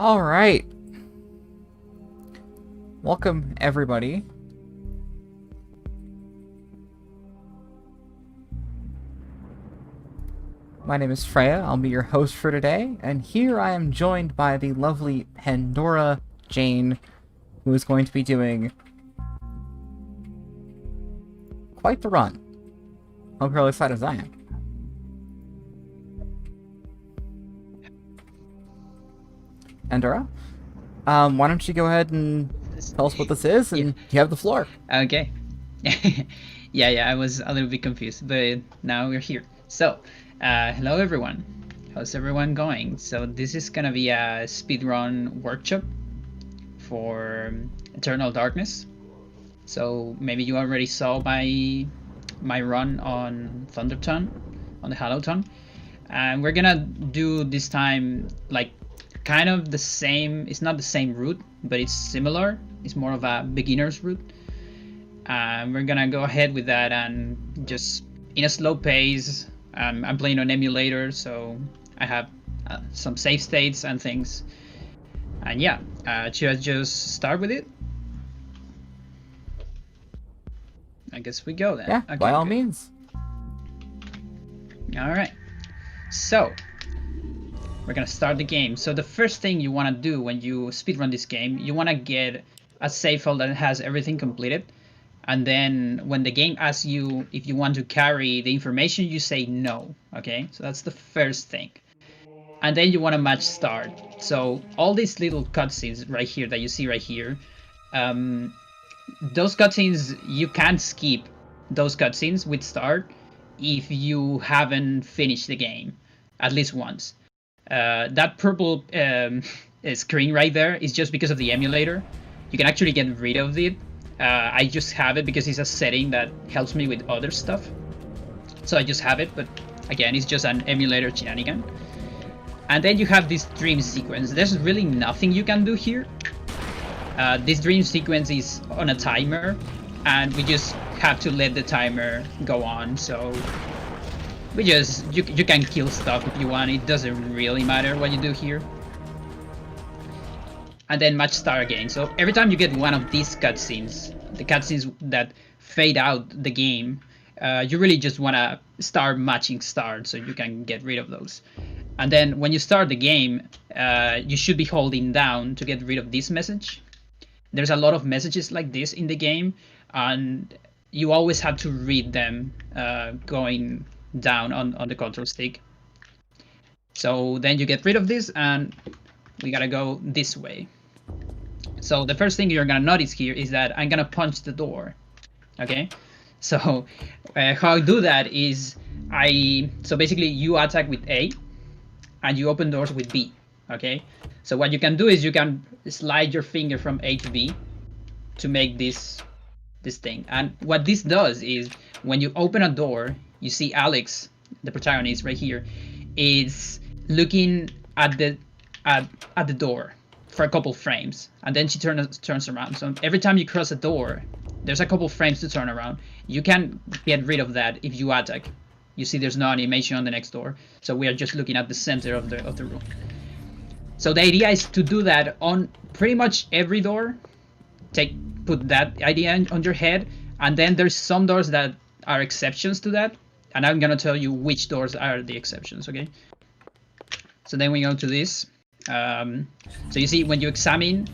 All right. Welcome, everybody. My name is Freya. I'll be your host for today, and here I am joined by the lovely Pandora Jane, who is going to be doing quite the run. Hope you're all excited as I am. Pandora, why don't you go ahead and tell us what this is, and you have the floor. Okay. yeah, I was a little bit confused, but now we're here. So, hello everyone. How's everyone going? So this is gonna be a speedrun workshop for Eternal Darkness. So maybe you already saw my run on Thunderton, on the Hallowton. And we're gonna do this time like kind of the same. It's not the same route, but it's similar. It's more of a beginner's route. We're gonna go ahead with that and just in a slow pace. I'm playing on emulator, so I have some save states and things. And yeah, should I just start with it? I guess we go then. Yeah, okay, by all good. means. All right. So we're gonna start the game. So the first thing you want to do when you speedrun this game, you want to get a save file that has everything completed. And then when the game asks you if you want to carry the information, you say no. Okay, so that's the first thing. And then you want to match start. So all these little cutscenes right here that you see right here, those cutscenes, you can't skip those cutscenes with start if you haven't finished the game at least once. That purple screen right there is just because of the emulator. You can actually get rid of it. I just have it because it's a setting that helps me with other stuff. So I just have it, but again, it's just an emulator shenanigan. And then you have this dream sequence. There's really nothing you can do here. This dream sequence is on a timer, and we just have to let the timer go on. So we just, you can kill stuff if you want. It doesn't really matter what you do here. And then match start again. So every time you get one of these cutscenes, the cutscenes that fade out the game, you really just want to start matching start so you can get rid of those. And then when you start the game, you should be holding down to get rid of this message. There's a lot of messages like this in the game, and you always have to read them going down on the control stick. So then you get rid of this, and we gotta go this way. So the first thing you're gonna notice here is that I'm gonna punch the door. Okay, so how I do that is so basically you attack with A and you open doors with B. Okay, so what you can do is you can slide your finger from A to B to make this thing. And what this does is when you open a door, you see Alex, the protagonist right here, is looking at the door for a couple frames, and then she turns around. So every time you cross a door, there's a couple frames to turn around. You can get rid of that if you attack. You see there's no animation on the next door, so we are just looking at the center of the room. So the idea is to do that on pretty much every door. Put that idea on your head, and then there's some doors that are exceptions to that, and I'm gonna tell you which doors are the exceptions. Okay, so then we go to this. So you see when you examine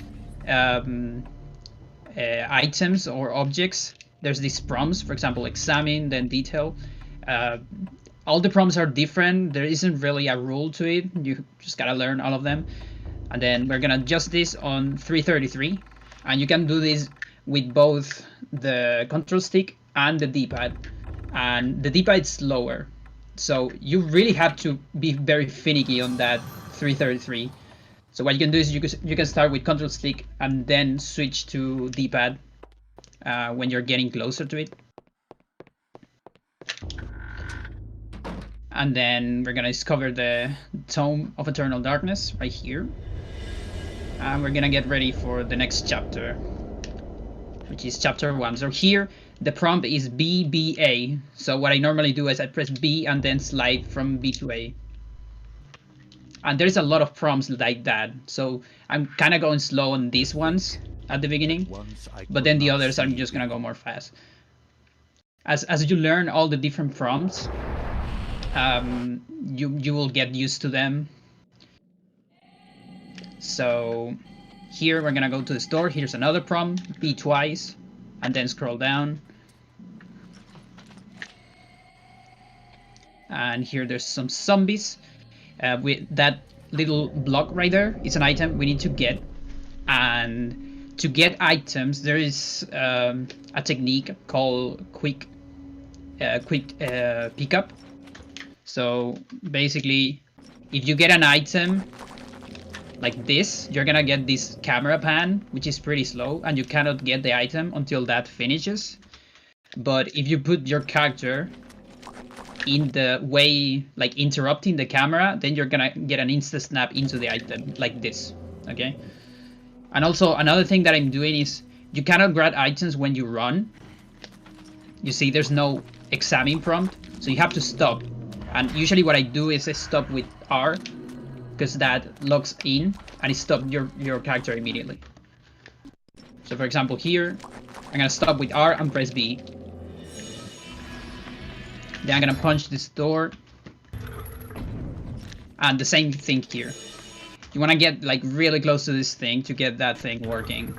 items or objects, there's these prompts. For example, examine, then detail. All the prompts are different. There isn't really a rule to it. You just gotta learn all of them. And then we're gonna adjust this on 333, and you can do this with both the control stick and the D-pad. And the D-pad is slower, so you really have to be very finicky on that 333. So what you can do is you can start with control stick and then switch to D-pad when you're getting closer to it. And then we're gonna discover the Tome of Eternal Darkness right here. And we're gonna get ready for the next chapter, which is chapter 1. So here the prompt is BBA. So what I normally do is I press B and then slide from B to A. And there's a lot of prompts like that. So I'm kind of going slow on these ones at the beginning, but then the others I'm just gonna go more fast. As you learn all the different prompts, you will get used to them. So here we're gonna go to the store. Here's another prompt: B twice, and then scroll down. And here there's some zombies. With that little block right there, it's an item we need to get. And to get items, there is a technique called quick pickup. So basically, if you get an item like this, you're gonna get this camera pan, which is pretty slow, and you cannot get the item until that finishes. But if you put your character in the way, like interrupting the camera, then you're gonna get an instant snap into the item, like this, okay? And also, another thing that I'm doing is, you cannot grab items when you run. You see, there's no examine prompt, so you have to stop. And usually what I do is I stop with R, because that locks in, and it stops your character immediately. So for example here, I'm gonna stop with R and press B. Then I'm gonna punch this door. And the same thing here. You wanna get like really close to this thing to get that thing working.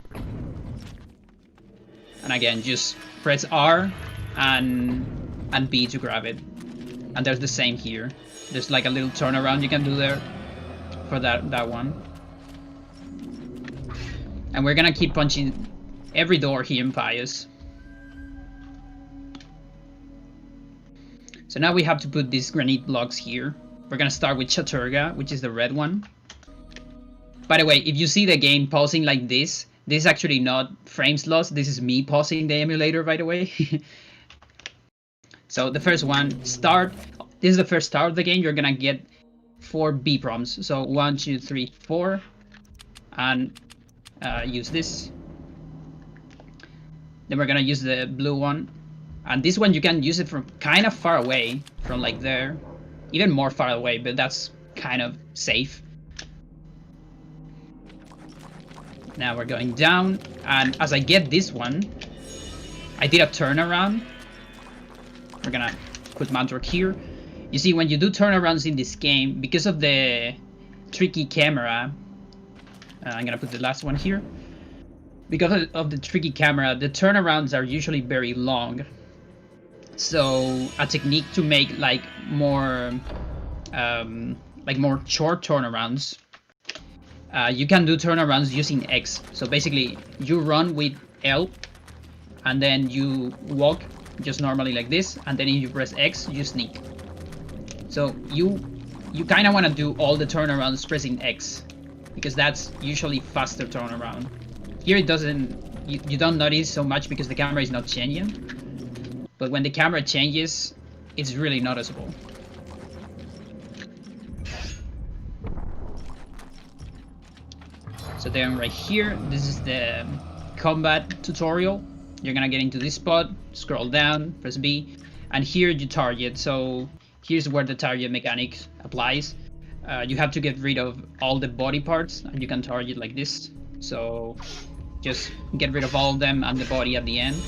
And again, just press R and B to grab it. And there's the same here. There's like a little turnaround you can do there for that one. And we're gonna keep punching every door here in Pius. So now we have to put these granite blocks here. We're gonna start with Chaturga, which is the red one. By the way, if you see the game pausing like this is actually not frames lost. This is me pausing the emulator, by the way. So the first one, start. This is the first start of the game. You're gonna get 4 B prompts. So 1, 2, 3, 4, and use this. Then we're gonna use the blue one. And this one you can use it from kind of far away, from like there, even more far away, but that's kind of safe. Now we're going down, and as I get this one, I did a turnaround. We're gonna put Mantork here. You see, when you do turnarounds in this game, because of the tricky camera, I'm gonna put the last one here. Because of the tricky camera, the turnarounds are usually very long. So a technique to make like more short turnarounds, you can do turnarounds using X. So basically, you run with L, and then you walk just normally like this, and then if you press X, you sneak. So you kind of want to do all the turnarounds pressing X, because that's usually faster turnaround. Here it doesn't, you don't notice so much because the camera is not changing. But when the camera changes, it's really noticeable. So then right here, this is the combat tutorial. You're gonna get into this spot, scroll down, press B, and here you target. So here's where the target mechanic applies. You have to get rid of all the body parts, and you can target like this. So just get rid of all of them and the body at the end.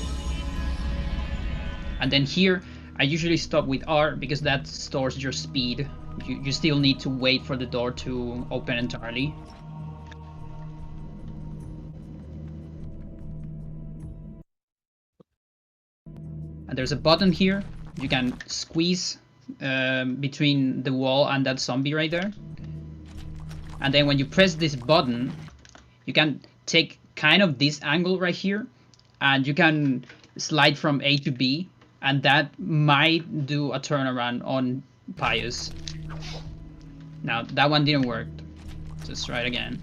And then here, I usually stop with R because that stores your speed. You still need to wait for the door to open entirely. And there's a button here. You can squeeze between the wall and that zombie right there. And then when you press this button, you can take kind of this angle right here, and you can slide from A to B. And that might do a turnaround on Pius. Now, that one didn't work. Let's try it again.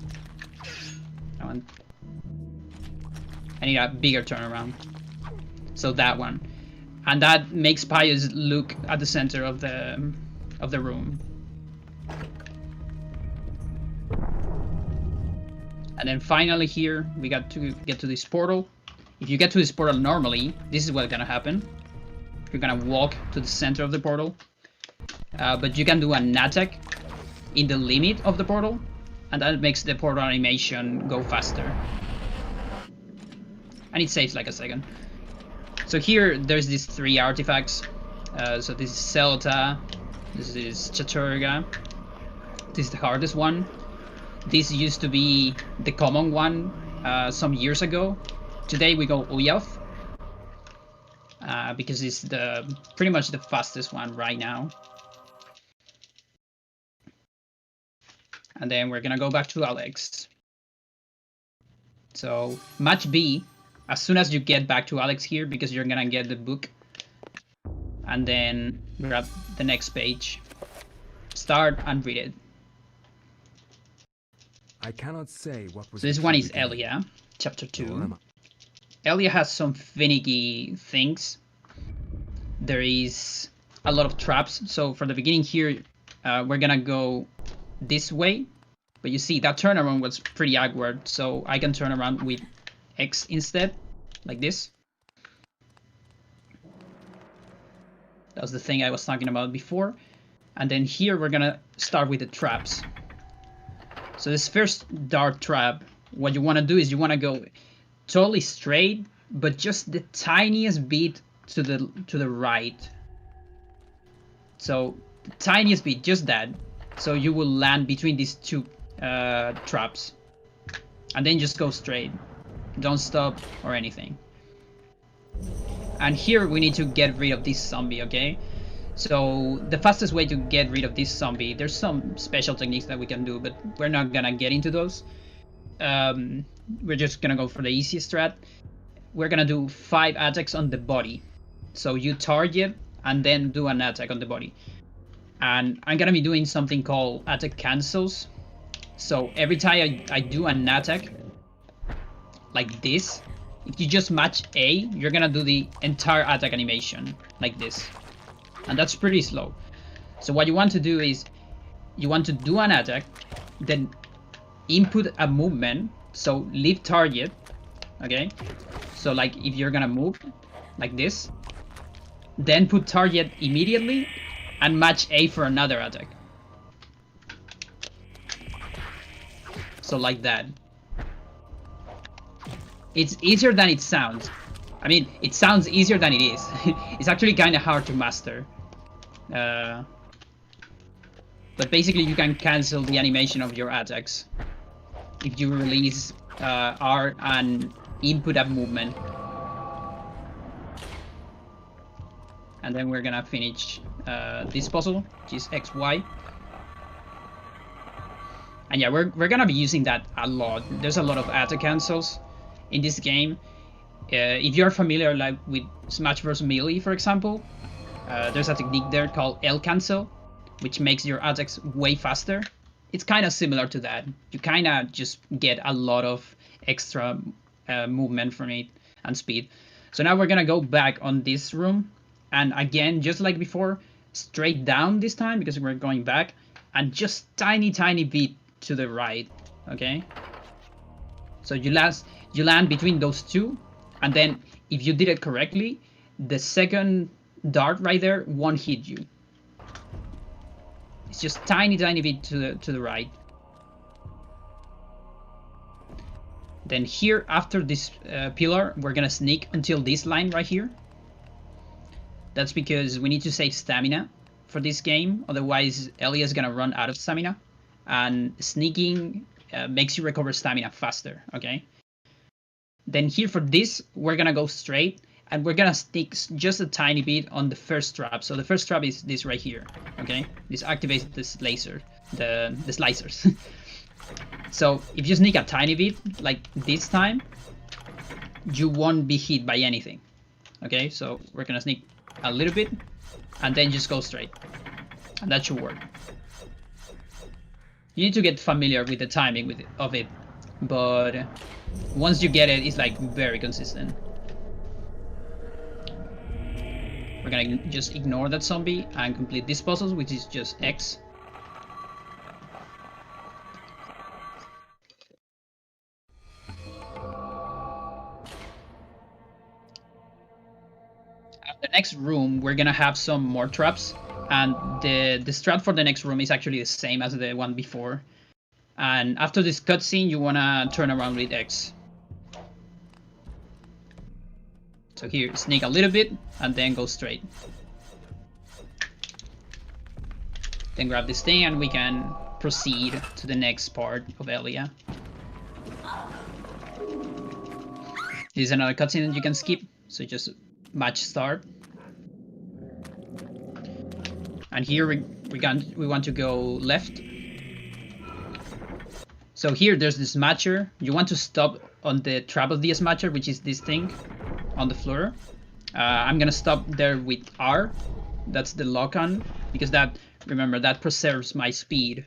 That one. I need a bigger turnaround. So that one. And that makes Pius look at the center of the room. And then finally here, we got to get to this portal. If you get to this portal normally, this is what's gonna happen. You're gonna walk to the center of the portal, but you can do an attack in the limit of the portal, and that makes the portal animation go faster. And it saves like a second. So here there's these 3 artifacts. So this is Celta, this is Chaturga, this is the hardest one. This used to be the common one some years ago. Today we go Uyav, because it's pretty much the fastest one right now. And then we're gonna go back to Alex. So match B, as soon as you get back to Alex here, because you're gonna get the book, and then grab the next page, start and read it. I cannot say what was. So this one is Elia, chapter 2. Elia has some finicky things. There is a lot of traps. So for the beginning here, we're gonna go this way, but you see that turnaround was pretty awkward, so I can turn around with X instead, like this. That was the thing I was talking about before. And then here we're gonna start with the traps. So this first dart trap, what you want to do is you want to go totally straight, but just the tiniest bit to the right. So the tiniest bit, just that. So you will land between these 2 traps, and then just go straight. Don't stop or anything. And here we need to get rid of this zombie, okay? So the fastest way to get rid of this zombie, there's some special techniques that we can do, but we're not gonna get into those. We're just gonna go for the easiest strat. We're gonna do 5 attacks on the body. So you target and then do an attack on the body. And I'm gonna be doing something called attack cancels. So every time I do an attack like this, if you just match A, you're gonna do the entire attack animation like this. And that's pretty slow. So what you want to do is you want to do an attack, then input a movement, so leave target, okay? So like if you're gonna move like this, then put target immediately and match A for another attack. So like that. It's easier than it sounds. I mean, it sounds easier than it is. It's actually kind of hard to master. But basically you can cancel the animation of your attacks if you release R and input a movement. And then we're gonna finish this puzzle, which is XY. And yeah, we're gonna be using that a lot. There's a lot of attack cancels in this game. If you're familiar like with Smash Bros. Melee, for example, there's a technique there called L cancel, which makes your attacks way faster. It's kind of similar to that. You kind of just get a lot of extra movement from it and speed. So now we're gonna go back on this room, and again, just like before, straight down this time because we're going back, and just tiny bit to the right, okay? So you land between those 2, and then if you did it correctly, the second dart right there won't hit you. It's just tiny bit to the right. Then here, after this pillar, we're gonna sneak until this line right here. That's because we need to save stamina for this game, otherwise Elia's gonna run out of stamina, and sneaking makes you recover stamina faster, okay? Then here for this, we're gonna go straight, and we're gonna sneak just a tiny bit on the first trap. So the first trap is this right here, okay? This activates this laser, the slicers. So if you sneak a tiny bit, like this time, you won't be hit by anything, okay? So we're gonna sneak a little bit, and then just go straight, and that should work. You need to get familiar with the timing of it, but once you get it, it's like very consistent. We're gonna just ignore that zombie and complete this puzzle, which is just X. At the next room, we're gonna have some more traps. And the strat for the next room is actually the same as the one before. And after this cutscene, you wanna turn around with X. So here, sneak a little bit, and then go straight. Then grab this thing, and we can proceed to the next part of Elia. This is another cutscene that you can skip, so just match start. And here we want to go left. So here there's this matcher. You want to stop on the trap of the matcher, which is this thing on the floor. I'm gonna stop there with R. That's the lock-on, because that, remember, that preserves my speed.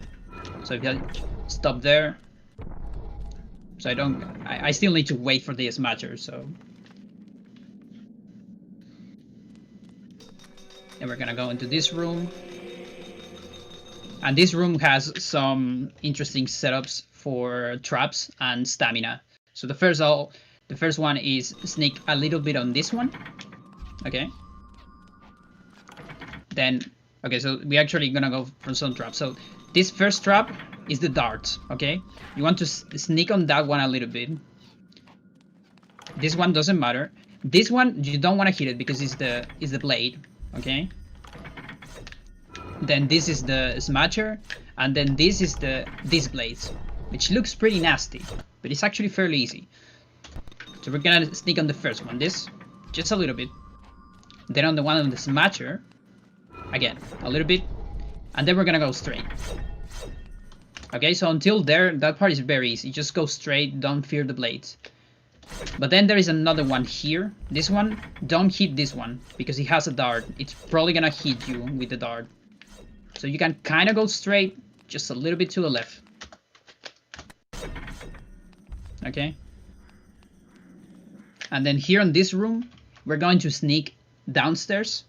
So if I stop there, so I still need to wait for this matcher. So then we're gonna go into this room. And this room has some interesting setups for traps and stamina. So the first one is sneak a little bit on this one. Okay. Then, okay, so we actually gonna go for some traps. So this first trap is the darts, okay? You want to sneak on that one a little bit. This one doesn't matter. This one, you don't want to hit it because it's the blade, okay? Then this is the smatcher, and then this is these blades, which looks pretty nasty, but it's actually fairly easy. So we're gonna sneak on the first one, this, just a little bit. Then on the one on the smatcher, again, a little bit, and then we're gonna go straight. Okay, so until there, that part is very easy. Just go straight, don't fear the blades. But then there is another one here. This one, don't hit this one, because it has a dart. It's probably gonna hit you with the dart. So you can kind of go straight, just a little bit to the left. Okay. And then here in this room, we're going to sneak downstairs.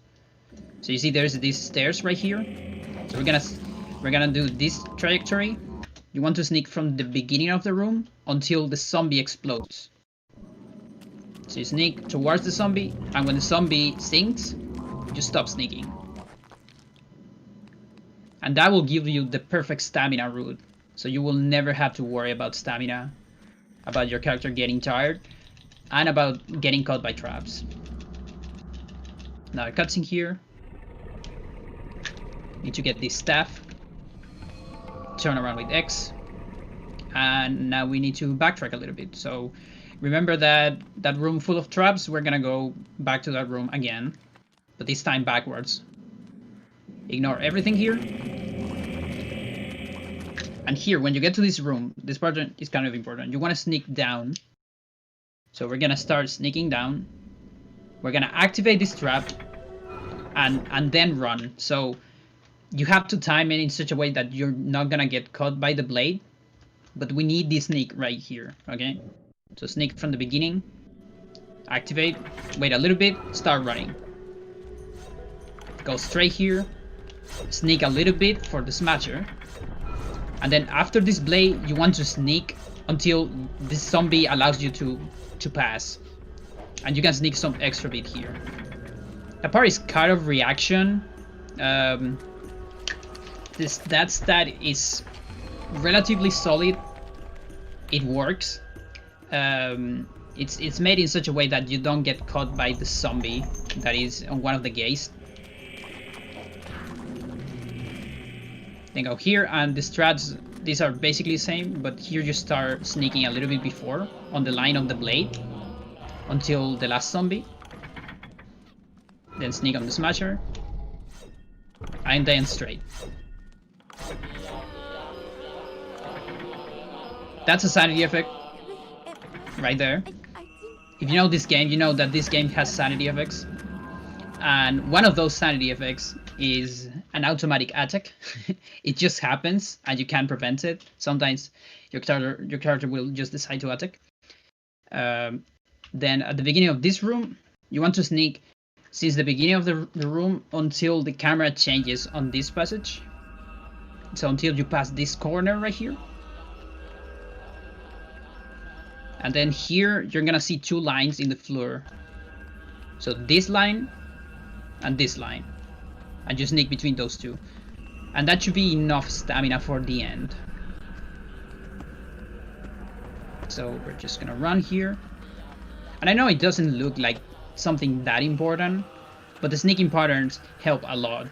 So you see there's these stairs right here. So we're gonna do this trajectory. You want to sneak from the beginning of the room until the zombie explodes. So you sneak towards the zombie, and when the zombie sinks, you stop sneaking. And that will give you the perfect stamina route. So you will never have to worry about stamina, about your character getting tired, and about getting caught by traps. Now a cutscene here. Need to get this staff. Turn around with X. And now we need to backtrack a little bit. So remember that room full of traps? We're gonna go back to that room again, but this time backwards. Ignore everything here. And here, when you get to this room, this part is kind of important. You want to sneak down. So we're gonna start sneaking down. We're gonna activate this trap and then run. So you have to time it in such a way that you're not gonna get caught by the blade. But we need this sneak right here, okay? So sneak from the beginning. Activate. Wait a little bit. Start running. Go straight here. Sneak a little bit for the smatcher. And then after this blade, you want to sneak until this zombie allows you to pass. And you can sneak some extra bit here. That part is kind of reaction. That stat is relatively solid. It works. It's made in such a way that you don't get caught by the zombie that is on one of the gates. Then go here, and the strats, these are basically the same, but here you start sneaking a little bit before on the line of the blade until the last zombie. Then sneak on the smasher, and then straight. That's a sanity effect right there. If you know this game, you know that this game has sanity effects. And one of those sanity effects is an automatic attack. It just happens and you can't prevent it. Sometimes your character will just decide to attack. Then at the beginning of this room, you want to sneak since the beginning of the room until the camera changes on this passage. So until you pass this corner right here. And then here, you're gonna see two lines in the floor. So this line and this line. and you sneak between those two. And that should be enough stamina for the end. So we're just gonna run here. And I know it doesn't look like something that important, but the sneaking patterns help a lot.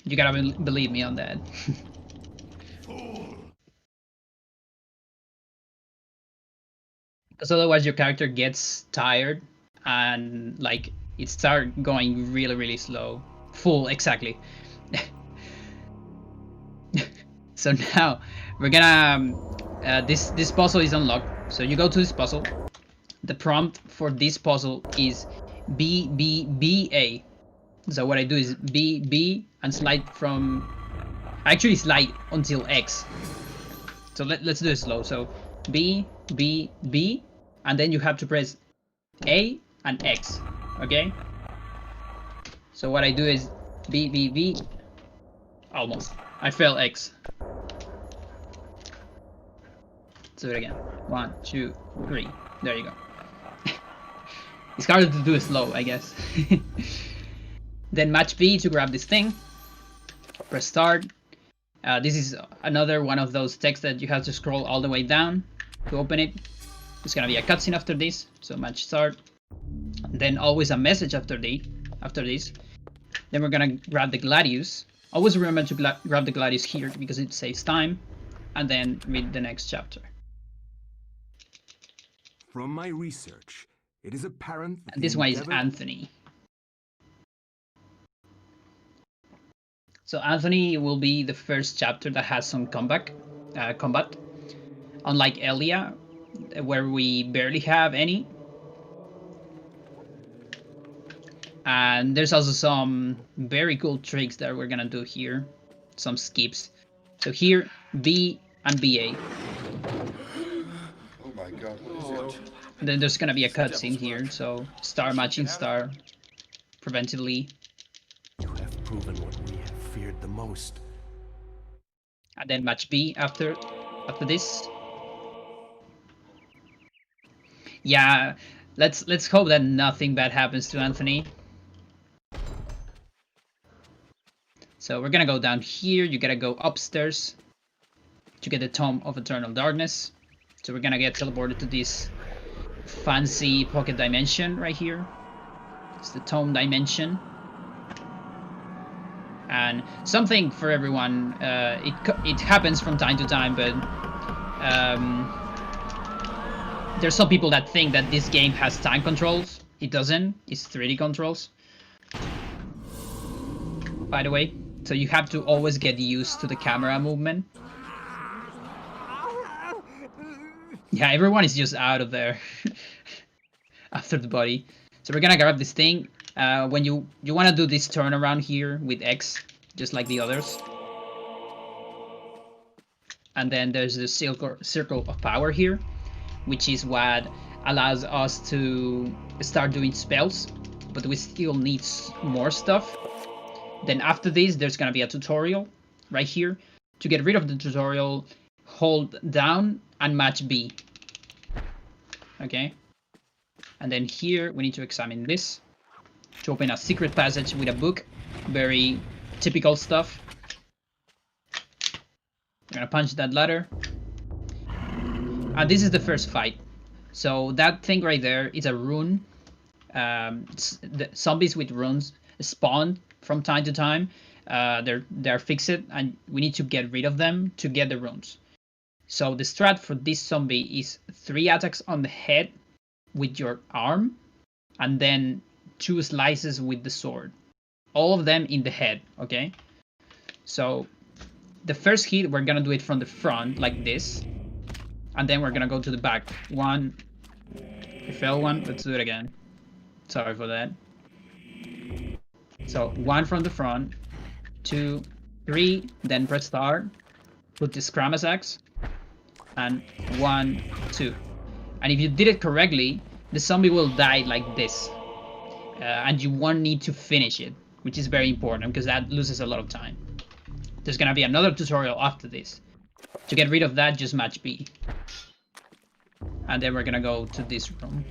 You gotta believe me on that. Because otherwise your character gets tired and like it starts going really slow. Full, exactly. So now we're gonna this puzzle is unlocked. So you go to this puzzle. The prompt for this puzzle is B B B A. So what I do is B B and slide from. I actually slide until X. So let's do it slow. So B B B, and then you have to press A and X. Okay. So what I do is B B B. Almost. I fail X. Let's do it again. 1, 2, 3. There you go. It's harder to do it slow, I guess. Then match B to grab this thing. Press start. This is another one of those texts that you have to scroll all the way down to open it. It's gonna be a cutscene after this, so match start. Then always a message after this. Then we're gonna grab the Gladius. Always remember to grab the Gladius here because it saves time. And then read the next chapter. From my research, it is apparent that And this one is Anthony. So Anthony will be the first chapter that has some combat. Unlike Elia, where we barely have any. And there's also some very cool tricks that we're gonna do here. Some skips. So here, B and BA. Oh my god, what is it? And then there's gonna be a cutscene here, so star matching star preventively. you have proven what we have feared the most. And then match B after this. Yeah, let's hope that nothing bad happens to Anthony. So we're gonna go down here. You gotta go upstairs to get the Tome of Eternal Darkness. So we're gonna get teleported to this fancy pocket dimension right here. It's the Tome dimension. And something for everyone, it happens from time to time, but there's some people that think that this game has time controls. It doesn't. It's 3D controls, by the way. So you have to always get used to the camera movement. Yeah, everyone is just out of there after the body. So we're gonna grab this thing. When you want to do this turnaround here with X, just like the others. And then there's the circle of power here, which is what allows us to start doing spells, but we still need more stuff. Then after this, there's gonna be a tutorial right here. To get rid of the tutorial, hold down and match B. Okay. And then here we need to examine this to open a secret passage with a book. Very typical stuff. We're gonna punch that ladder. And this is the first fight. So that thing right there is a rune. The zombies with runes spawn from time to time. They're fixed, and we need to get rid of them to get the runes. So the strat for this zombie is 3 attacks on the head with your arm, and then 2 slices with the sword. All of them in the head, okay? So the first hit, we're gonna do it from the front, like this. And then we're gonna go to the back. 1. I failed 1. Let's do it again. Sorry for that. So 1 from the front. 2, 3. Then press start. Put this Kramas axe. And 1, 2. And if you did it correctly, the zombie will die like this. And you won't need to finish it, which is very important because that loses a lot of time. There's gonna be another tutorial after this. To get rid of that, just match B. And then we're gonna go to this room.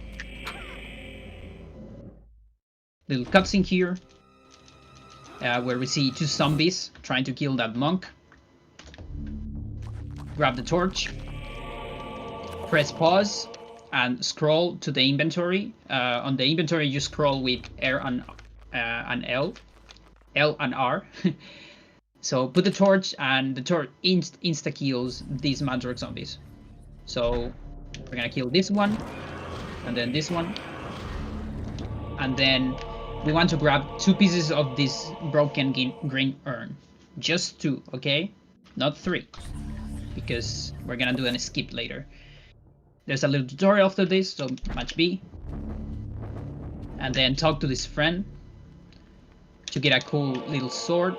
Little cutscene here. where we see 2 zombies trying to kill that monk. Grab the torch, press pause, and scroll to the inventory. On the inventory, you scroll with R and L and R. So put the torch, and the torch insta kills these Madrox zombies. So we're gonna kill this one, and then this one, and then we want to grab 2 pieces of this broken green urn. Just 2, okay? Not 3, because we're gonna do a skip later. There's a little tutorial after this, so match B. And then talk to this friend to get a cool little sword.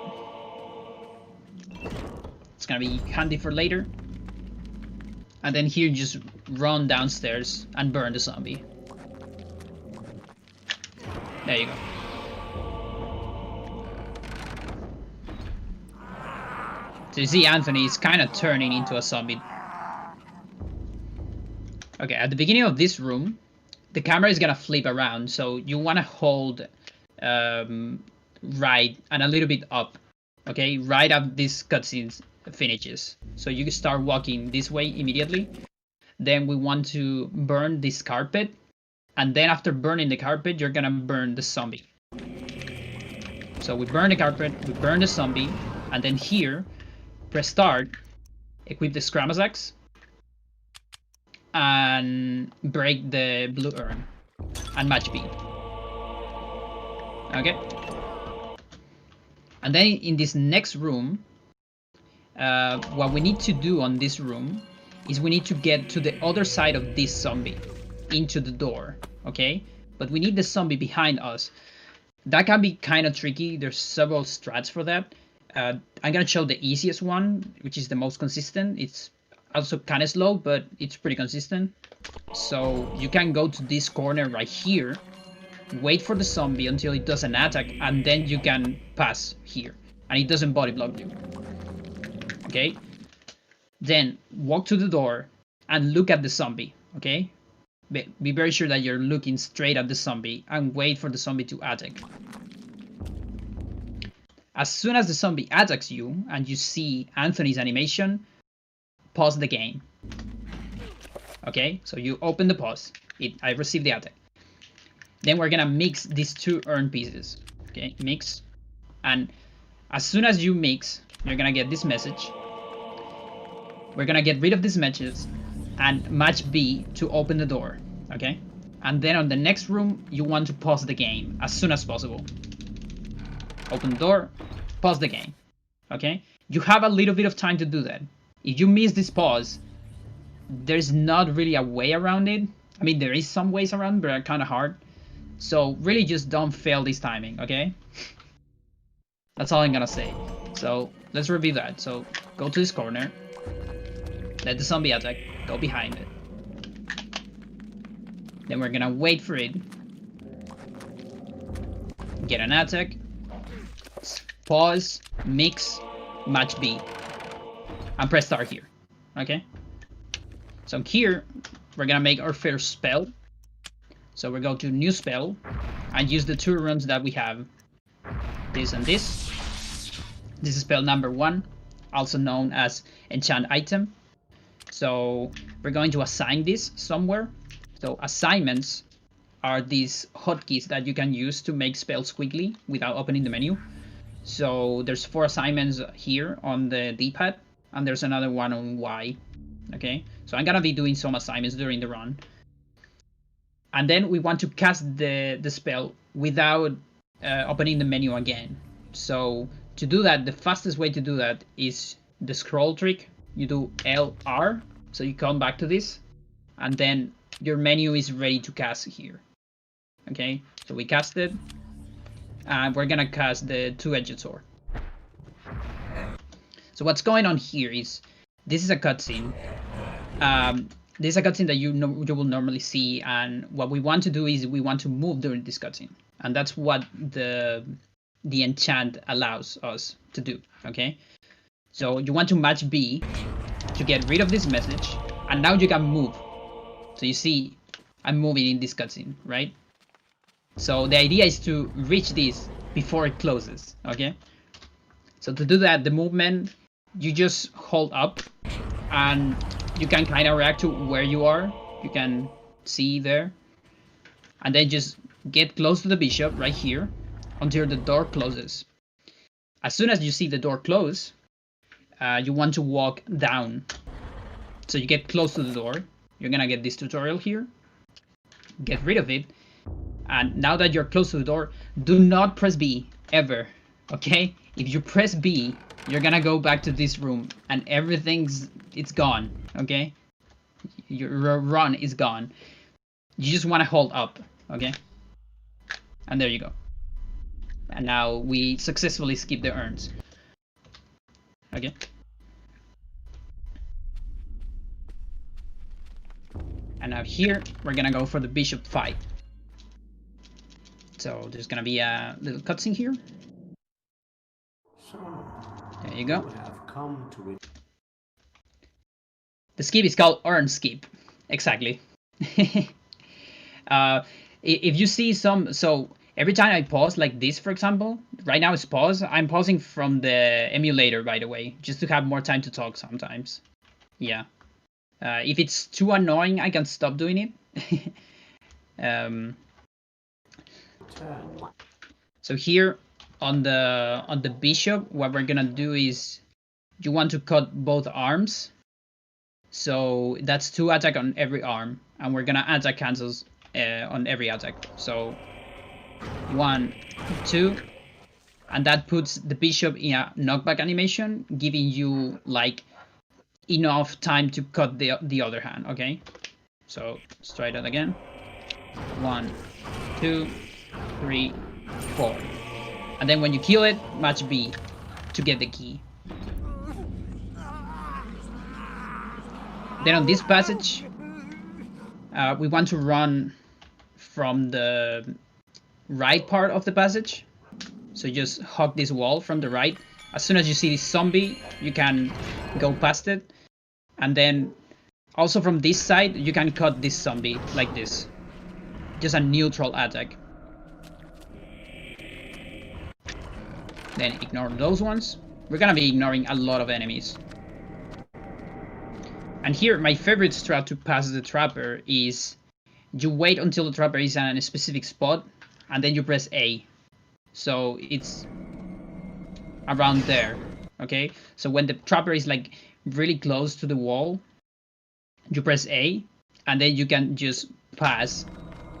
It's gonna be handy for later. And then here, just run downstairs and burn the zombie. There you go. So you see Anthony is kind of turning into a zombie. Okay, at the beginning of this room, the camera is gonna flip around, so you wanna hold right and a little bit up. Okay, right up this cutscene finishes. So you start walking this way immediately. Then we want to burn this carpet, and then after burning the carpet, you're gonna burn the zombie. So we burn the carpet, we burn the zombie, and then here, press start, equip the Scrammus axe, and break the blue urn, and match B. Okay. And then in this next room, what we need to do on this room is we need to get to the other side of this zombie, into the door, okay? But we need the zombie behind us. That can be kind of tricky. There's several strats for that. I'm gonna show the easiest one, which is the most consistent. It's also kind of slow, but it's pretty consistent. So you can go to this corner right here, wait for the zombie until it does an attack, and then you can pass here, and it doesn't body block you. Okay? Then walk to the door and look at the zombie, okay? Be very sure that you're looking straight at the zombie and wait for the zombie to attack. As soon as the zombie attacks you and you see Anthony's animation, pause the game. Okay, so you open the pause. I received the attack. Then we're gonna mix these 2 urn pieces. Okay, mix. And as soon as you mix, you're gonna get this message. We're gonna get rid of this message and match B to open the door. Okay? And then on the next room, you want to pause the game as soon as possible. Open the door, pause the game. Okay? You have a little bit of time to do that. If you miss this pause, there's not really a way around it. I mean, there is some ways around, but they're kind of hard. So really just don't fail this timing, okay? That's all I'm gonna say. So let's review that. So go to this corner, let the zombie attack, go behind it. Then we're gonna wait for it. Get an attack, pause, mix, match B, and press start here, okay? So here, we're gonna make our first spell. So we go to new spell and use the 2 runes that we have. This and this. This is spell number 1, also known as enchant item. So we're going to assign this somewhere. So assignments are these hotkeys that you can use to make spells quickly without opening the menu. So there's 4 assignments here on the D-pad, and there's another one on Y. Okay, so I'm gonna be doing some assignments during the run. And then we want to cast the spell without opening the menu again. So to do that, the fastest way to do that is the scroll trick. You do LR, so you come back to this, and then your menu is ready to cast here. Okay, so we cast it, and we're gonna cast the 2-edged sword. So what's going on here is, this is a cutscene. This is a cutscene that you will normally see, and what we want to do is we want to move during this cutscene, and that's what the enchant allows us to do. Okay, so you want to match B to get rid of this message, and now you can move. So you see, I'm moving in this cutscene, right? So the idea is to reach this before it closes, okay? So to do that, the movement, you just hold up and you can kind of react to where you are. You can see there. And then just get close to the bishop right here until the door closes. As soon as you see the door close, you want to walk down. So you get close to the door. You're gonna get this tutorial here. Get rid of it. And now that you're close to the door, do not press B ever, okay? If you press B, you're gonna go back to this room and it's gone, okay? Your run is gone. You just want to hold up, okay? And there you go. And now we successfully skip the urns, okay? And now here, we're gonna go for the bishop fight. So there's gonna be a little cutscene here. So, There you go. you have come to it. The skip is called urn skip. Exactly. If you see so every time I pause like this, for example, right now it's pause. I'm pausing from the emulator, by the way, just to have more time to talk sometimes. Yeah. If it's too annoying, I can stop doing it. So here on the bishop, what we're gonna do is you want to cut both arms. So that's 2 attack on every arm, and we're gonna attack cancels on every attack. So 1, 2, and that puts the bishop in a knockback animation, giving you like enough time to cut the other hand. Okay, so let's try that again. 1, 2, 3, 4, and then when you kill it, match B to get the key. Then on this passage, we want to run from the right part of the passage. So just hug this wall from the right. As soon as you see this zombie, you can go past it. And then also from this side, you can cut this zombie like this. Just a neutral attack. Then ignore those ones. We're gonna be ignoring a lot of enemies. And here, my favorite strat to pass the trapper is you wait until the trapper is in a specific spot, and then you press A. So it's around there, okay? So when the trapper is like really close to the wall, you press A, and then you can just pass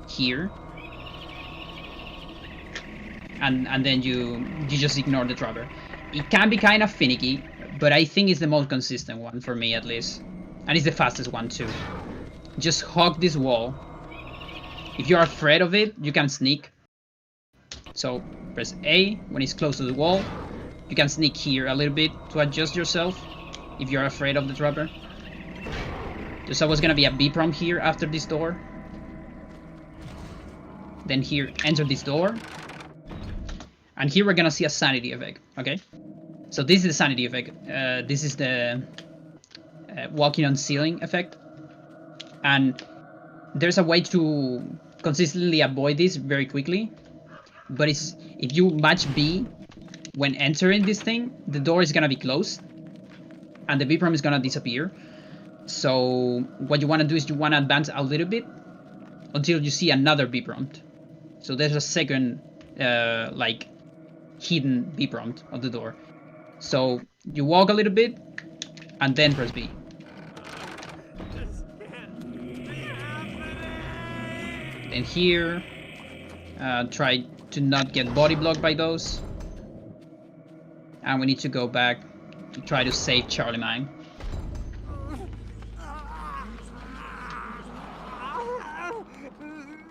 here. And then you just ignore the trapper. It can be kind of finicky, but I think it's the most consistent one for me at least. And it's the fastest one too. Just hug this wall. If you're afraid of it, you can sneak. So press A when it's close to the wall. You can sneak here a little bit to adjust yourself if you're afraid of the trapper. There's always gonna be a B prompt here after this door. Then here, enter this door. And here we're gonna see a sanity effect, okay? So this is the sanity effect. This is the walking on ceiling effect. And there's a way to consistently avoid this very quickly. But it's if you match B when entering this thing, the door is gonna be closed. And the B prompt is gonna disappear. So what you wanna do is you wanna advance a little bit until you see another B prompt. So there's a second like hidden B prompt of the door. So you walk a little bit and then press B. Then here, try to not get body blocked by those. And we need to go back to try to save Charlie Man.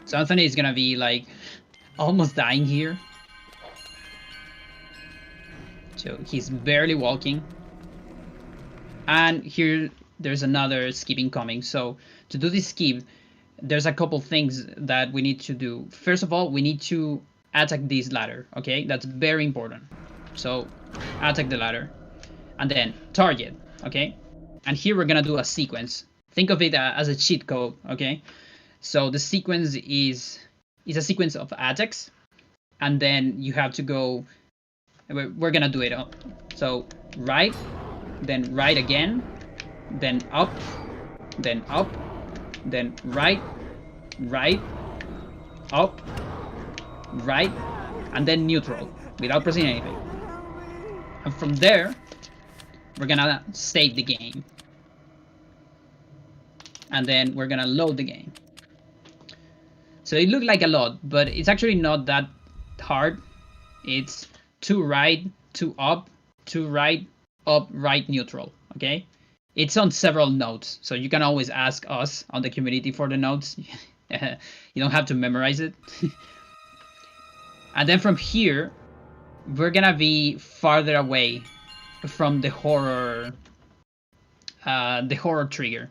So Anthony is gonna be like almost dying here. So he's barely walking. And here there's another skipping coming. So to do this skip, there's a couple things that we need to do. First of all, we need to attack this ladder, okay? That's very important. So attack the ladder and then target, okay? And here we're gonna do a sequence. Think of it as a cheat code, okay? So the sequence is a sequence of attacks, and then you have to go. We're gonna do it. So right, then right again, then up, then up, then right, right, up, right, and then neutral without pressing anything. And from there, we're gonna save the game. And then we're gonna load the game. So it looked like a lot, but it's actually not that hard. It's 2 right, 2 up, 2 right, up, right, neutral, okay? It's on several notes, so you can always ask us on the community for the notes. You don't have to memorize it. And then from here, we're gonna be farther away from the horror trigger.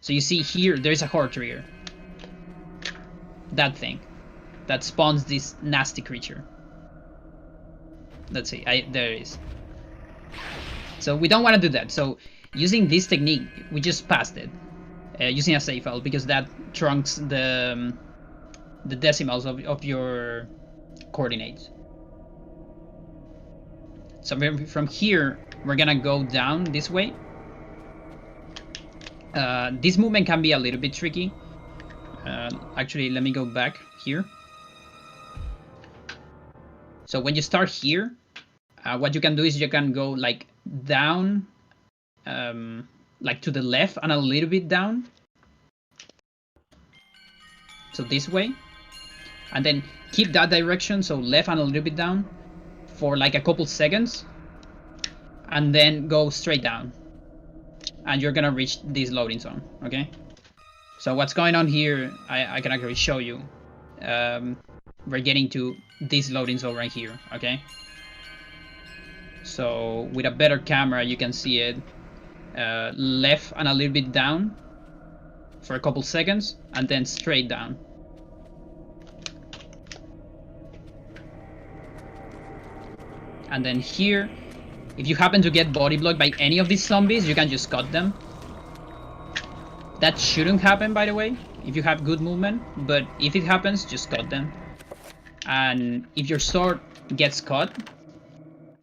So you see here, there's a horror trigger. That thing that spawns this nasty creature. Let's see, there it is. So we don't want to do that. So using this technique, we just passed it using a save file, because that trunks the decimals of your coordinates. So from here, we're gonna go down this way. This movement can be a little bit tricky. Actually, let me go back here. So when you start here, what you can do is you can go like down, like to the left and a little bit down. So this way. And then keep that direction, so left and a little bit down for like a couple seconds. And then go straight down. And you're gonna reach this loading zone, okay? So what's going on here, I can actually show you. We're getting to this loading zone right here, okay? So with a better camera, you can see it left and a little bit down for a couple seconds, and then straight down. And then here, if you happen to get body blocked by any of these zombies, you can just cut them. That shouldn't happen, by the way, if you have good movement, but if it happens, just cut them. And if your sword gets caught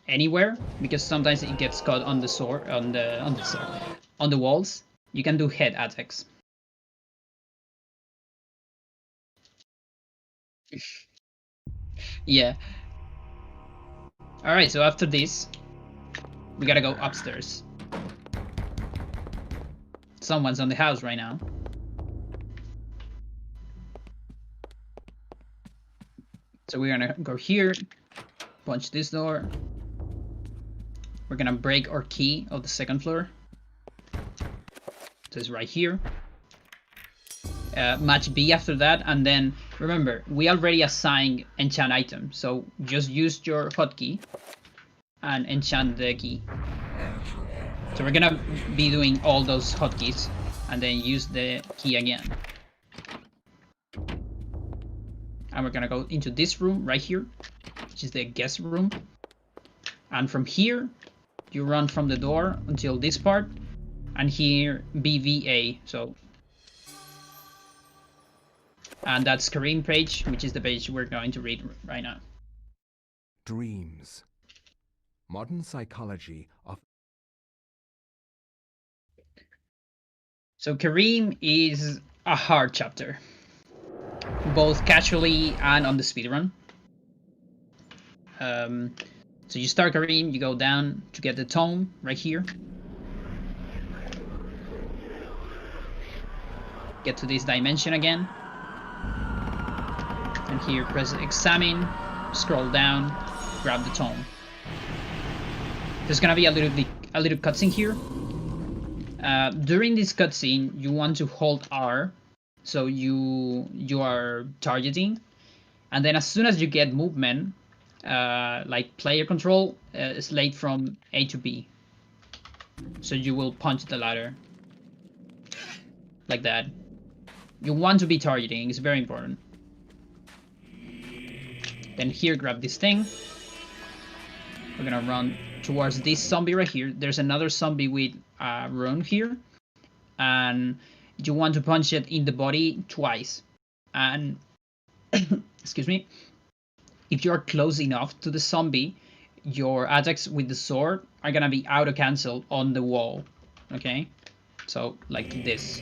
anywhere, because sometimes it gets caught on the sword, on the walls, you can do head attacks. Yeah. Alright, so after this, we gotta go upstairs. Someone's on the house right now. So we're gonna go here, punch this door. We're gonna break our key of the second floor. So it's right here. Match B after that, and then remember, we already assigned enchant item, so just use your hotkey and enchant the key. So we're gonna be doing all those hotkeys and then use the key again. And we're gonna go into this room right here, which is the guest room. And from here, you run from the door until this part, and here BVA. So, and that's Karim page, which is the page we're going to read right now. Dreams. Modern psychology of... So Karim is a hard chapter, both casually and on the speedrun. So you start Karim, you go down to get the tome right here. Get to this dimension again. And here press examine, scroll down, grab the tome. There's gonna be a little cutscene here. During this cutscene, you want to hold R, so you are targeting, and then as soon as you get movement, like player control, slate from A to B. So you will punch the ladder like that. You want to be targeting; it's very important. Then here, grab this thing. We're gonna run towards this zombie right here. There's another zombie with a rune here, and you want to punch it in the body twice. And excuse me. if you're close enough to the zombie, your attacks with the sword are gonna be auto-cancelled on the wall, okay? So, like this.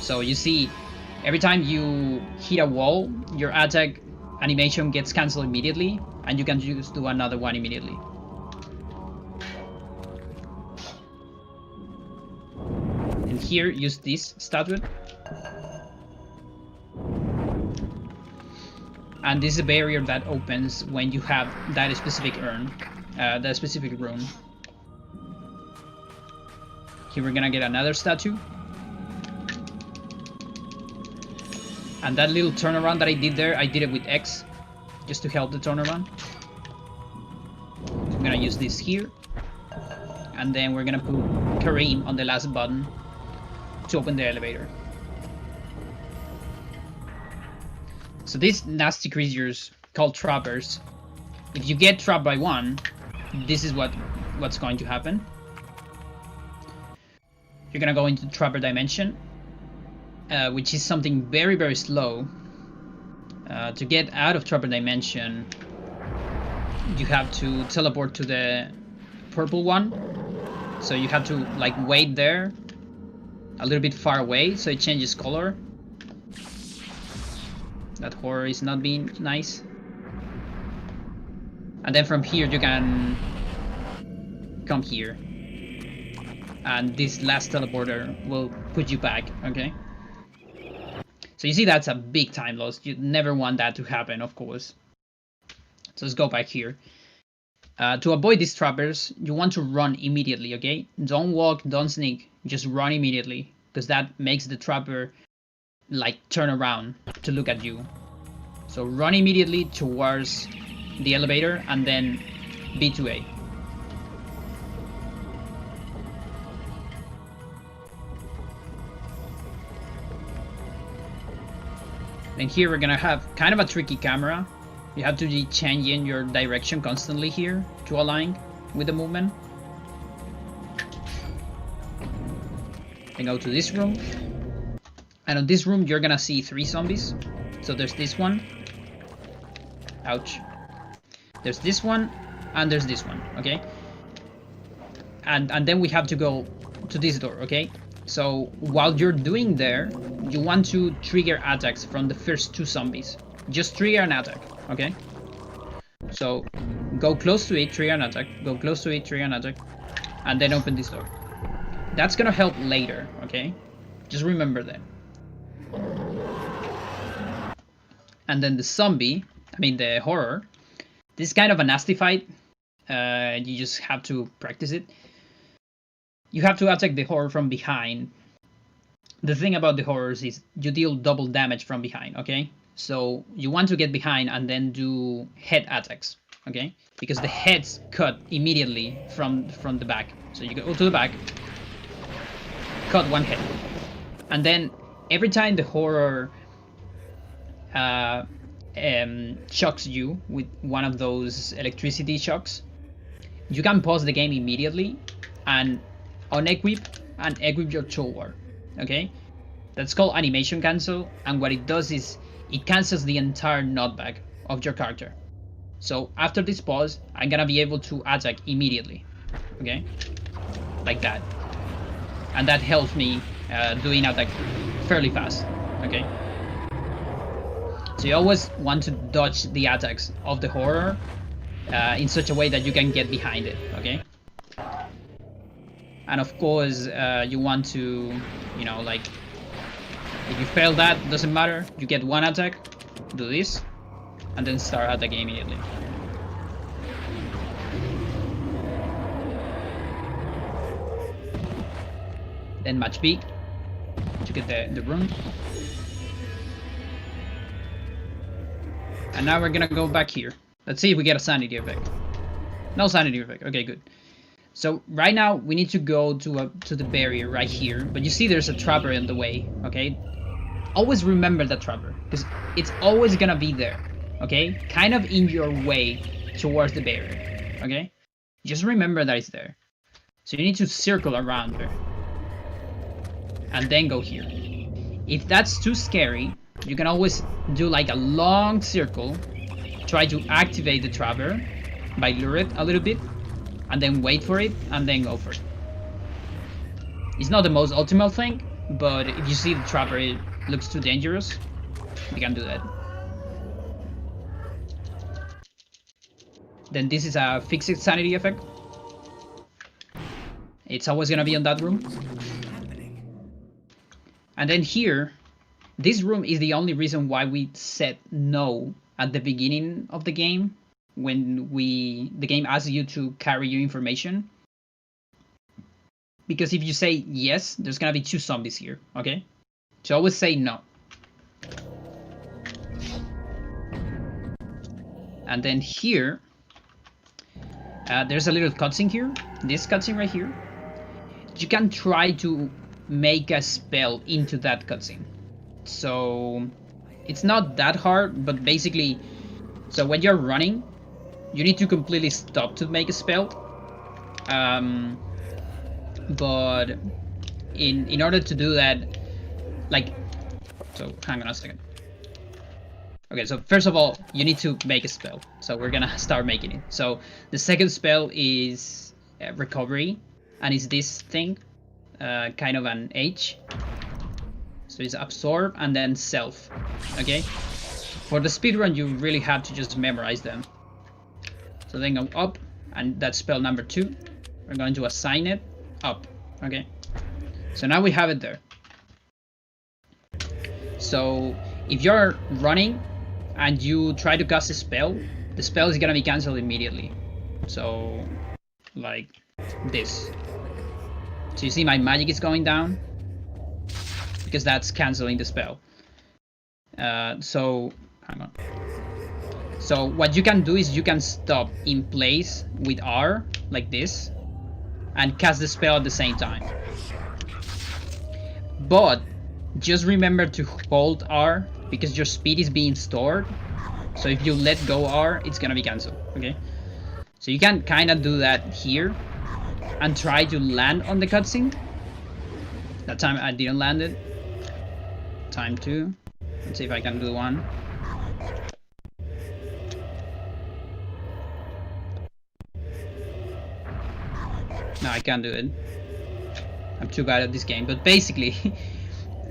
So you see, every time you hit a wall, your attack animation gets cancelled immediately, and you can just do another one immediately. And here, use this statuette. And this is a barrier that opens when you have that specific urn, that specific room. Here we're gonna get another statue. And that little turnaround that I did there, I did it with X, just to help the turnaround. I'm gonna use this here. And then we're gonna put Karim on the last button to open the elevator. So these nasty creatures called trappers, if you get trapped by one, this is what's going to happen. You're gonna go into Trapper Dimension, which is something very, very slow. To get out of Trapper Dimension, you have to teleport to the purple one. So you have to like wait there a little bit far away so it changes color. That horror is not being nice. And then from here you can come here. And this last teleporter will put you back, okay? So you see that's a big time loss. You never want that to happen, of course. So let's go back here. To avoid these trappers, you want to run immediately, okay? Don't walk, don't sneak, just run immediately. Because that makes the trapper like turn around to look at you. So run immediately towards the elevator and then B2A. And here we're gonna have kind of a tricky camera. You have to be changing your direction constantly here to align with the movement. And go to this room. And on this room you're gonna see 3 zombies. So there's this one. Ouch. There's this one and there's this one, okay? And then we have to go to this door, okay? So while you're doing there, you want to trigger attacks from the first 2 zombies. Just trigger an attack, okay? So go close to it, trigger an attack, go close to it, trigger an attack, and then open this door. That's gonna help later, okay? Just remember that. And then the zombie, I mean the horror, this is kind of a nasty fight. You just have to practice it. You have to attack the horror from behind. The thing about the horrors is you deal double damage from behind, okay? So you want to get behind and then do head attacks, okay? Because the heads cut immediately from the back. So you go to the back, cut one head. And then every time the horror shocks you with one of those electricity shocks, you can pause the game immediately and unequip and equip your toolbar, okay? That's called animation cancel, and what it does is it cancels the entire knockback of your character. So after this pause, I'm gonna be able to attack immediately, okay? Like that. And that helps me doing attack fairly fast, okay? So you always want to dodge the attacks of the horror in such a way that you can get behind it, okay? And of course, you want to, you know, like, if you fail that, doesn't matter. You get one attack, do this, and then start attacking immediately. Then match B to get the room. And now we're gonna go back here. Let's see if we get a sanity effect. No sanity effect. Okay, good. So right now we need to go to the barrier right here, but you see there's a trapper in the way, okay? Always remember that trapper, because it's always gonna be there, okay? Kind of in your way towards the barrier, okay? Just remember that it's there. So you need to circle around there. And then go here. If that's too scary, you can always do like a long circle, try to activate the trapper by lure it a little bit, and then wait for it, and then go for it. It's not the most optimal thing, but if you see the trapper it looks too dangerous, you can do that. Then this is a fixed sanity effect. It's always gonna be on that room. And then here, this room is the only reason why we said no at the beginning of the game, when the game asks you to carry your information. Because if you say yes, there's gonna be 2 zombies here, okay? So always say no. And then here, there's a little cutscene here. This cutscene right here. You can try to make a spell into that cutscene. So it's not that hard, but basically, so when you're running, you need to completely stop to make a spell. But in order to do that, like, so hang on a second. Okay, so first of all, you need to make a spell. So we're gonna start making it. So the second spell is recovery, and it's this thing, kind of an H. So it's absorb and then self. Okay. For the speedrun, you really have to just memorize them. So then go up, and that's spell number 2. We're going to assign it up. Okay. So now we have it there. So if you're running and you try to cast a spell, the spell is gonna be cancelled immediately. So like this. So you see my magic is going down because that's cancelling the spell. So hang on. So what you can do is you can stop in place with R like this and cast the spell at the same time. But just remember to hold R because your speed is being stored. So if you let go R, it's gonna be cancelled. Okay. So you can kind of do that here and try to land on the cutscene. That time I didn't land it. Time 2. Let's see if I can do 1. No, I can't do it. I'm too bad at this game. But basically,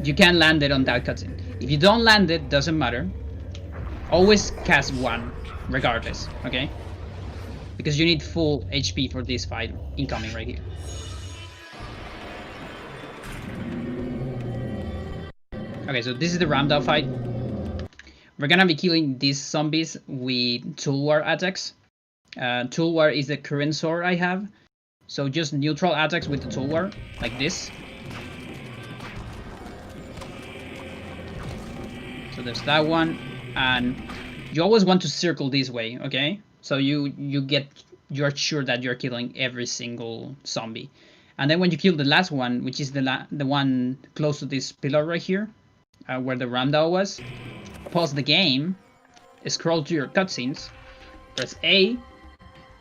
you can land it on that cutscene. If you don't land it, doesn't matter. Always cast 1, regardless, okay? Because you need full HP for this fight incoming right here. Okay, so this is the Ramdao fight. We're gonna be killing these zombies with toolwar attacks. Toolwar is the current sword I have. So just neutral attacks with the toolwar, like this. So there's that one, and you always want to circle this way, okay? So you're sure that you're killing every single zombie. And then when you kill the last one, which is the one close to this pillar right here, where the Ramdao was, pause the game, scroll to your cutscenes, press A,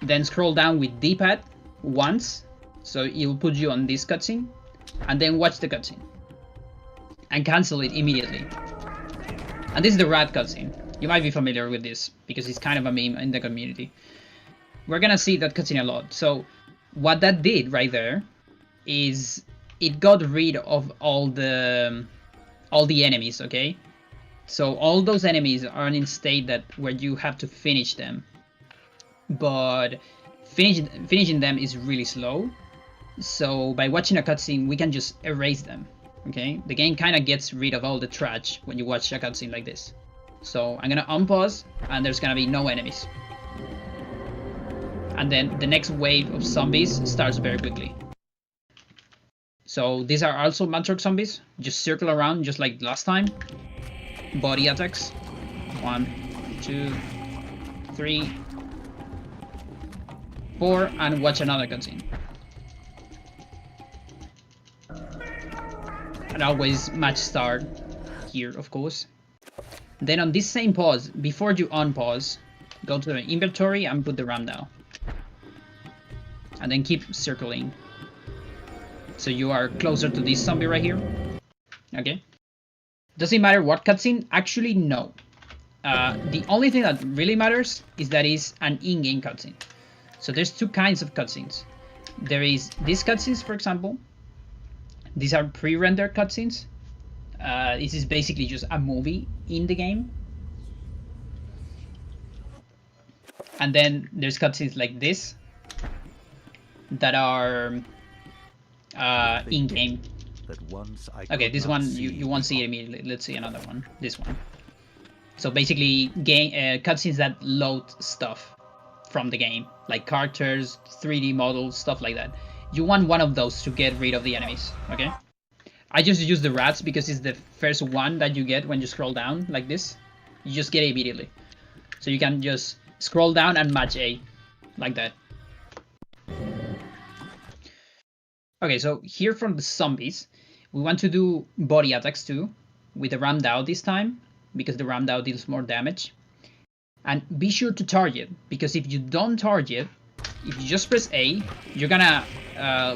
then scroll down with D-pad once, so it will put you on this cutscene, and then watch the cutscene and cancel it immediately. And this is the rat cutscene. You might be familiar with this because it's kind of a meme in the community. We're gonna see that cutscene a lot. So what that did right there is it got rid of all the enemies, okay? So all those enemies are in a state that where you have to finish them, but finishing them is really slow. So by watching a cutscene, we can just erase them. Okay, the game kind of gets rid of all the trash when you watch a cutscene like this. So I'm gonna unpause, and there's gonna be no enemies. And then the next wave of zombies starts very quickly. So these are also Mantrock zombies. Just circle around just like last time. Body attacks. 1, 2, 3, 4, and watch another cutscene. And always match start here, of course. Then on this same pause, before you unpause, go to the inventory and put the Ramdao. And then keep circling. So you are closer to this zombie right here. Okay. Does it matter what cutscene? Actually, no. The only thing that really matters is that it's an in-game cutscene. So there's two kinds of cutscenes. There is these cutscenes, for example. These are pre-rendered cutscenes. This is basically just a movie in the game. And then there's cutscenes like this that are in-game. Okay, this one you won't see it immediately. Let's see another one. This one. So basically, game cutscenes that load stuff from the game, like characters, 3D models, stuff like that. You want one of those to get rid of the enemies. Okay. I just use the rats because it's the first one that you get when you scroll down like this. You just get it immediately. So you can just scroll down and match A, like that. Okay, so here from the zombies, we want to do body attacks too, with the rammed out this time, because the rammed out deals more damage. And be sure to target, because if you don't target, if you just press A, you're gonna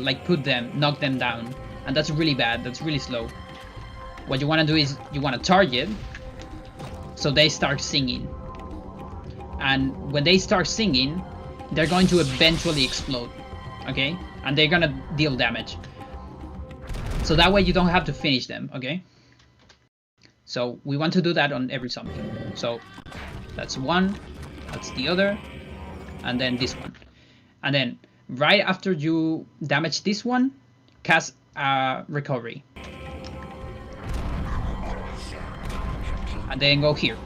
like knock them down. And that's really bad, that's really slow. What you wanna do is, you wanna target, so they start singing. And when they start singing, they're going to eventually explode, okay? And they're gonna deal damage. So that way you don't have to finish them, okay? So we want to do that on every zombie. So that's one, that's the other, and then this one. And then right after you damage this one, cast recovery. And then go here.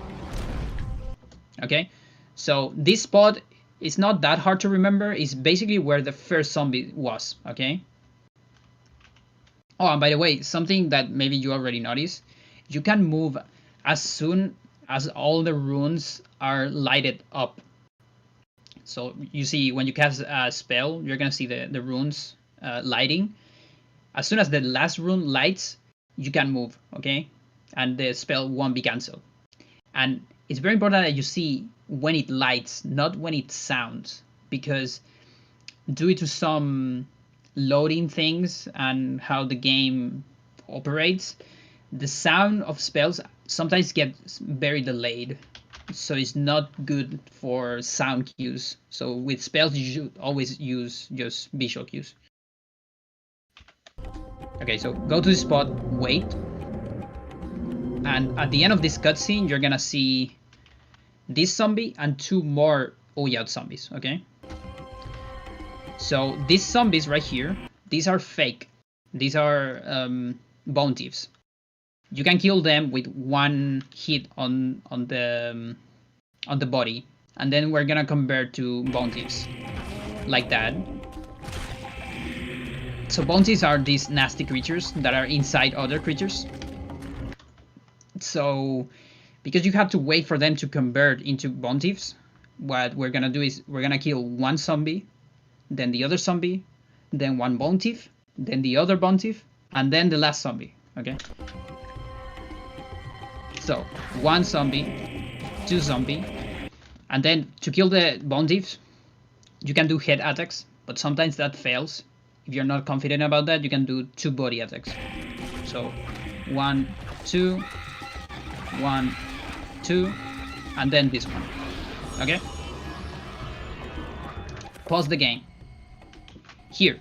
Okay? So this spot is not that hard to remember. It's basically where the first zombie was, okay? Oh, and by the way, something that maybe you already noticed, you can move as soon as all the runes are lighted up. So you see, when you cast a spell, you're gonna see the runes lighting. As soon as the last rune lights, you can move, okay? And the spell won't be cancelled. And it's very important that you see when it lights, not when it sounds, because due to some loading things and how the game operates, the sound of spells sometimes gets very delayed, so it's not good for sound cues. So with spells, you should always use just visual cues. Okay, so go to the spot, wait, and at the end of this cutscene, you're gonna see this zombie and two more Oyat zombies, okay? So these zombies right here, these are fake. These are bone thieves. You can kill them with one hit on the body, and then we're gonna convert to bone thieves, like that. So bone thieves are these nasty creatures that are inside other creatures. So because you have to wait for them to convert into bone thieves, what we're gonna do is we're gonna kill one zombie, then the other zombie, then one bone thief, then the other bone thief, and then the last zombie, okay? So one zombie, two zombie, and then to kill the bone thieves, you can do head attacks, but sometimes that fails. If you're not confident about that, you can do two body attacks. So 1, 2, 1, 2, and then this one, okay? Pause the game. Here,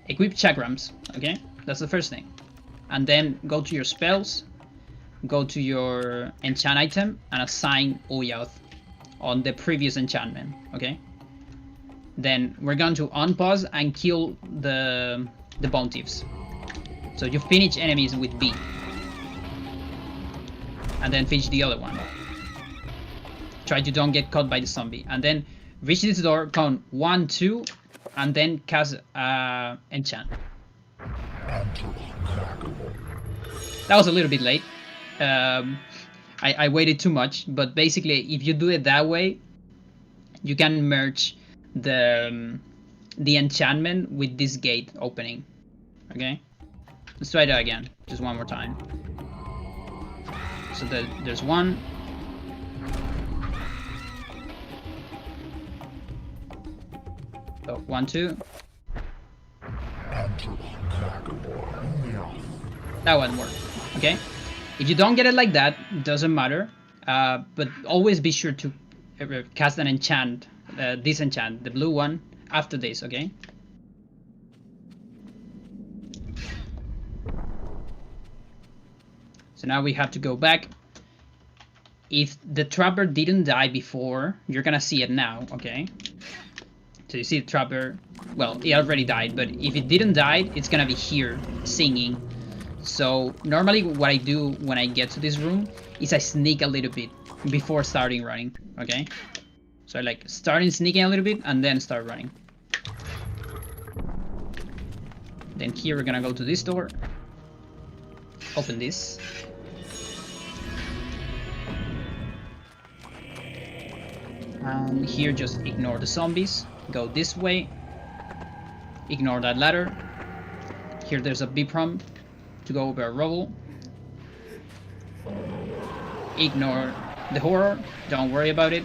equip chakrams, okay? That's the first thing. And then go to your spells, go to your enchant item, and assign Oyath on the previous enchantment, okay? Then we're going to unpause and kill the bone thieves. So you finish enemies with B. And then finish the other one. Try to don't get caught by the zombie. And then reach this door, count 1, 2, and then cast enchant. That was a little bit late. I waited too much, but basically if you do it that way, you can merge the enchantment with this gate opening, okay? Let's try that again, just one more time. So there's one. So 1, 2. That one worked, okay? If you don't get it like that, doesn't matter. But always be sure to cast an enchant, disenchant, the blue one, after this, okay? So now we have to go back. If the trapper didn't die before, you're gonna see it now, okay? So you see the trapper, well, it already died, but if it didn't die, it's gonna be here, singing. So normally what I do when I get to this room is I sneak a little bit before starting running, okay? So I like starting sneaking a little bit and then start running. Then here we're gonna go to this door. Open this. And here just ignore the zombies. Go this way. Ignore that ladder. Here there's a B prompt to go over a rubble. Ignore the horror. Don't worry about it.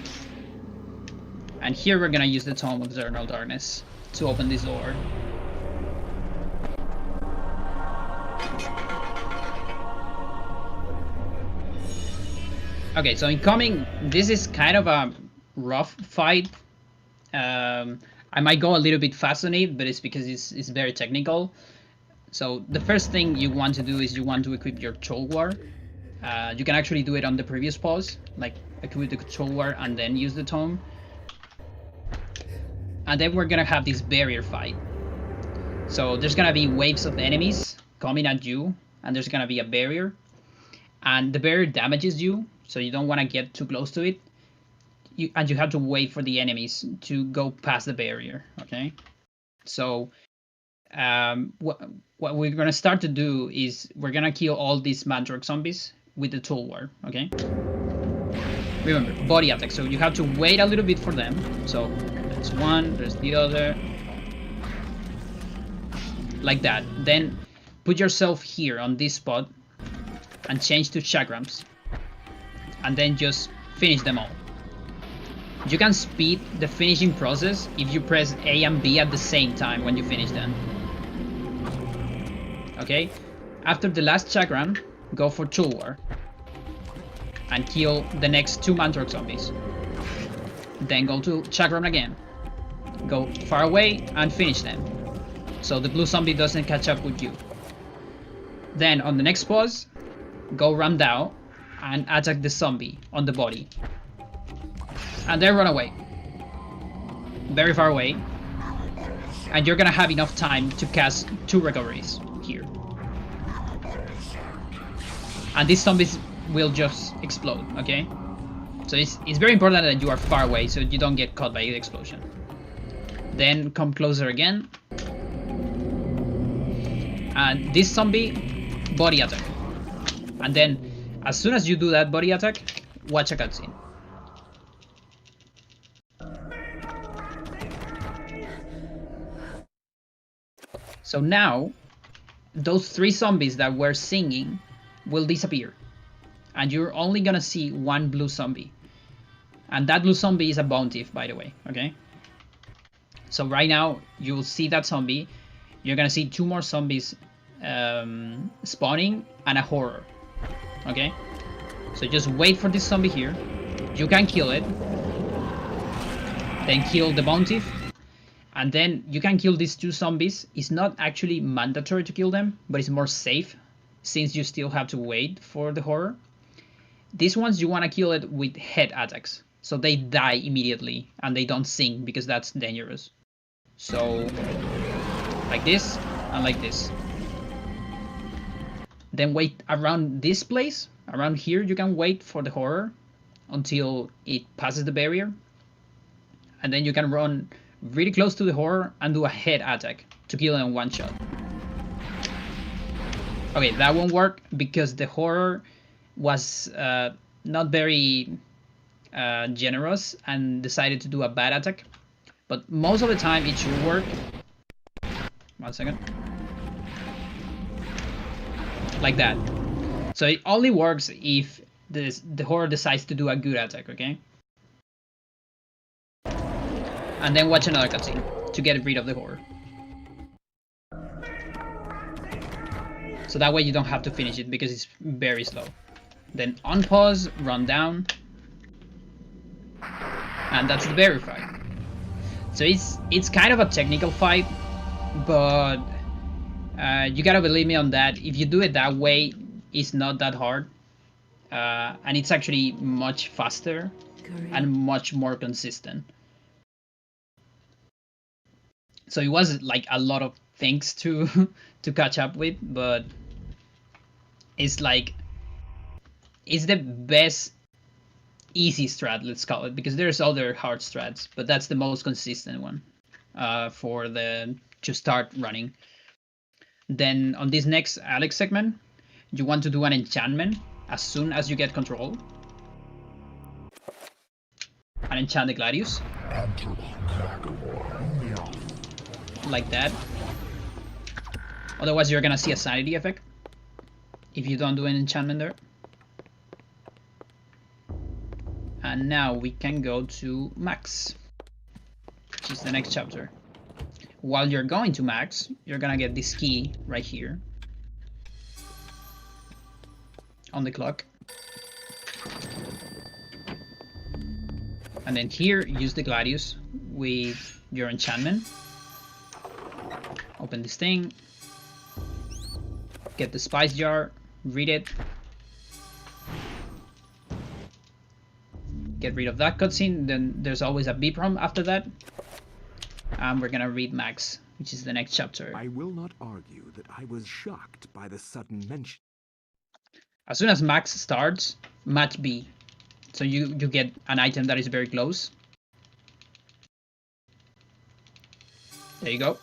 And here we're gonna use the Tome of Eternal Darkness to open this door. Okay, so incoming, this is kind of a rough fight. I might go a little bit fast on it, but it's because it's very technical. So the first thing you want to do is you want to equip your Control War. You can actually do it on the previous pause, like equip the Control War and then use the Tome. And then we're gonna have this barrier fight. So there's gonna be waves of enemies coming at you, and there's gonna be a barrier. And the barrier damages you, so you don't want to get too close to it. And you have to wait for the enemies to go past the barrier, okay? So what we're gonna start to do is we're gonna kill all these Mandrake zombies with the Tool War, okay? Remember, body attack, so you have to wait a little bit for them. So there's one, there's the other. Like that. Then put yourself here on this spot and change to chakrams. And then just finish them all. You can speed the finishing process if you press A and B at the same time when you finish them. Okay? After the last chakram, go for Tool War. And kill the next 2 Mandrake zombies. Then go to chakram again. Go far away and finish them. So the blue zombie doesn't catch up with you. Then on the next pause, go run down and attack the zombie on the body. And then run away. Very far away. And you're gonna have enough time to cast 2 recoveries here. And these zombies will just explode, okay? So it's very important that you are far away so you don't get caught by the explosion. Then come closer again. And this zombie, body attack. And then, as soon as you do that body attack, watch a cutscene. So now, those 3 zombies that were singing will disappear. And you're only gonna see 1 blue zombie. And that blue zombie is a bounty, by the way, okay? So right now, you will see that zombie. You're gonna see 2 more zombies spawning and a horror. Okay? So just wait for this zombie here. You can kill it. Then kill the bounty. And then you can kill these 2 zombies. It's not actually mandatory to kill them, but it's more safe since you still have to wait for the horror. These ones you want to kill it with head attacks. So they die immediately and they don't sing because that's dangerous. So like this and like this. Then wait around this place. Around here you can wait for the horror until it passes the barrier. And then you can run really close to the horror and do a head attack to kill it in 1 shot. Okay, that won't work because the horror was not very generous and decided to do a bad attack. But most of the time it should work. 1 second. Like that. So it only works if the horror decides to do a good attack, okay? And then watch another cutscene to get rid of the horror. So that way you don't have to finish it because it's very slow. Then unpause, run down, and that's the berry fight. So it's kind of a technical fight, but you gotta believe me on that. If you do it that way, it's not that hard, and it's actually much faster and much more consistent. So it was like a lot of things to to catch up with, but it's like it's the best easy strat, let's call it, because there's other hard strats, but that's the most consistent one for the to start running. Then on this next Alex segment, you want to do an enchantment as soon as you get control. And enchant the Gladius. Like that. Otherwise you're gonna see a sanity effect if you don't do an enchantment there. And now we can go to max, which is the next chapter. While you're going to max, you're gonna get this key right here on the clock. And then here, use the Gladius with your enchantment. Open this thing. Get the spice jar, read it. Get rid of that cutscene, then there's always a BPROM after that. And we're gonna read Max, which is the next chapter. I will not argue that I was shocked by the sudden mention. As soon as Max starts, match B. So you get an item that is very close. There you go.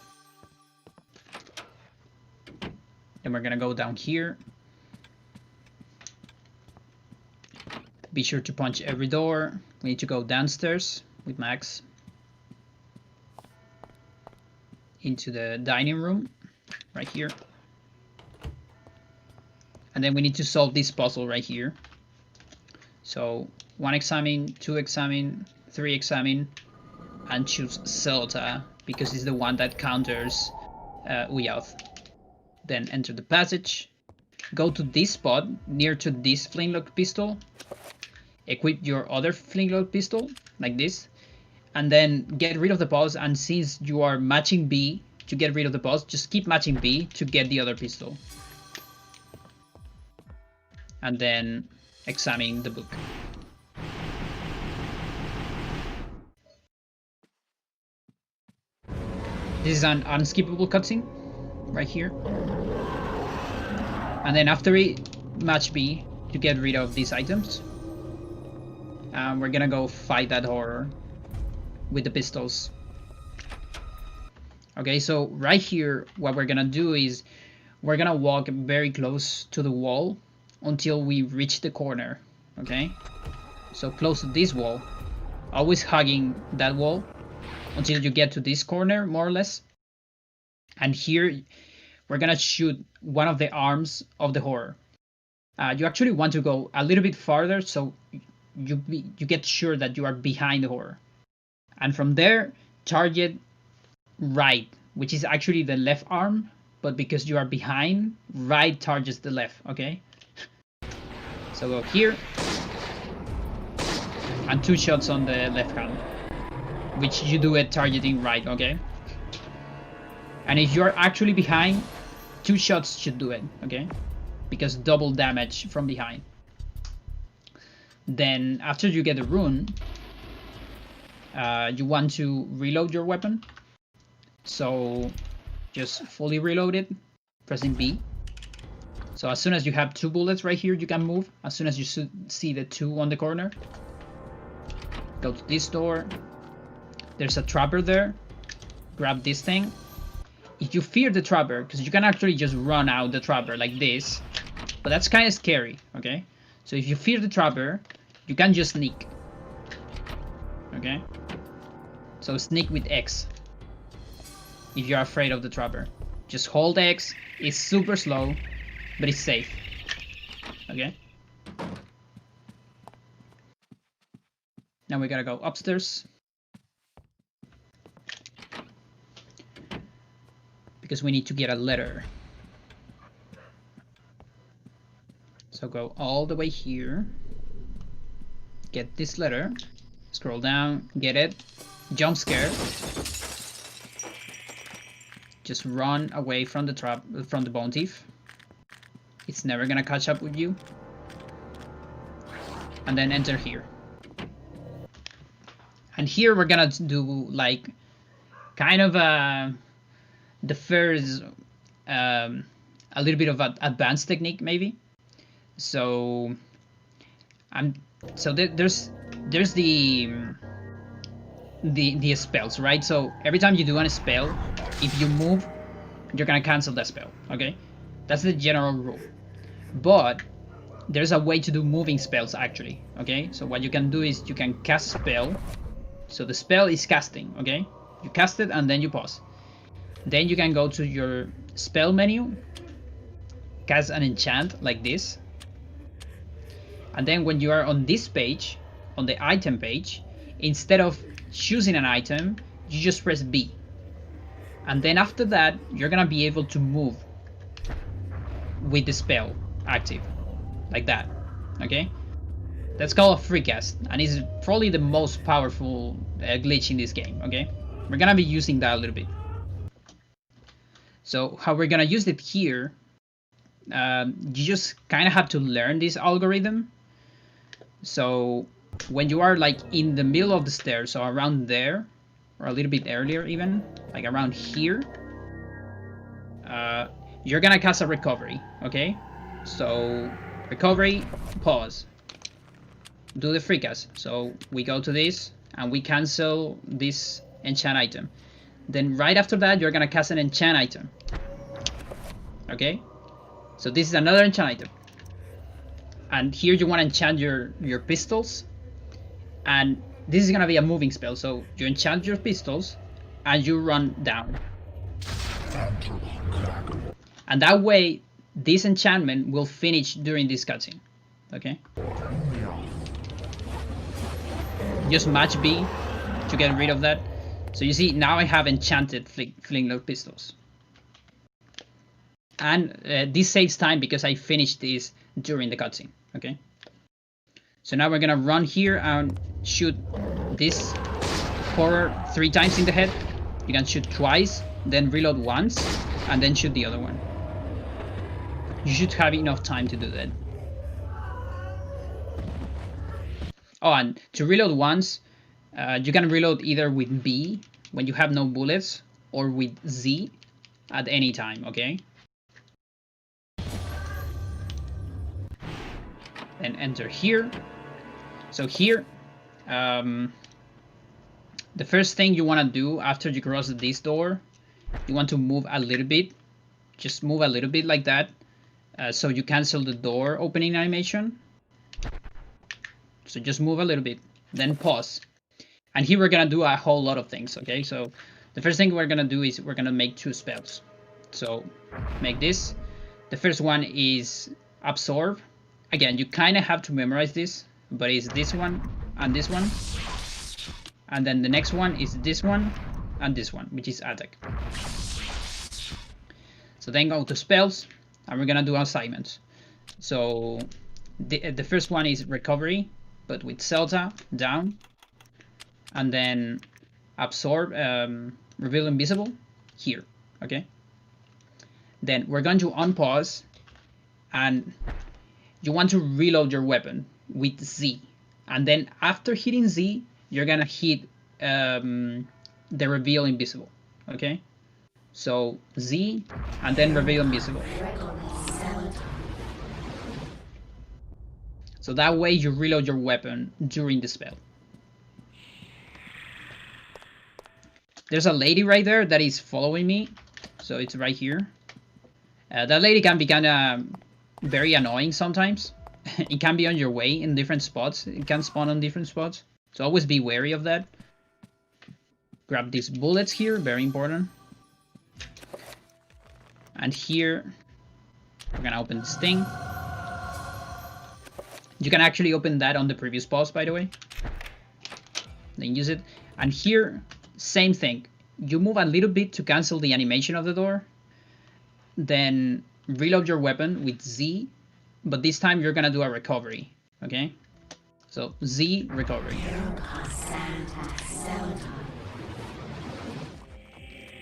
Then we're gonna go down here. Be sure to punch every door. We need to go downstairs with Max into the dining room right here. And then we need to solve this puzzle right here. So 1 examine, 2 examine, 3 examine, and choose Celta because it's the one that counters Uyath. Then enter the passage. Go to this spot near to this flintlock pistol. Equip your other flintlock pistol like this, and then get rid of the boss. And since you are matching B to get rid of the boss, just keep matching B to get the other pistol. And then examine the book. This is an unskippable cutscene right here. And then after it, match B to get rid of these items. We're gonna go fight that horror with the pistols. Okay, so right here, what we're gonna do is we're gonna walk very close to the wall until we reach the corner. Okay, so close to this wall, always hugging that wall until you get to this corner, more or less. And here, we're gonna shoot one of the arms of the horror. You actually want to go a little bit farther, so you get sure that you are behind the horror. And from there, target right, which is actually the left arm, but because you are behind, right targets the left, okay? So go here, and 2 shots on the left hand, which you do it targeting right, okay? And if you're actually behind, 2 shots should do it, okay? Because double damage from behind. Then after you get the rune, you want to reload your weapon. So just fully reload it, pressing B. So as soon as you have 2 bullets right here, you can move. As soon as you see the 2 on the corner, go to this door. There's a trapper there. Grab this thing. If you fear the trapper, because you can actually just run out the trapper like this, but that's kind of scary, okay? So if you fear the trapper, you can just sneak. Okay? So sneak with X. If you're afraid of the trapper. Just hold X. It's super slow, but it's safe. Okay? Now we gotta go upstairs. Because we need to get a letter. So go all the way here. Get this letter. Scroll down. Get it. Jump scare. Just run away from the trap, from the bone thief. It's never gonna catch up with you. And then enter here. And here we're gonna do like kind of the first a little bit of an advanced technique maybe. So there's the spells, right? So every time you do a spell, if you move, you're gonna cancel that spell. Okay, that's the general rule. But there's a way to do moving spells actually. Okay, so what you can do is you can cast spell. So the spell is casting. Okay, you cast it and then you pause. Then you can go to your spell menu, cast an enchant like this, and then when you are on this page, on the item page, instead of choosing an item, you just press B, and then after that you're gonna be able to move with the spell active like that. Okay, that's called a free cast, and it's probably the most powerful glitch in this game. Okay, we're gonna be using that a little bit. So how we're gonna use it here, you just kind of have to learn this algorithm. So when you are like in the middle of the stairs, so around there, or a little bit earlier even, like around here, you're gonna cast a recovery. Okay, so recovery, pause, do the free cast. So we go to this and we cancel this enchant item. Then right after that you're gonna cast an enchant item. Okay, so this is another enchant item, and here you want to enchant your pistols, and this is gonna be a moving spell. So you enchant your pistols and you run down, and that way this enchantment will finish during this cutscene. Okay, just match B to get rid of that. So you see now I have enchanted flintlock pistols, and this saves time because I finished this during the cutscene. Okay, so now we're gonna run here and shoot this horror 3 times in the head. You can shoot twice, then reload once, and then shoot the other one. You should have enough time to do that. Oh, and to reload once, you can reload either with B when you have no bullets, or with Z at any time. Okay, and enter here. So here, the first thing you want to do after you cross this door, you want to move a little bit. Just move a little bit like that, so you cancel the door opening animation. So just move a little bit, then pause. And here we're gonna do a whole lot of things. Okay, so the first thing we're gonna do is we're gonna make 2 spells. So make this. The first one is absorb. Again, you kind of have to memorize this, but it's this one and this one, and then the next one is this one and this one, which is attack. So then go to spells, and we're gonna do assignments. So the first one is recovery, but with Celta down, and then absorb, reveal invisible here. Okay, then we're going to unpause, and you want to reload your weapon with Z, and then after hitting Z you're gonna hit the reveal invisible. Okay, so Z and then reveal invisible. So that way you reload your weapon during the spell. There's a lady right there that is following me, so it's right here. That lady can be kind of very annoying sometimes. It can be on your way in different spots. It can spawn on different spots, so always be wary of that. Grab these bullets here, very important. And here we're gonna open this thing. You can actually open that on the previous boss, by the way. Then use it. And here, same thing. You move a little bit to cancel the animation of the door. Then reload your weapon with Z but this time you're gonna do a recovery, okay? So Z, recovery.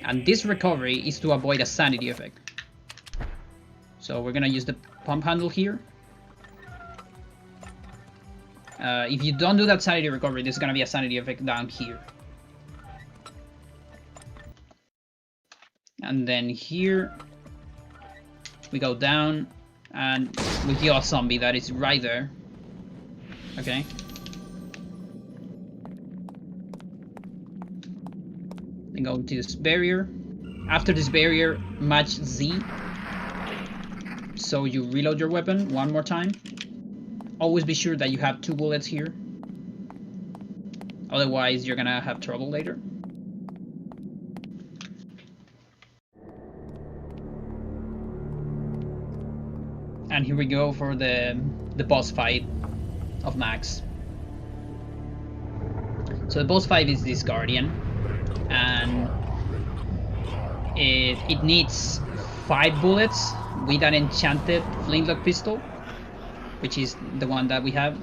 And this recovery is to avoid a sanity effect. So we're gonna use the pump handle here. If you don't do that sanity recovery, there's gonna be a sanity effect down here. And then here, we go down, and we kill a zombie that is right there. Okay. Then go to this barrier. After this barrier, match Z. So you reload your weapon one more time. Always be sure that you have 2 bullets here. Otherwise, you're gonna have trouble later. And here we go for the boss fight of Max. So the boss fight is this Guardian, and it needs 5 bullets with an enchanted flintlock pistol, which is the one that we have.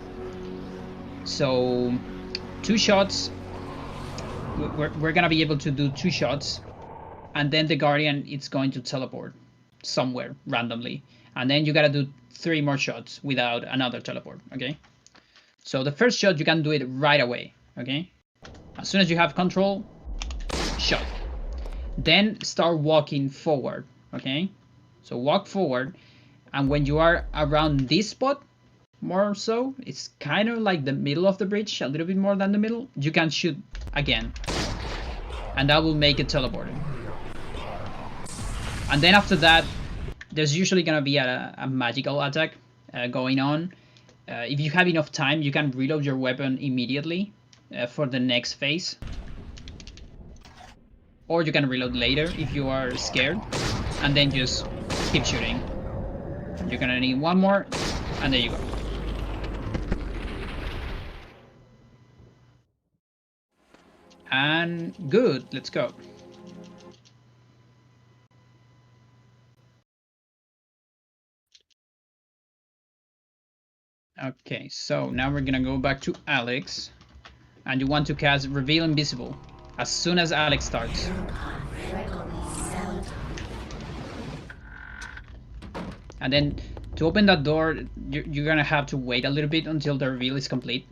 So 2 shots, we're gonna be able to do 2 shots, and then the Guardian it's going to teleport somewhere randomly, and then you gotta do 3 more shots without another teleport. Okay, so the first shot you can do it right away. Okay, as soon as you have control, shot. Then start walking forward. Okay, so walk forward, and when you are around this spot, more so, it's kind of like the middle of the bridge, a little bit more than the middle, you can shoot again, and that will make it teleporting. And then after that, there's usually gonna be a magical attack going on. If you have enough time, you can reload your weapon immediately for the next phase, or you can reload later if you are scared, and then just keep shooting. You're gonna need 1 more, and there you go. And good, let's go. Okay, so now we're gonna go back to Alex, and you want to cast Reveal Invisible as soon as Alex starts. And then to open that door, you're gonna have to wait a little bit until the reveal is complete.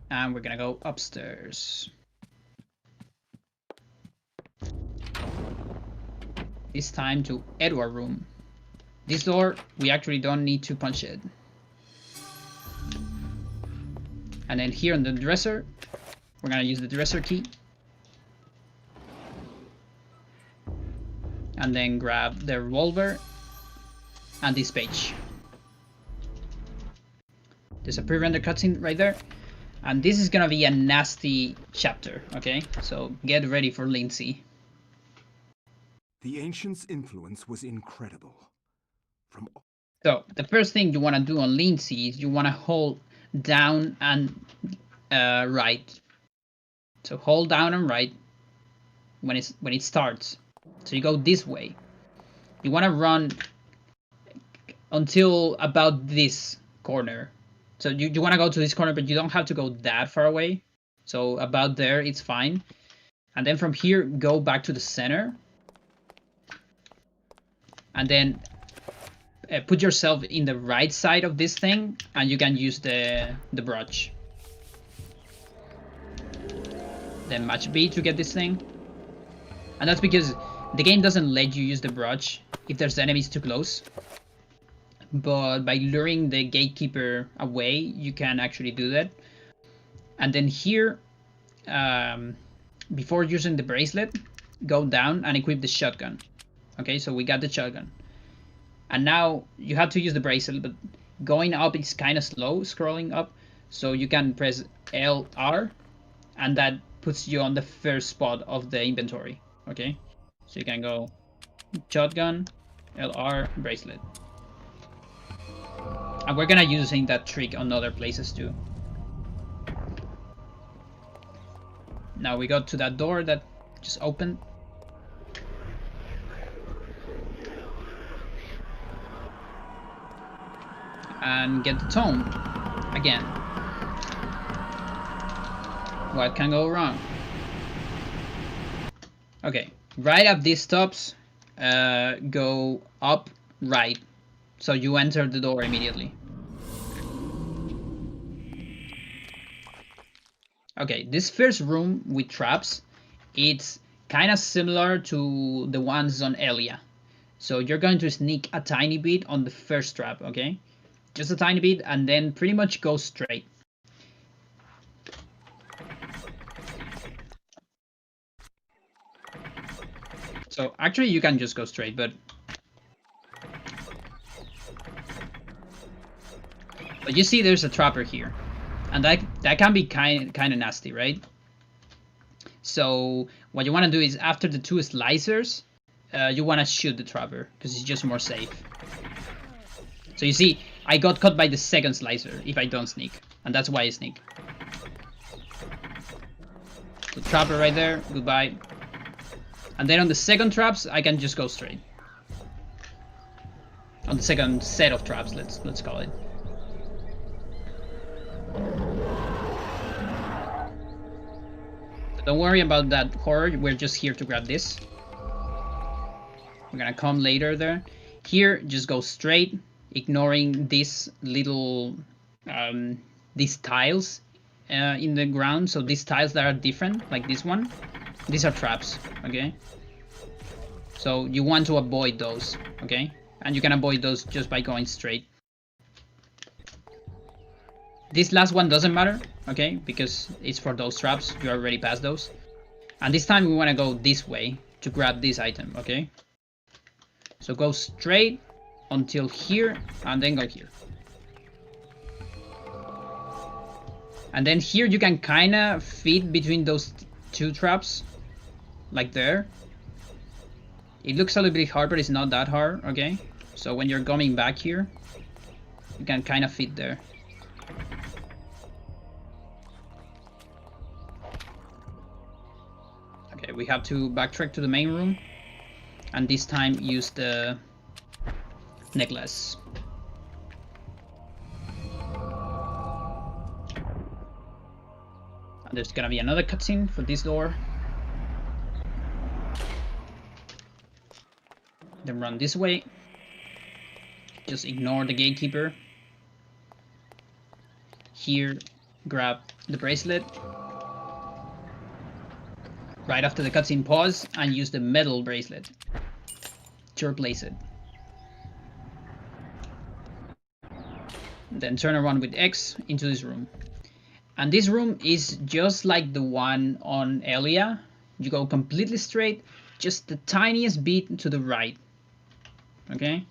And we're gonna go upstairs. This time to Edward room. This door, we actually don't need to punch it. And then here on the dresser, we're gonna use the dresser key. And then grab the revolver and this page. There's a pre-render cutscene right there. And this is gonna be a nasty chapter, okay? So get ready for Lindsay. The ancients' influence was incredible. So the first thing you want to do on Lindsay is you want to hold down and right. So hold down and right when it starts. So you go this way. You want to run until about this corner. So you want to go to this corner, but you don't have to go that far away. So about there, it's fine. And then from here, go back to the center. And then put yourself in the right side of this thing, and you can use the brush. Then match B to get this thing. And that's because the game doesn't let you use the brush if there's enemies too close. But by luring the gatekeeper away, you can actually do that. And then here, before using the bracelet, go down and equip the shotgun. Okay, so we got the shotgun. And now you have to use the bracelet, but going up is kind of slow, scrolling up. So you can press LR, and that puts you on the first spot of the inventory. Okay, so you can go shotgun, LR, bracelet. And we're gonna using that trick on other places too. Now we go to that door that just opened. and get the tome again. What can go wrong? Okay, right up these stops, go up right, so you enter the door immediately. Okay, this first room with traps, it's kind of similar to the ones on Elia. So you're going to sneak a tiny bit on the first trap, okay? Just a tiny bit, and then pretty much go straight. So actually you can just go straight, but you see there's a trapper here, and that can be kind of nasty, right? So what you want to do is after the 2 slicers, you want to shoot the trapper because it's just more safe. So you see, I got caught by the second slicer if I don't sneak, and that's why I sneak. So trapper right there, goodbye. And then on the second traps, I can just go straight. On the second set of traps, let's call it. Don't worry about that horror, we're just here to grab this. We're gonna come later there. Here, just go straight, ignoring these little, these tiles in the ground. So these tiles that are different, like this one, these are traps, okay? So you want to avoid those, okay? And you can avoid those just by going straight. This last one doesn't matter, okay? Because it's for those traps, you're already past those. And this time we want to go this way to grab this item, okay? So go straight until here, and then go here. And then here you can kind of fit between those 2 traps, like there. It looks a little bit hard, but it's not that hard, okay? So when you're coming back here, you can kind of fit there. Okay, we have to backtrack to the main room, and this time use the necklace. And there's gonna be another cutscene for this door. Then run this way. Just ignore the gatekeeper. Here, grab the bracelet. Right after the cutscene, pause and use the metal bracelet to replace it. Then turn around with X into this room. And this room is just like the one on Elia. You go completely straight, just the tiniest bit to the right. Okay?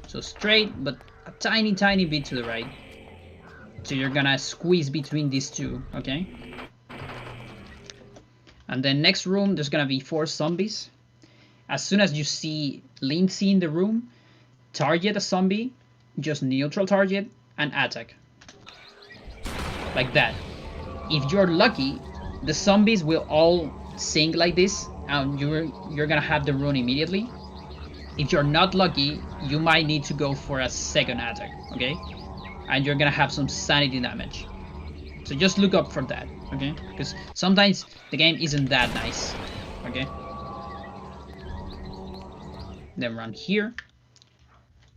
So straight, but a tiny bit to the right. So you're gonna squeeze between these 2, okay? And then next room, there's gonna be 4 zombies. As soon as you see Lindsay in the room, target a zombie, just neutral target, and attack. Like that. If you're lucky, the zombies will all sink like this, and you're gonna have the rune immediately. If you're not lucky, you might need to go for a second attack, okay? And you're gonna have some sanity damage. So just look up for that, okay? Because sometimes the game isn't that nice, okay? Then run here.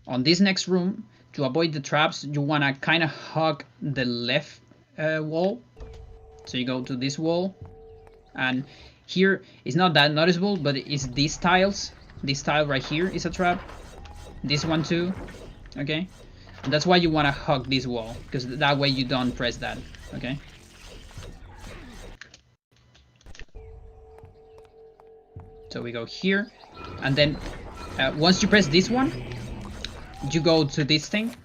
On this next room, to avoid the traps, you wanna kind of hug the left wall. So you go to this wall, and here it's not that noticeable, but it's these tiles. This tile right here is a trap. This one too, okay? And that's why you want to hug this wall, because that way you don't press that, okay? So we go here, and then once you press this one, you go to this thing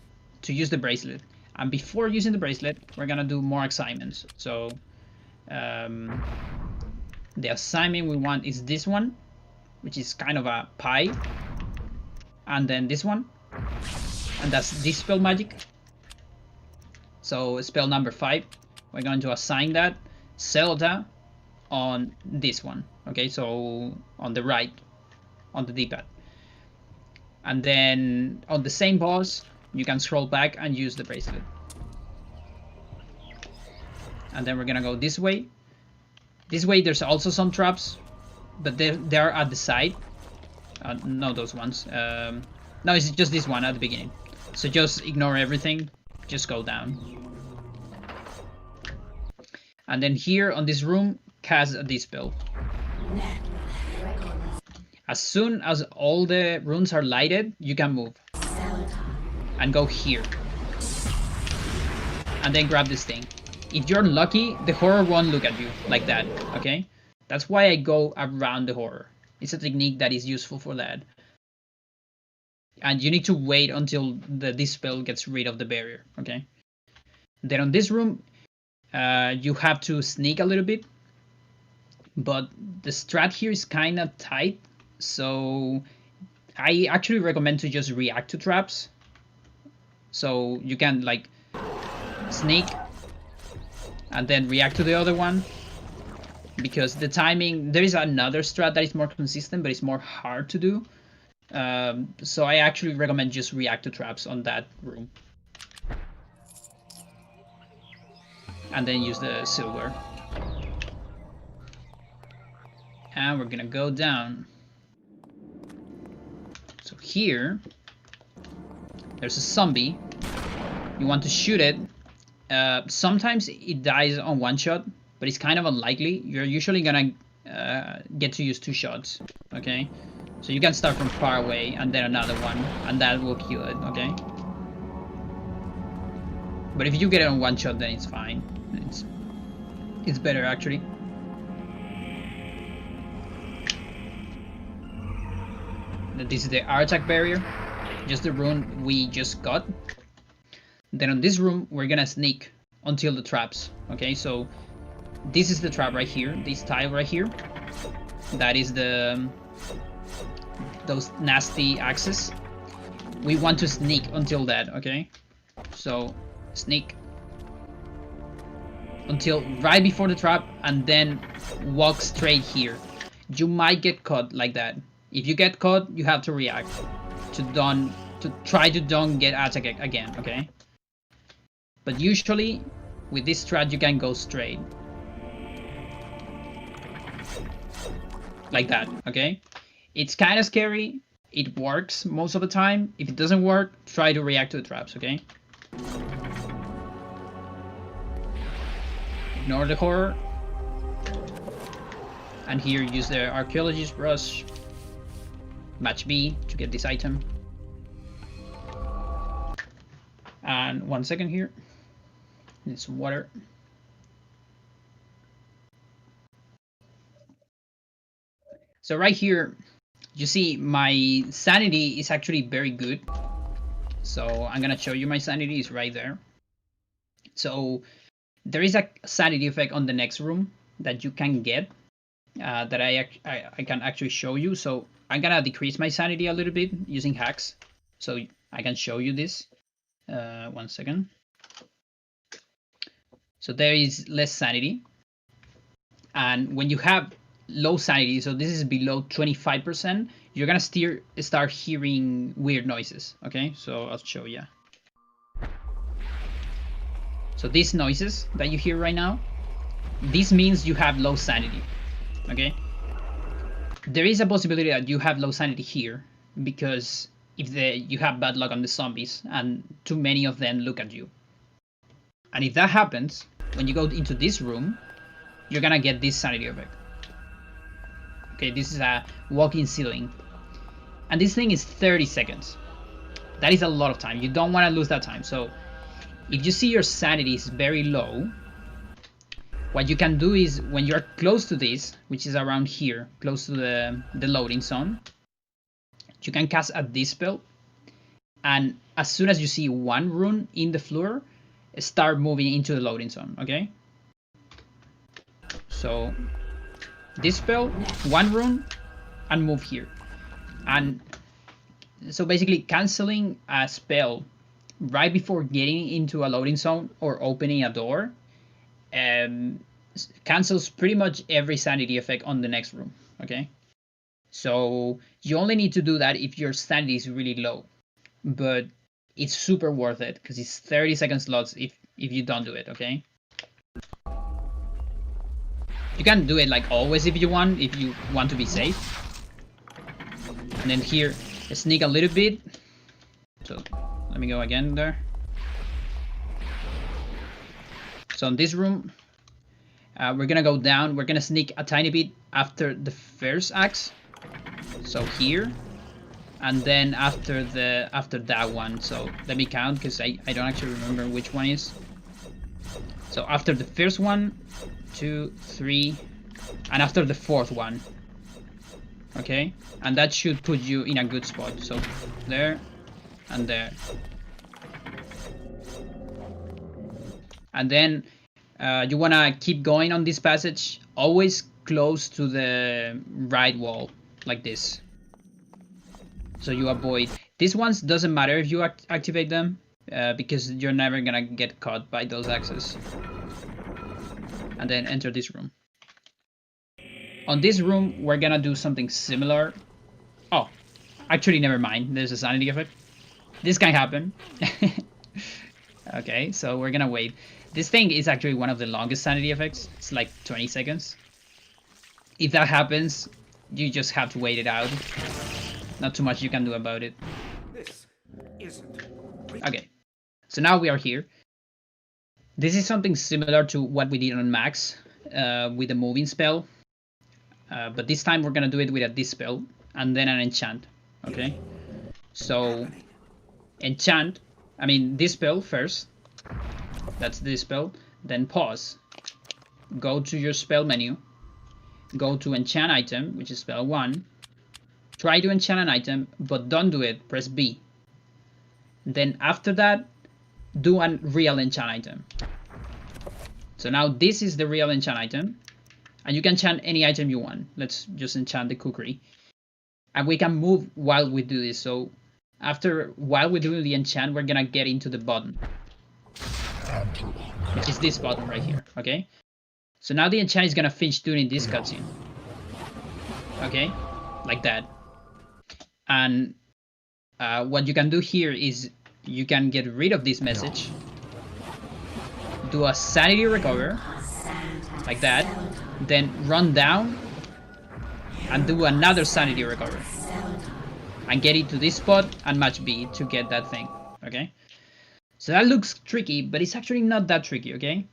to use the bracelet. And before using the bracelet, we're gonna do more assignments. So the assignment we want is this one, which is kind of a pie, and then this one, and that's Dispel Magic. So spell number 5, we're going to assign that Zelda on this one, okay? So on the right, on the D-pad. And then on the same boss, you can scroll back and use the bracelet. And then we're gonna go this way. This way there's also some traps, but they're at the side. No, those ones. No, it's just this one at the beginning. So just ignore everything. Just go down. And then here on this room, cast a dispel. As soon as all the runes are lighted, you can move. And go here. And then grab this thing. If you're lucky, the horror won't look at you like that, okay? That's why I go around the horror. It's a technique that is useful for that. And you need to wait until the dispel gets rid of the barrier, okay? Then on this room, you have to sneak a little bit. But the strat here is kind of tight. So I actually recommend to just react to traps. So you can like sneak and then react to the other one. Because the timing, there is another strat that is more consistent, but it's more hard to do. So I actually recommend just react to traps on that room. And then use the silver. And we're gonna go down. So here, there's a zombie. You want to shoot it. Sometimes it dies on one shot, but it's kind of unlikely. You're usually gonna get to use 2 shots, okay? So you can start from far away and then another one, and that will kill it, okay? But if you get it on 1 shot, then it's fine. It's better actually. This is the attack barrier, just the rune we just got. Then on this room, we're gonna sneak until the traps, okay? So this is the trap right here, this tile right here. That is those nasty axes. We want to sneak until that, okay? So sneak until right before the trap and then walk straight here. You might get caught like that. If you get caught, you have to react to try to don't get attacked again, okay? But usually with this strat you can go straight. Like that, okay? It's kind of scary. It works most of the time. If it doesn't work, try to react to the traps, okay? Ignore the horror. And here use the archaeologist brush. Match B to get this item. And 1 second here. Need some water. So right here, you see my sanity is actually very good. So I'm gonna show you my sanity is right there. So there is a sanity effect on the next room that you can get that I can actually show you. So I'm gonna decrease my sanity a little bit using hacks. So I can show you this. 1 second. So there is less sanity. And when you have low sanity, so this is below 25%, you're gonna start hearing weird noises, okay? So I'll show you. So these noises that you hear right now, this means you have low sanity, okay? There is a possibility that you have low sanity here because if you have bad luck on the zombies and too many of them look at you. And if that happens, when you go into this room, you're gonna get this sanity effect. Okay, this is a walk-in ceiling. And this thing is 30 seconds. That is a lot of time. You don't want to lose that time. So if you see your sanity is very low, what you can do is when you're close to this, which is around here, close to the loading zone, you can cast a dispel. And as soon as you see 1 rune in the floor, start moving into the loading zone, okay? So dispel, 1 rune, and move here. And so basically canceling a spell right before getting into a loading zone or opening a door cancels pretty much every sanity effect on the next room, okay? So you only need to do that if your sanity is really low. But it's super worth it because it's 30-second slots if you don't do it, okay? You can do it like always if you want to be safe. And then here, sneak a little bit. So let me go again there. So in this room, we're gonna go down. We're gonna sneak a tiny bit after the first axe. So here, and then after that one. So let me count because I don't actually remember which one is. So after the first one, 2, 3, and after the fourth one. Okay, and that should put you in a good spot. So there and there. And then you want to keep going on this passage, always close to the right wall, like this. So you avoid... These ones doesn't matter if you activate them, because you're never gonna get caught by those axes. And then enter this room. On this room, we're gonna do something similar. Oh, actually, never mind. There's a sanity effect. This can happen. Okay, so we're gonna wait. This thing is actually one of the longest sanity effects. It's like 20 seconds. If that happens, you just have to wait it out. Not too much you can do about it. This isn't. Okay, so now we are here. This is something similar to what we did on Max with the moving spell. But this time we're gonna do it with a dispel and then an enchant. Okay, so enchant, I mean dispel first. That's dispel. Then pause. Go to your spell menu. Go to enchant item, which is spell 1. Try to enchant an item, but don't do it. Press B. Then after that, do a real enchant item. So now this is the real enchant item. And you can enchant any item you want. Let's just enchant the cookery. And we can move while we do this. So while we do the enchant, we're gonna get into the button, which is this button right here. Okay. So now the enchant is gonna finish during this cutscene. Okay, like that. And what you can do here is you can get rid of this message. Do a sanity recover, like that. Then run down and do another sanity recover. And get into this spot and match B to get that thing. Okay. So that looks tricky, but it's actually not that tricky, okay?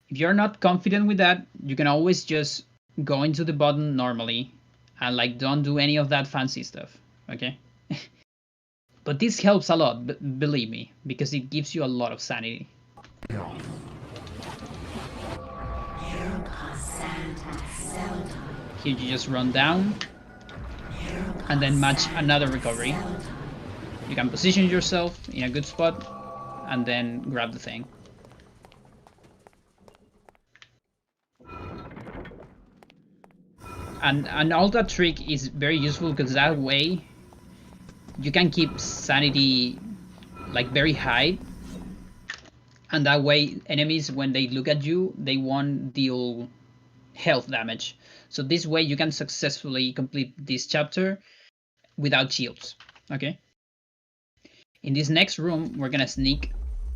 If you're not confident with that, you can always just go into the button normally and like don't do any of that fancy stuff, okay? But this helps a lot, believe me, because it gives you a lot of sanity. Here you just run down and then match another recovery. You can position yourself in a good spot and then grab the thing. And all that trick is very useful because that way you can keep sanity like very high, and that way enemies, when they look at you, they won't deal health damage. So this way you can successfully complete this chapter without shields. Okay. In this next room, we're gonna sneak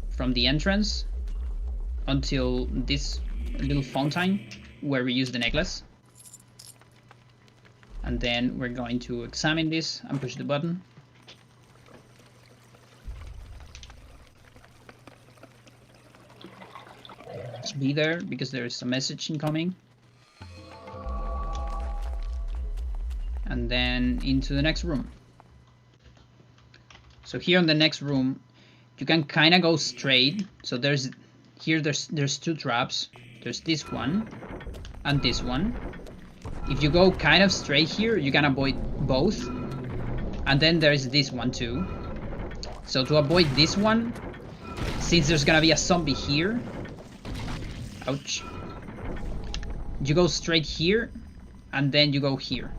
from the entrance until this little fountain where we use the necklace. And then we're going to examine this and push the button. Just be there because there is a message incoming. And then into the next room. So here in the next room, you can kind of go straight. So there's 2 traps. There's this one and this one. If you go kind of straight here, you can avoid both. And then there's this one too. So to avoid this one, since there's gonna be a zombie here, ouch, you go straight here and then you go here,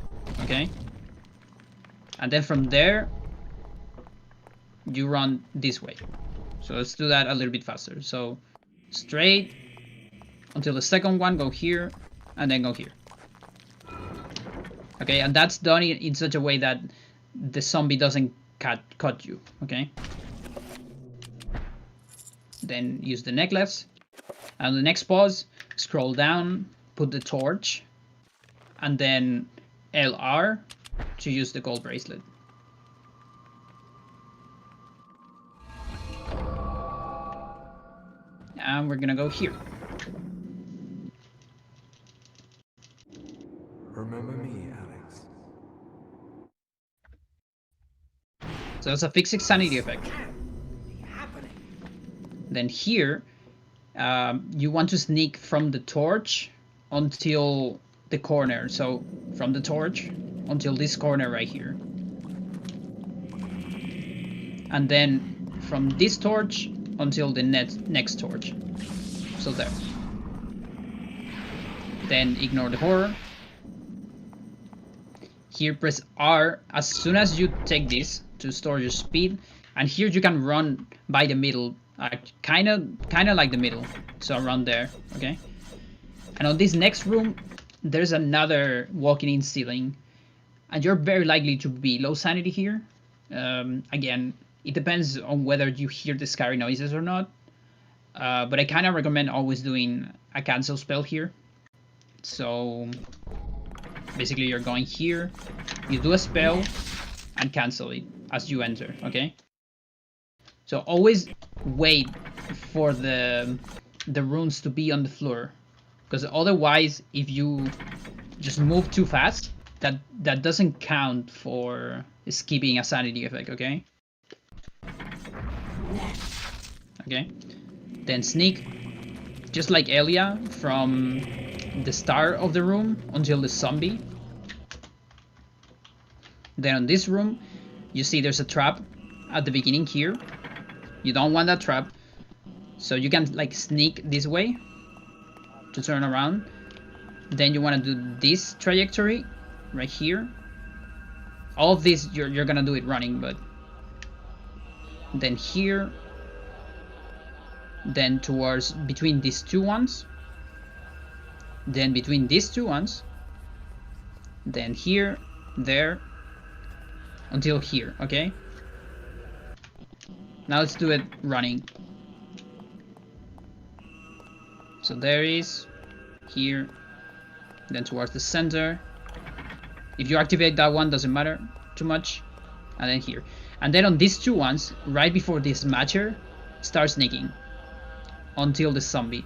okay? And then from there, you run this way. So let's do that a little bit faster. So straight until the second one, go here and then go here. Okay, and that's done in such a way that the zombie doesn't cut you, okay? then use the necklace. And the next pause, scroll down, put the torch, and then LR to use the gold bracelet. And we're gonna go here. Remember me, Alex. So that's a fixed sanity effect. Then here, you want to sneak from the torch until the corner. So from the torch until this corner right here. And then from this torch until the next torch. So there. Then ignore the horror. Here press R as soon as you take this to store your speed, and here you can run by the middle, kind of like the middle, so around there, okay? And on this next room, there's another walking in ceiling, and you're very likely to be low sanity here. Again, it depends on whether you hear the scary noises or not, but I kind of recommend always doing a cancel spell here. So basically you're going here, you do a spell and cancel it as you enter, okay? So always wait for the runes to be on the floor, because otherwise if you just move too fast, that doesn't count for skipping a sanity effect, okay? Okay, then sneak just like Elia from the start of the room until the zombie. Then on this room, you see there's a trap at the beginning here. You don't want that trap, so you can like sneak this way to turn around. Then you want to do this trajectory right here. All of this you're gonna do it running, but then here, then towards between these two ones, then between these two ones, then here, there, until here, okay? Now let's do it running. So there is, here, then towards the center. If you activate that one, doesn't matter too much. And then here. And then on these two ones, right before this matcher, start sneaking until the zombie.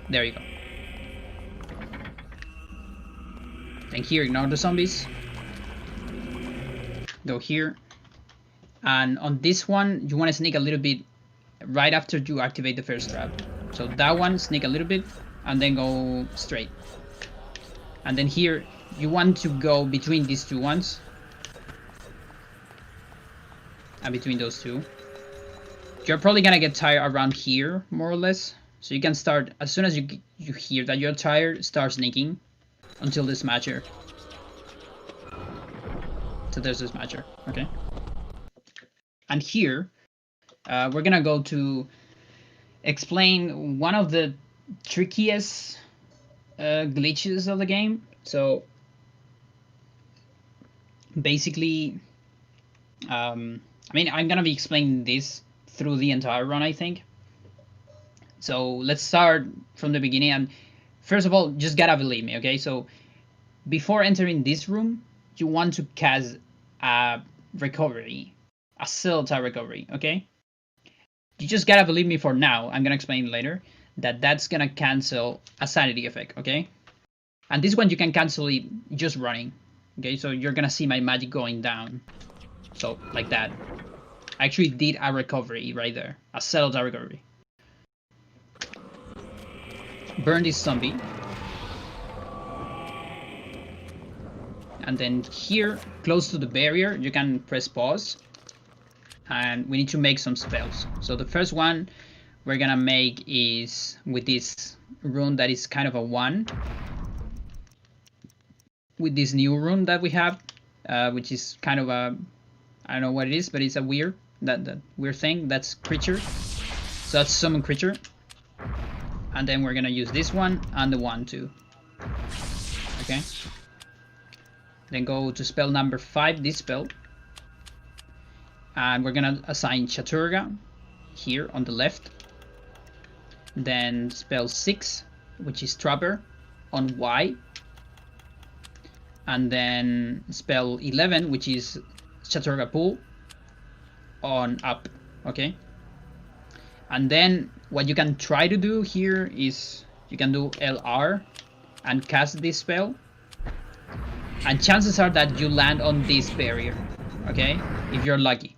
There you go. Then here, ignore the zombies. Go here. And on this one, you want to sneak a little bit right after you activate the first trap. So that one, sneak a little bit, and then go straight. And then here, you want to go between these two ones. And between those two. You're probably gonna get tired around here, more or less. So you can start, as soon as you hear that you're tired, start sneaking until this matcher. So there's this matcher, okay? And here, we're gonna go to explain one of the trickiest glitches of the game. So basically, I mean, I'm gonna be explaining this through the entire run, I think. So let's start from the beginning. And first of all, just gotta believe me, okay? So before entering this room, you want to cast a recovery, a Celta recovery, okay? You just gotta believe me for now. I'm gonna explain later that that's gonna cancel a sanity effect, okay? And this one you can cancel it just running, okay? So you're gonna see my magic going down. So like that. I actually did a recovery right there, a Celta recovery. Burn this zombie. And then here, close to the barrier, you can press pause. And we need to make some spells. So the first one we're gonna make is with this rune that is kind of a 1. With this new rune that we have, which is kind of a, I don't know what it is, but it's a weird, that weird thing, that's creature. So that's summon creature. And then we're gonna use this one and the 1 too. Okay. Then go to spell number 5, this spell. And we're gonna assign Chaturga. here on the left. Then spell 6, which is Trapper, on Y. And then spell 11, which is Chaturga Pool, on up. Okay. And then what you can try to do here is you can do LR and cast this spell. And chances are that you land on this barrier, okay? If you're lucky.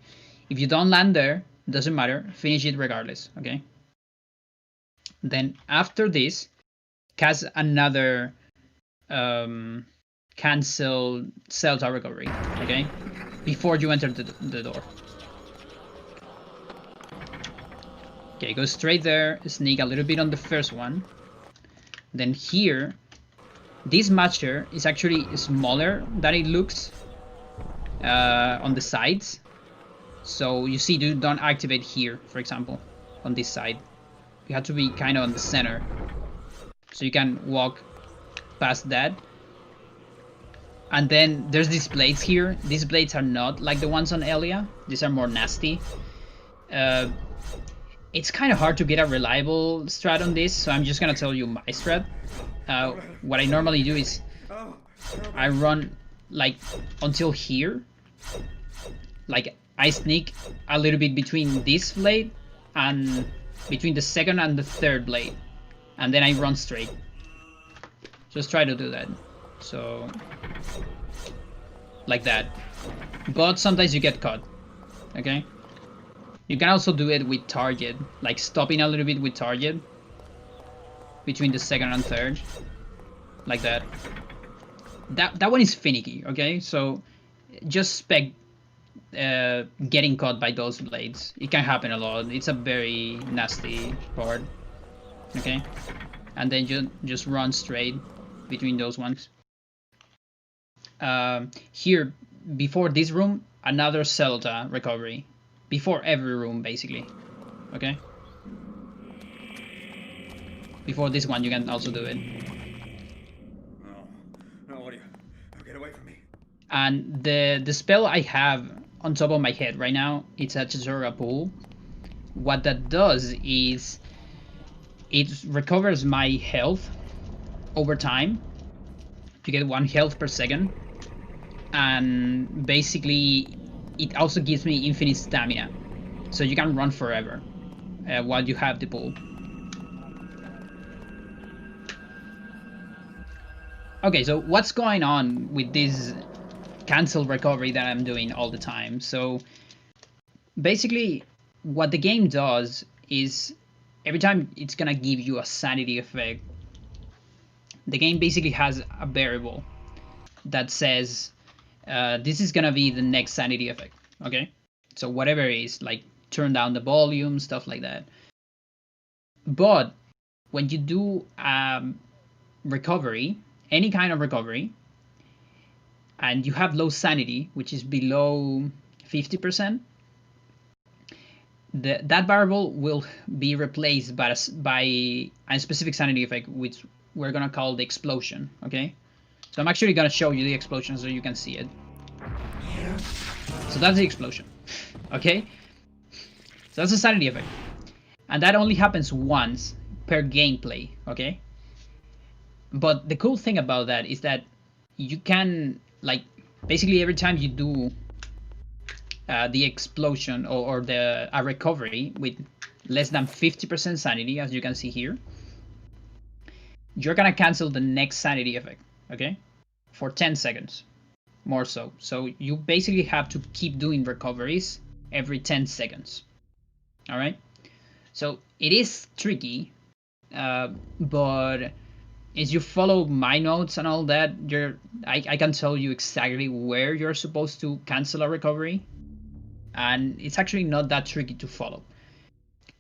If you don't land there, doesn't matter, finish it regardless, okay? Then after this, cast another cancel cell tower recovery, okay? Before you enter the door. Okay, go straight there, sneak a little bit on the first one. Then here, this matcher is actually smaller than it looks on the sides. So you see, you don't activate here, for example, on this side. You have to be kind of on the center. So you can walk past that. And then there's these blades here. These blades are not like the ones on Elia. These are more nasty. It's kind of hard to get a reliable strat on this, so I'm just gonna tell you my strat. What I normally do is I run like until here. Like I sneak a little bit between this blade and between the second and the third blade, and then I run straight. Just try to do that. So like that. But sometimes you get caught. Okay? You can also do it with target, like stopping a little bit with target between the second and third, like that. That one is finicky, okay? So just expect getting caught by those blades. It can happen a lot. It's a very nasty part, okay? And then just run straight between those ones. Here, before this room, another Celta recovery. Before every room, basically. Okay? Before this one, you can also do it. No, get away from me. And the spell I have on top of my head right now, it's a Chizora Pool. What that does is it recovers my health over time. You get 1 health per second. And basically, it also gives me infinite stamina. So you can run forever while you have the pool. Okay, so what's going on with this cancel recovery that I'm doing all the time? So basically, what the game does is every time it's gonna give you a sanity effect, the game basically has a variable that says this is gonna be the next sanity effect, okay? So whatever it is, like turn down the volume, stuff like that. But when you do recovery, any kind of recovery, and you have low sanity, which is below 50%, that variable will be replaced by a specific sanity effect, which we're gonna call the explosion, okay? So I'm actually gonna show you the explosion so you can see it. So that's the explosion, okay? So that's a sanity effect. And that only happens once per gameplay, okay? But the cool thing about that is that you can, like, basically every time you do the explosion or a recovery with less than 50% sanity, as you can see here, you're gonna cancel the next sanity effect, okay? For 10 seconds, more so. So you basically have to keep doing recoveries every 10 seconds, all right? So it is tricky, but as you follow my notes and all that, I can tell you exactly where you're supposed to cancel a recovery, and it's actually not that tricky to follow.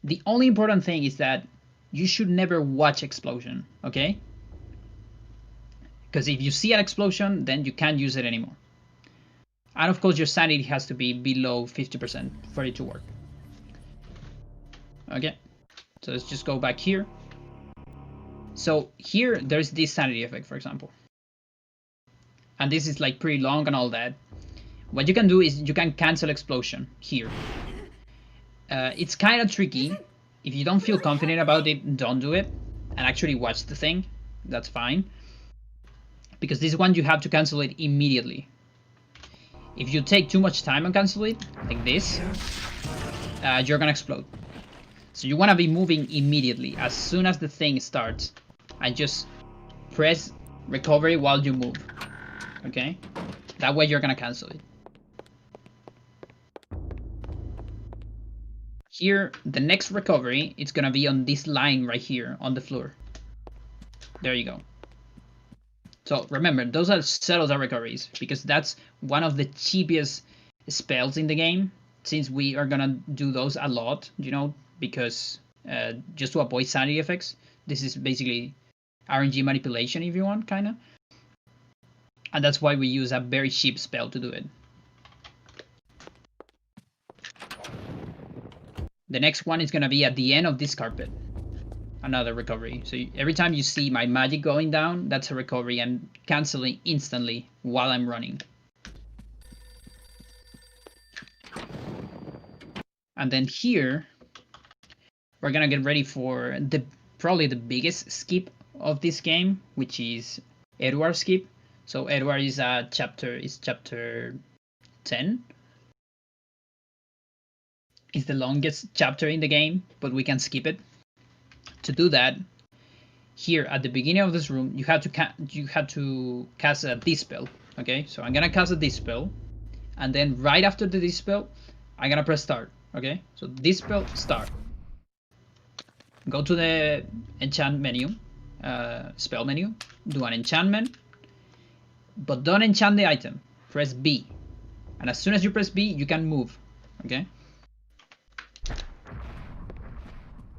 The only important thing is that you should never watch explosion, okay? Because if you see an explosion, then you can't use it anymore. And of course, your sanity has to be below 50% for it to work. Okay, so let's just go back here. So here, there's this sanity effect, for example. And this is like pretty long and all that. What you can do is you can cancel explosion here. It's kind of tricky. If you don't feel confident about it, don't do it, and actually watch the thing. That's fine. Because this one you have to cancel it immediately. If you take too much time on cancel it, like this, you're gonna explode. So you want to be moving immediately as soon as the thing starts, and just press recovery while you move. Okay, that way you're gonna cancel it. Here, the next recovery, it's gonna be on this line right here on the floor. There you go. So remember, those are cellular recoveries, because that's one of the cheapest spells in the game, since we are gonna do those a lot, you know, because just to avoid sanity effects. This is basically RNG manipulation, if you want, kinda. And that's why we use a very cheap spell to do it. The next one is gonna be at the end of this carpet. Another recovery. So every time you see my magic going down, that's a recovery. I'm canceling instantly while I'm running. And then here, we're gonna get ready for probably the biggest skip of this game, which is Edward skip. So Edward is chapter 10. It's the longest chapter in the game, but we can skip it. To do that, here at the beginning of this room, you have to cast a dispel. Okay, so I'm gonna cast a dispel, and then right after the dispel, I'm gonna press start. Okay, so dispel start. Go to the enchant menu, spell menu, do an enchantment, but don't enchant the item. Press B, and as soon as you press B, you can move. Okay,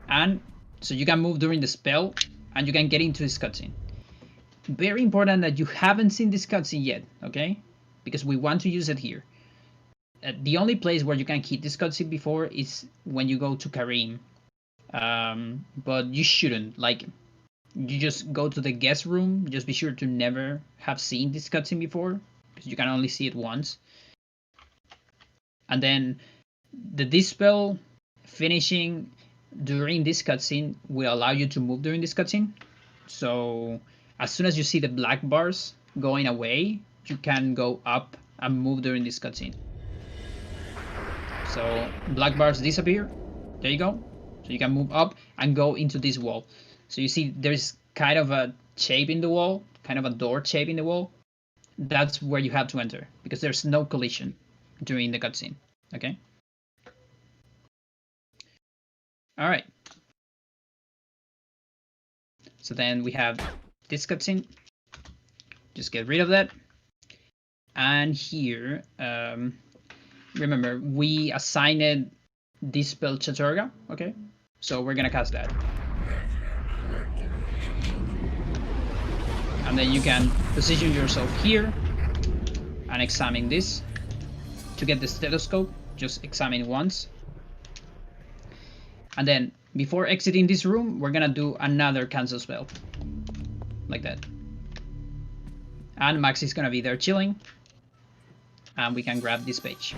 and so you can move during the spell, and you can get into this cutscene. Very important that you haven't seen this cutscene yet, okay? Because we want to use it here. The only place where you can hit this cutscene before is when you go to Karim. But you shouldn't. Like, you just go to the guest room. Just be sure to never have seen this cutscene before, because you can only see it once. And then the dispel finishing during this cutscene will allow you to move during this cutscene. So as soon as you see the black bars going away, you can go up and move during this cutscene. So black bars disappear. There you go. So you can move up and go into this wall. So you see there's kind of a shape in the wall, kind of a door shape in the wall. That's where you have to enter, because there's no collision during the cutscene. Okay. All right. So then we have this cutscene. Just get rid of that. And here, remember, we assigned this spell Chaturga. Okay. So we're gonna cast that. And then you can position yourself here and examine this. To get the stethoscope, just examine once. And then before exiting this room, we're gonna do another cancel spell. Like that. And Max is gonna be there chilling. And we can grab this page.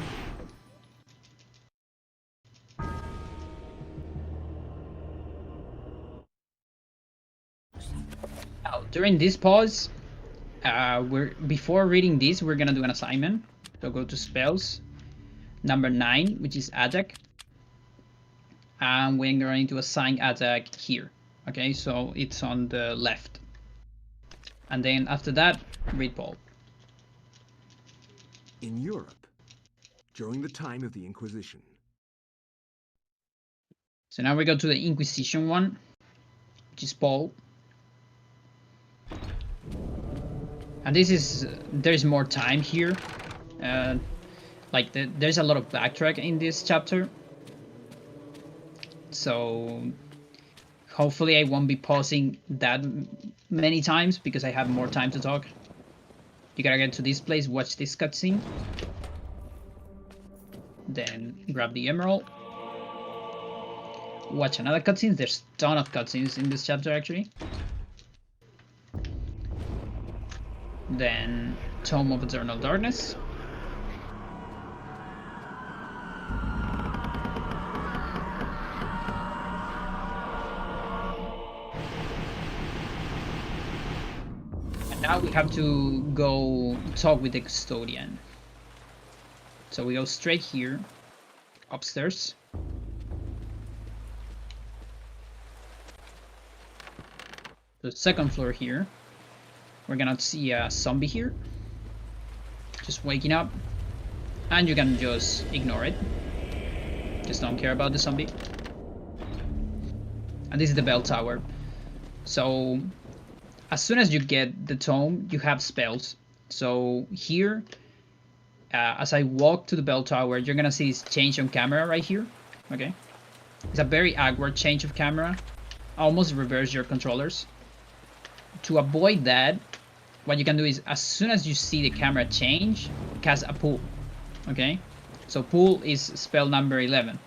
Now, during this pause, before reading this, we're gonna do an assignment. So go to spells, number 9, which is attack. And we're going to assign attack here. Okay, so it's on the left. And then after that, read Paul. In Europe, during the time of the Inquisition. So now we go to the Inquisition one, which is Paul. And this is, there's more time here. There's a lot of backtrack in this chapter. So hopefully I won't be pausing that many times, because I have more time to talk. You gotta get to this place, watch this cutscene. Then grab the emerald. Watch another cutscene. There's a ton of cutscenes in this chapter actually. Then Tome of Eternal Darkness. Now we have to go talk with the custodian. So we go straight here, upstairs. The second floor here. We're gonna see a zombie here. Just waking up. And you can just ignore it. Just don't care about the zombie. And this is the bell tower. So as soon as you get the tome, you have spells. So here, as I walk to the bell tower, you're gonna see this change on camera right here. Okay, it's a very awkward change of camera. Almost reverse your controllers. To avoid that, what you can do is, as soon as you see the camera change, cast a pull. Okay, so pull is spell number 11.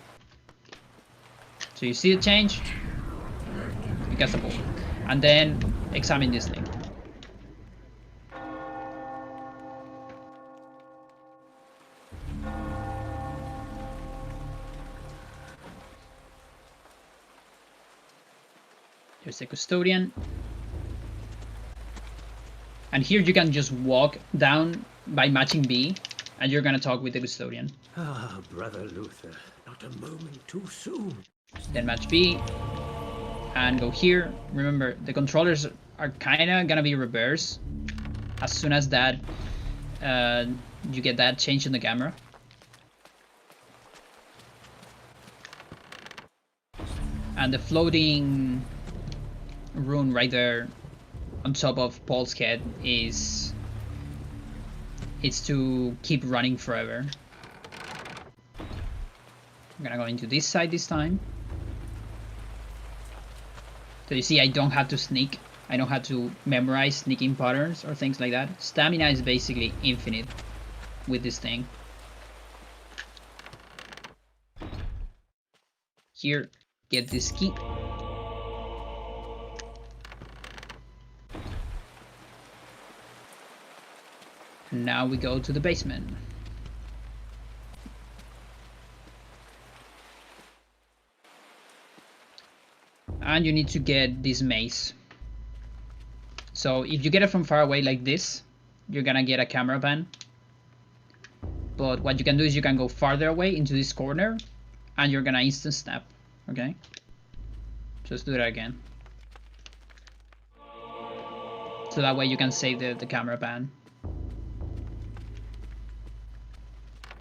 So you see the change, you cast a pull, and then examine this thing. Here's the custodian. And here you can just walk down by matching B, and you're gonna talk with the custodian. Ah, Brother Luther, not a moment too soon. Then match B, and go here. Remember, the controllers are kinda gonna be reversed as soon as that you get that change in the camera. And the floating rune right there on top of Paul's head is to keep running forever. I'm gonna go into this side this time. So you see, I don't have to sneak. I don't have to memorize sneaking patterns or things like that. Stamina is basically infinite with this thing. Here, get this key. And now we go to the basement. And you need to get this mace. So if you get it from far away like this, you're gonna get a camera ban. But what you can do is you can go farther away into this corner and you're gonna instant snap. Okay? Just do that again. So that way you can save the camera ban.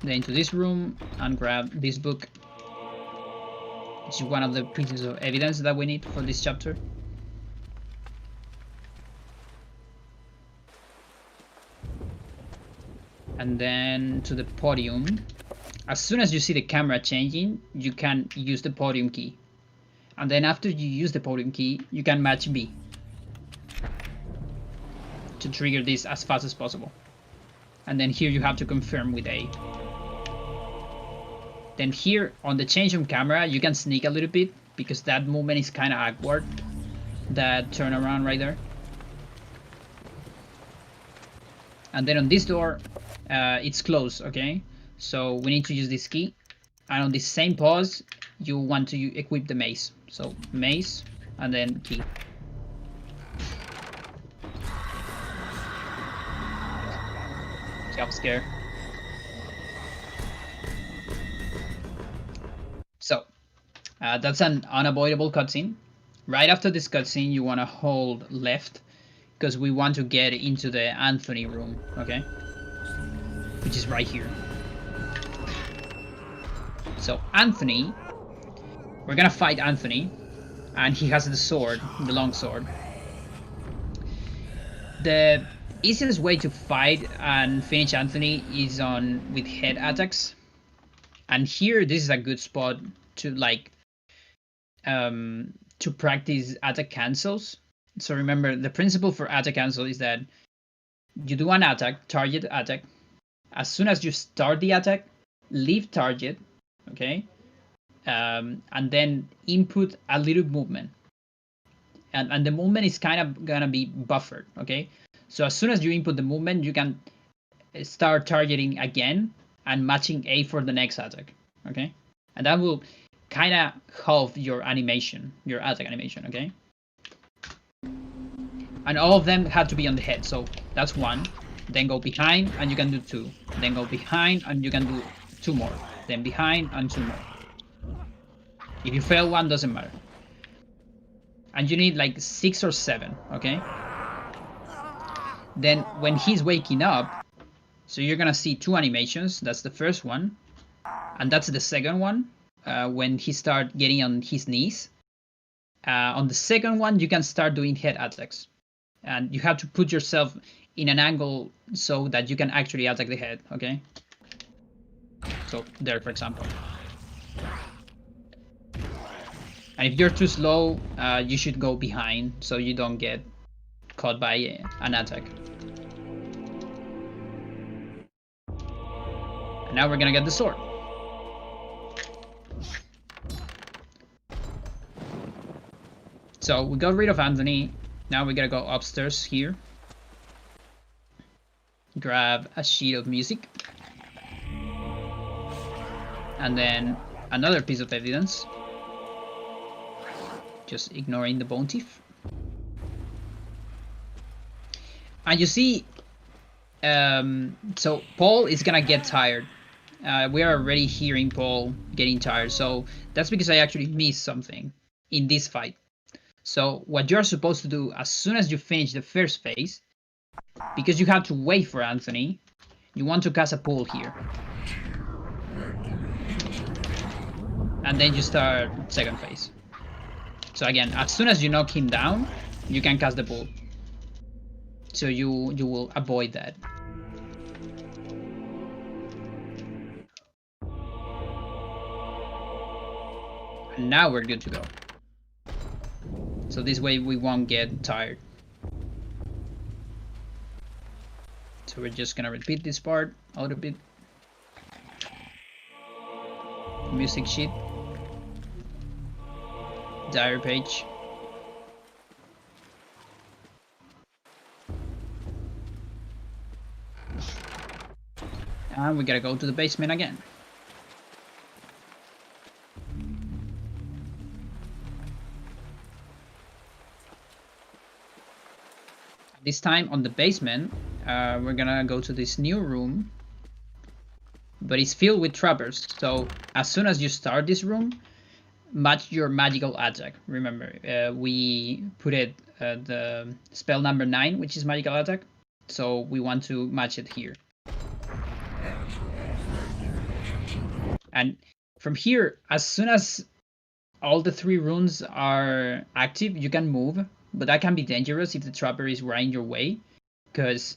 Then into this room and grab this book, which is one of the pieces of evidence that we need for this chapter. And then to the podium. As soon as you see the camera changing, you can use the podium key. And then after you use the podium key, you can match B to trigger this as fast as possible. And then here you have to confirm with A. Then here on the change of camera, you can sneak a little bit because that movement is kind of awkward. That turnaround right there. And then on this door, it's closed, okay? So we need to use this key. And on this same pause, you want to equip the mace. So mace and then key. Jump scare. So that's an unavoidable cutscene. Right after this cutscene, you want to hold left because we want to get into the Anthony room, okay? Which is right here. So Anthony, we're gonna fight Anthony, and he has the sword, the long sword. The easiest way to fight and finish Anthony is with head attacks. And here, this is a good spot to to practice attack cancels. So remember, the principle for attack cancel is that you do an attack, target attack. As soon as you start the attack, leave target, okay? And then input a little movement. And the movement is kind of gonna be buffered, okay? So as soon as you input the movement, you can start targeting again and matching A for the next attack, okay? And that will kind of halve your animation, your attack animation, okay? And all of them have to be on the head. So that's 1. Then go behind and you can do 2. Then go behind and you can do 2 more. Then behind and 2 more. If you fail 1, doesn't matter. And you need like 6 or 7, okay? Then when he's waking up, so you're gonna see 2 animations. That's the first one. And that's the second one, when he start getting on his knees. On the second one, you can start doing head attacks. And you have to put yourself in an angle so that you can actually attack the head, okay? So there, for example. And if you're too slow, you should go behind so you don't get caught by an attack. And now we're gonna get the sword. So we got rid of Anthony. Now we gotta go upstairs here. Grab a sheet of music. And then another piece of evidence. Just ignoring the bone teeth. And you see, so Paul is gonna get tired. We are already hearing Paul getting tired, so that's because I actually missed something in this fight. So what you're supposed to do as soon as you finish the first phase, because you have to wait for Anthony, you want to cast a pull here. And then you start second phase. So again, as soon as you knock him down, you can cast the pull. So you will avoid that. And now we're good to go. So this way we won't get tired. So we're just gonna repeat this part out a bit. Music sheet. Diary page. And we gotta go to the basement again. This time on the basement, we're gonna go to this new room, but it's filled with trappers. So as soon as you start this room, match your magical attack. Remember, we put it the spell number 9, which is magical attack. So we want to match it here. And from here, as soon as all the 3 runes are active, you can move. But that can be dangerous if the trapper is right in your way, because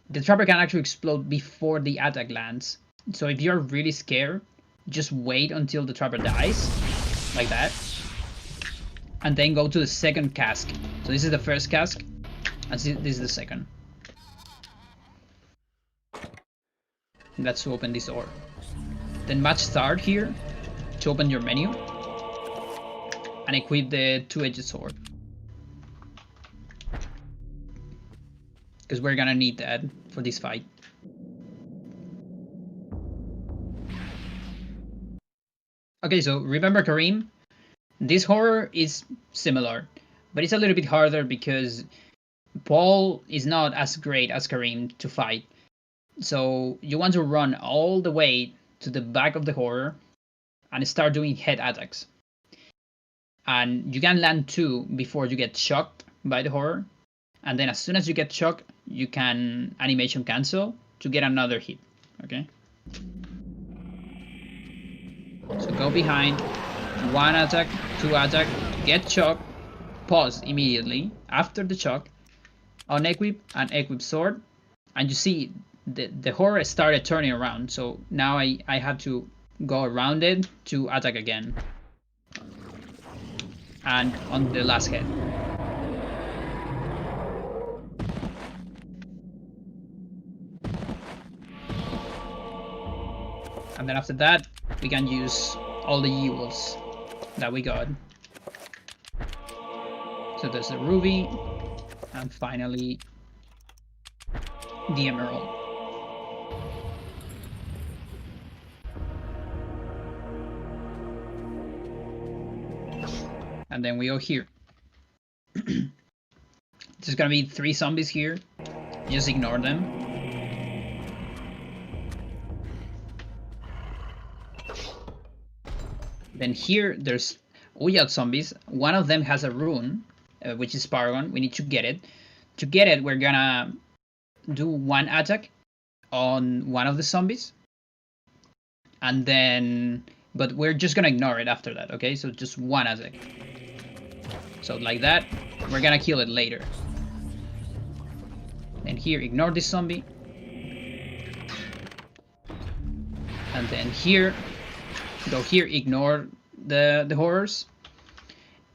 the trapper can actually explode before the attack lands. So if you're really scared, just wait until the trapper dies, like that, and then go to the second cask. So this is the first cask, and this is the second. And that's to open this door. Then match start here to open your menu, and equip the 2-edged sword. Because we're gonna need that for this fight. Okay, so remember Karim? This horror is similar, but it's a little bit harder because Paul is not as great as Karim to fight. So you want to run all the way to the back of the horror and start doing head attacks. And you can land 2 before you get shocked by the horror. And then as soon as you get shocked, you can animation cancel to get another hit, okay? So go behind, 1 attack, 2 attack, get shocked, pause immediately after the shock, unequip and equip sword, and you see the horror started turning around, so now I have to go around it to attack again. And on the last head. And then after that, we can use all the jewels that we got. So there's the ruby, and finally the emerald. And then we go here. There's gonna be 3 zombies here. Just ignore them. Then here, there's Uyat zombies. One of them has a rune, which is Paragon. We need to get it. To get it, we're gonna do 1 attack on one of the zombies. And then... But we're just gonna ignore it after that, okay? So just 1 attack. So like that, we're gonna kill it later. And here, ignore this zombie. And then here, go here, ignore the horrors.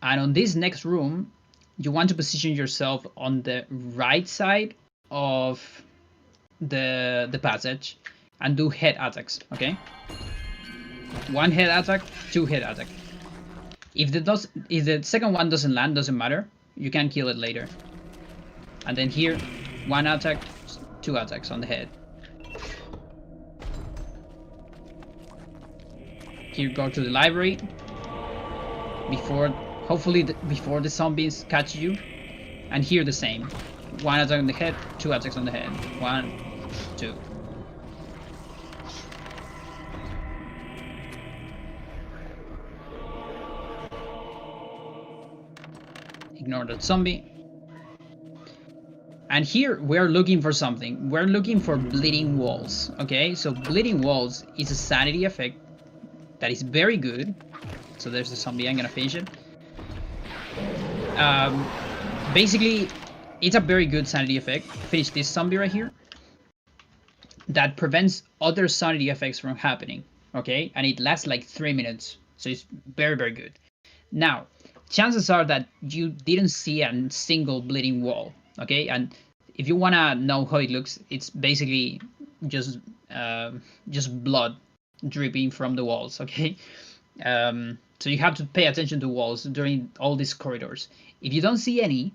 And on this next room, you want to position yourself on the right side of the passage and do head attacks, okay? 1 head attack, 2 head attack. If the second one doesn't land, doesn't matter. You can kill it later. And then here, 1 attack, 2 attacks on the head. Here, go to the library. Hopefully before the zombies catch you. And here the same. 1 attack on the head, 2 attacks on the head. 1, 2. Ignore that zombie. And here we're looking for something. We're looking for bleeding walls. Okay, so bleeding walls is a sanity effect that is very good. So there's the zombie. I'm gonna finish it. Basically, it's a very good sanity effect. Finish this zombie right here. That prevents other sanity effects from happening. Okay, and it lasts like 3 minutes. So it's very, very good. Now, chances are that you didn't see a single bleeding wall, okay? And if you wanna know how it looks, it's basically just blood dripping from the walls, okay? So you have to pay attention to walls during all these corridors. If you don't see any,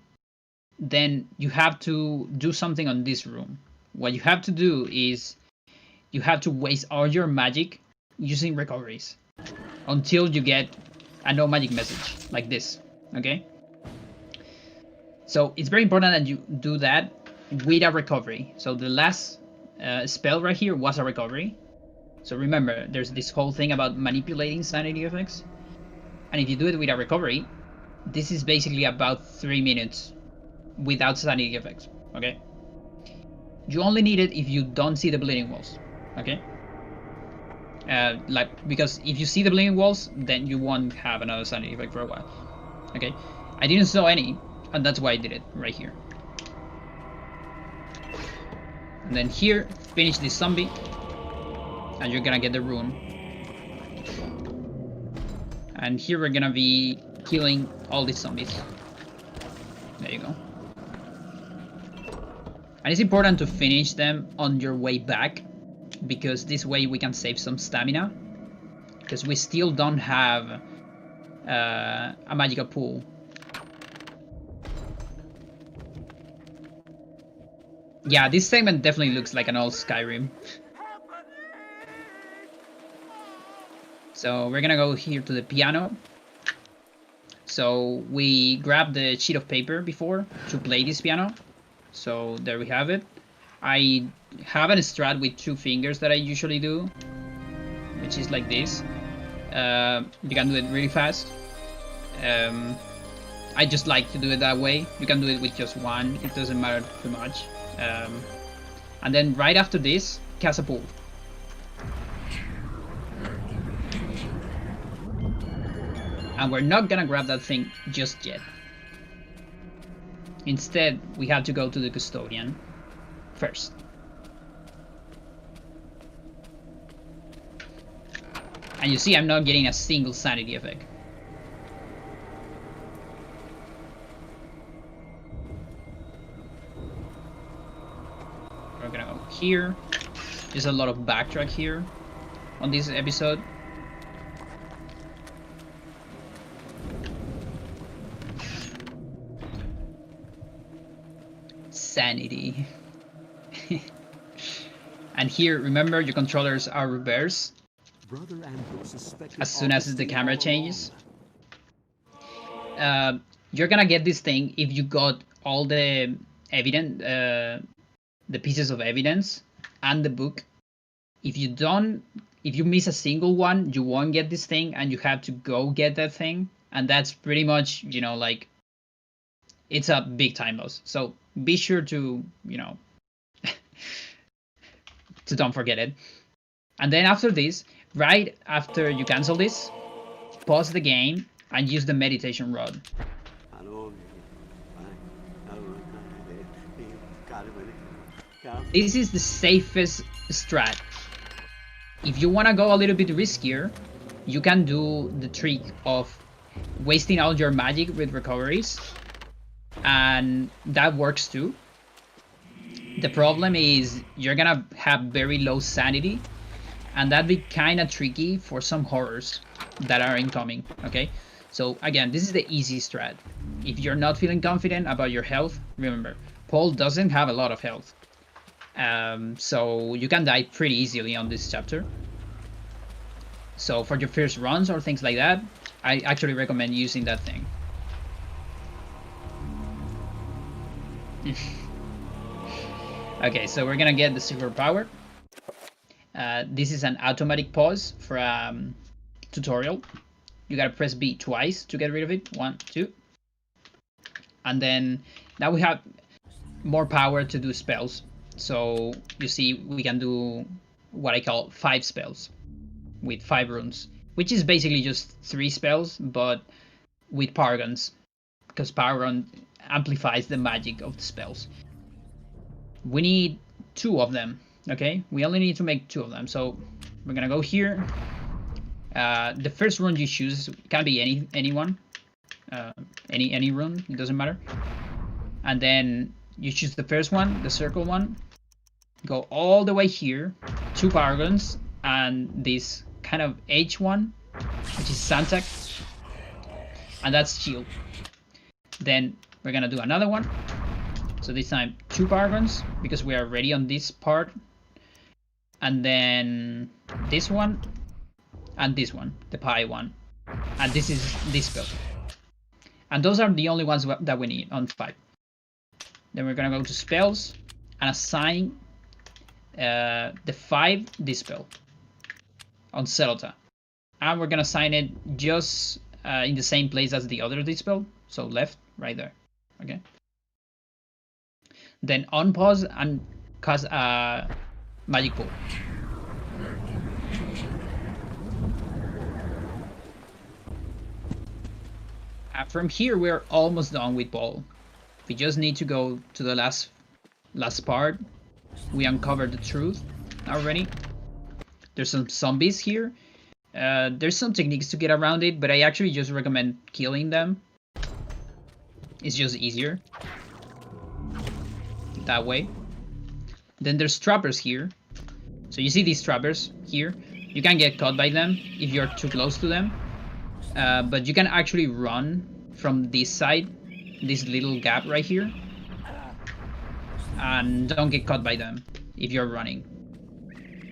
then you have to do something on this room. What you have to do is you have to waste all your magic using recoveries until you get a no magic message like this, okay? So it's very important that you do that with a recovery. So the last spell right here was a recovery. So remember, there's this whole thing about manipulating sanity effects. And if you do it with a recovery, this is basically about 3 minutes without sanity effects, okay? You only need it if you don't see the bleeding walls, okay? Because if you see the bleeding walls, then you won't have another sanity effect for a while. Okay, I didn't saw any, and that's why I did it right here. And then here, finish this zombie, and you're gonna get the rune. And here we're gonna be killing all these zombies. There you go. And it's important to finish them on your way back, because this way we can save some stamina, because we still don't have a magical pool. Yeah, this segment definitely looks like an old Skyrim. So we're gonna go here to the piano. So we grabbed the sheet of paper before to play this piano. So there we have it. I have an strat with 2 fingers that I usually do, which is like this. You can do it really fast. I just like to do it that way. You can do it with just 1, it doesn't matter too much. And then right after this, cast a pool. And we're not gonna grab that thing just yet. Instead, we have to go to the custodian first. And you see I'm not getting a single sanity effect. We're gonna go here. There's a lot of backtrack here on this episode. Sanity. And here, remember, your controllers are reversed as soon as the camera changes. You're gonna get this thing if you got all the evidence, the pieces of evidence, and the book. If you miss a single one, you won't get this thing, and you have to go get that thing, and that's pretty much, you know, like, it's a big time loss. So be sure to, you know, to don't forget it. And then after this, right after you cancel this, pause the game and use the meditation rod. This is the safest strat. If you want to go a little bit riskier, you can do the trick of wasting all your magic with recoveries, and that works too. The problem is you're gonna have very low sanity, and that'd be kind of tricky for some horrors that are incoming. Okay, so again, this is the easy strat. If you're not feeling confident about your health, remember, Paul doesn't have a lot of health, so you can die pretty easily on this chapter. So for your first runs or things like that, I actually recommend using that thing. Okay, so we're gonna get the silver power. This is an automatic pause for tutorial. You gotta press B twice to get rid of it. 1, 2. And then now we have more power to do spells. So you see we can do what I call 5 spells with 5 runes, which is basically just 3 spells, but with paragons, because paragon amplifies the magic of the spells. We need 2 of them. Okay, we only need to make 2 of them. So we're gonna go here. The first rune you choose can be any one, any rune, it doesn't matter. And then you choose the first one, the circle one. Go all the way here, 2 paragons, and this kind of H1, which is Santac, and that's shield. Then we're gonna do another one. So this time 2 paragons, because we are ready on this part. And then this one, and this one, the pie one. And this is this spell. And those are the only ones that we need on 5. Then we're gonna go to spells and assign the 5 dispel on Celota. And we're gonna assign it just in the same place as the other dispel. So left, right there. Okay. Then unpause and cast a magic pool. From here we're almost done with Paul. We just need to go to the last part. We uncovered the truth already. There's some zombies here. There's some techniques to get around it, but I actually just recommend killing them. It's just easier that way. Then there's trappers here. So you see these trappers here. You can get caught by them if you're too close to them. But you can actually run from this side, this little gap right here, and don't get caught by them if you're running.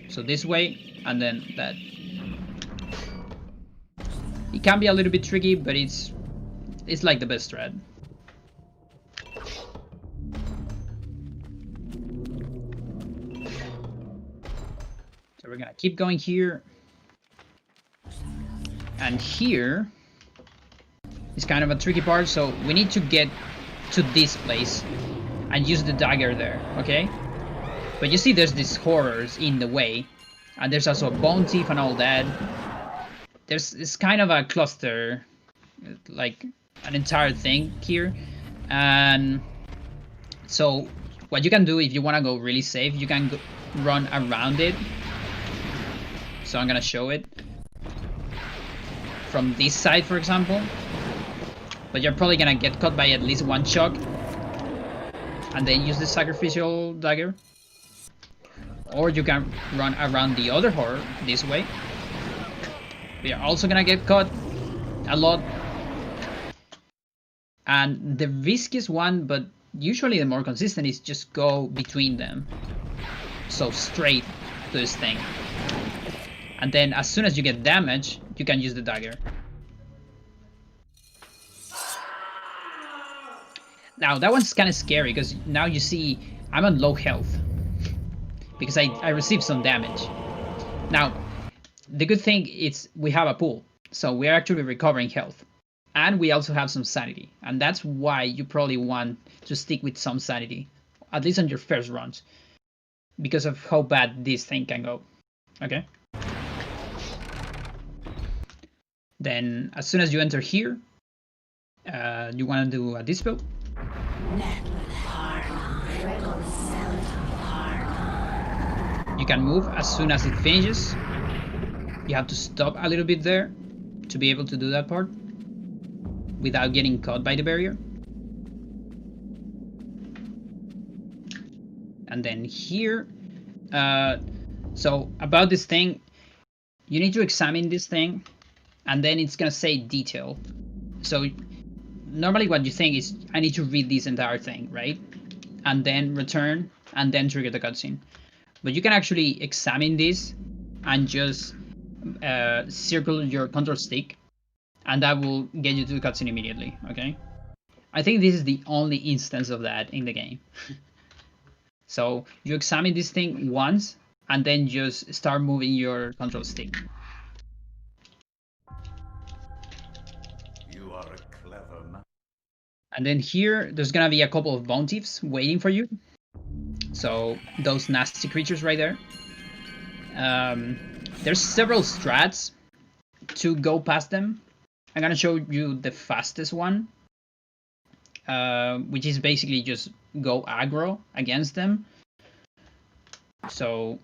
So this way, and then that. It can be a little bit tricky, but it's like the best strat. So we're gonna keep going here. And here is kind of a tricky part, so we need to get to this place and use the dagger there, okay? But you see there's these horrors in the way, and there's also a bone thief and all that. It's kind of a cluster, like an entire thing here. And so what you can do if you want to go really safe, you can run around it. So I'm gonna show it from this side, for example, but you're probably gonna get caught by at least 1 shock, and then use the sacrificial dagger. Or you can run around the other horror this way. You're also gonna get caught a lot. And the riskiest one, but usually the more consistent, is just go between them. So straight to this thing. And then as soon as you get damage, you can use the dagger. Now that one's kind of scary because now you see I'm on low health because I received some damage. Now, the good thing is we have a pool, so we're actually recovering health. And we also have some sanity, and that's why you probably want to stick with some sanity, at least on your first runs, because of how bad this thing can go. Okay? Then, as soon as you enter here, you want to do a dispel. You can move as soon as it finishes. You have to stop a little bit there to be able to do that part without getting caught by the barrier. And then here, so about this thing, you need to examine this thing, and then it's gonna say detail. So normally what you think is, I need to read this entire thing, right? And then return, and then trigger the cutscene. But you can actually examine this and just circle your control stick, and that will get you to the cutscene immediately, okay? I think this is the only instance of that in the game. So you examine this thing once, and then just start moving your control stick. You are a clever man. And then here, there's gonna be a couple of bounties waiting for you. So those nasty creatures right there. There's several strats to go past them. I'm gonna show you the fastest one, which is basically just go aggro against them. So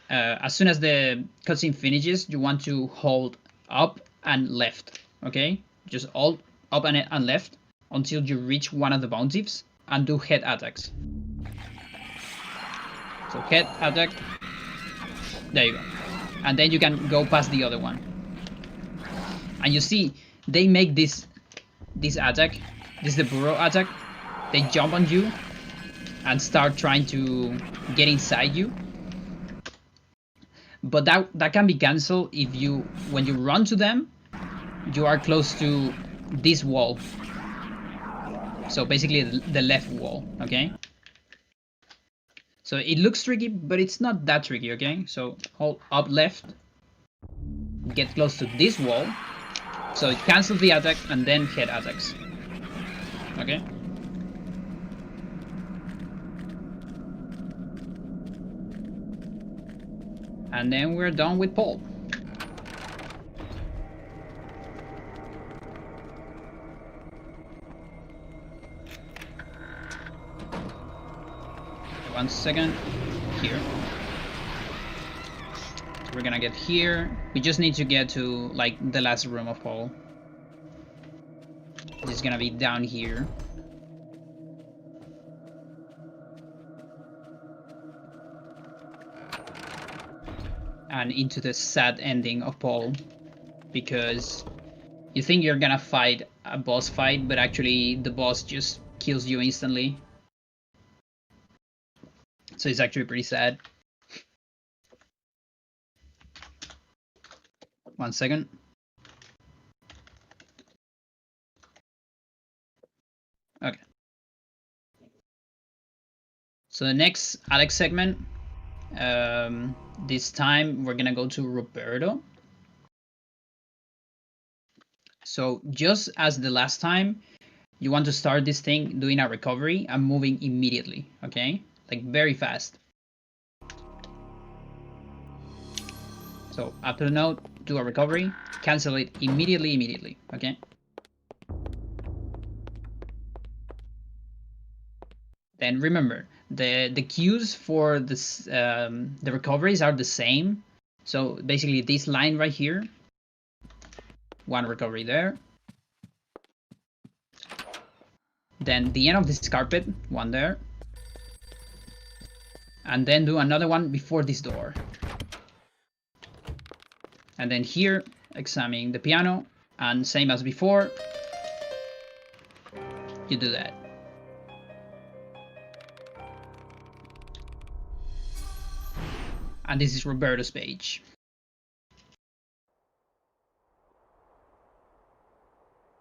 as soon as the cutscene finishes, you want to hold up and left, okay? Just hold up and left until you reach one of the bounties and do head attacks. So head attack, there you go. And then you can go past the other one. And you see, they make this attack, this is the burrow attack. They jump on you and start trying to get inside you. But that can be cancelled if you, when you run to them, you are close to this wall. So basically the left wall, okay? So it looks tricky, but it's not that tricky, okay? So hold up left, get close to this wall, so it cancels the attack and then head attacks, okay? And then we're done with Paul. One second, here. So we're gonna get here. We just need to get to like the last room of Paul. This is gonna be down here. And into the sad ending of Paul, because you think you're gonna fight a boss fight, but actually the boss just kills you instantly. So it's actually pretty sad. One second. Okay. So the next Alex segment, this time we're gonna go to Roberto. So just as the last time, you want to start this thing doing a recovery and moving immediately, okay? Like very fast. So after the note, do a recovery, cancel it immediately, okay? Then remember, the queues for this the recoveries are the same. So basically this line right here, one recovery there. Then the end of this carpet, one there. And then do another one before this door. And then here, examining the piano, and same as before, you do that. And this is Roberto's page.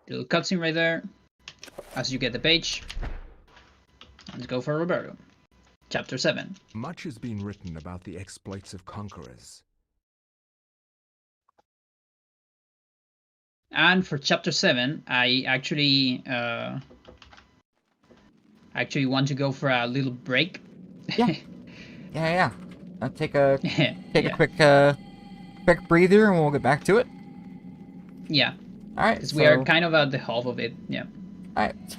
Little cutscene right there, as you get the page. Let's go for Roberto. Chapter 7. Much has been written about the exploits of conquerors. And for chapter 7, I actually want to go for a little break. Yeah. Yeah. I'll take a Yeah. quick breather, and we'll get back to it. Yeah. All right. Because So, we are kind of at the half of it. Yeah. all right. So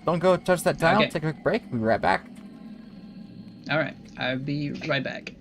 don't go touch that dial. Okay. Take a quick break. We'll be right back. All right. I'll be right back.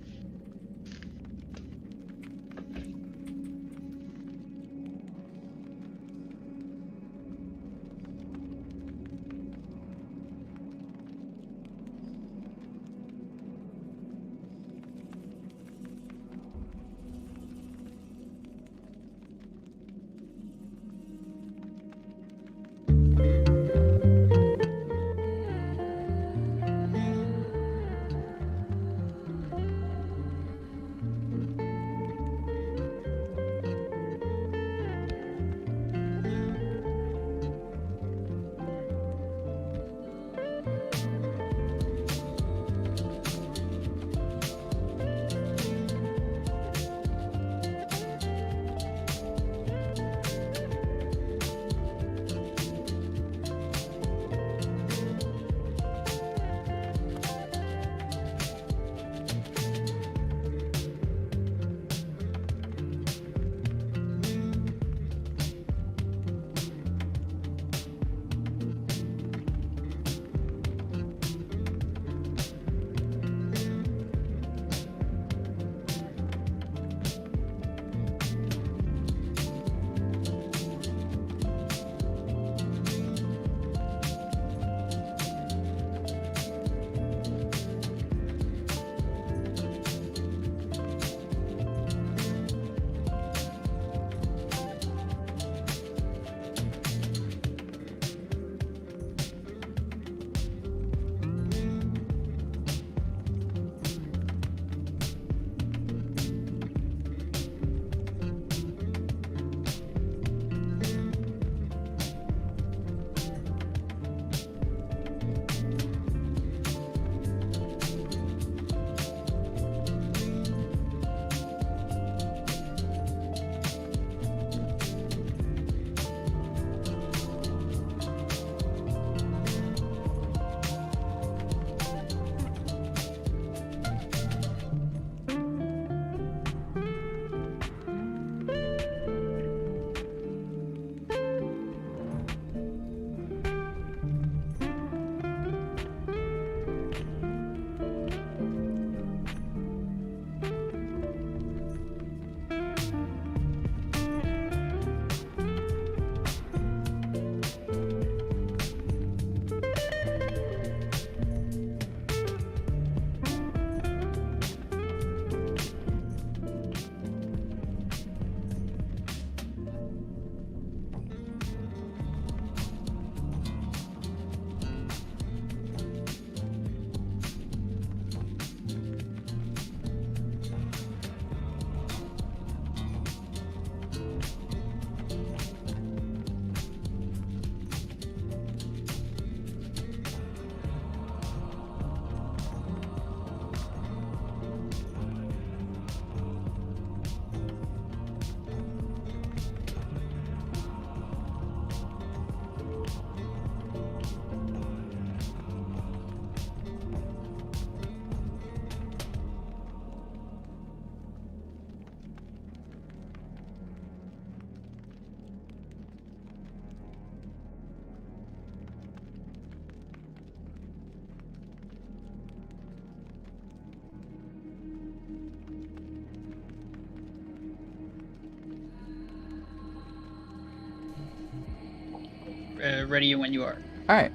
Ready when you are. Alright.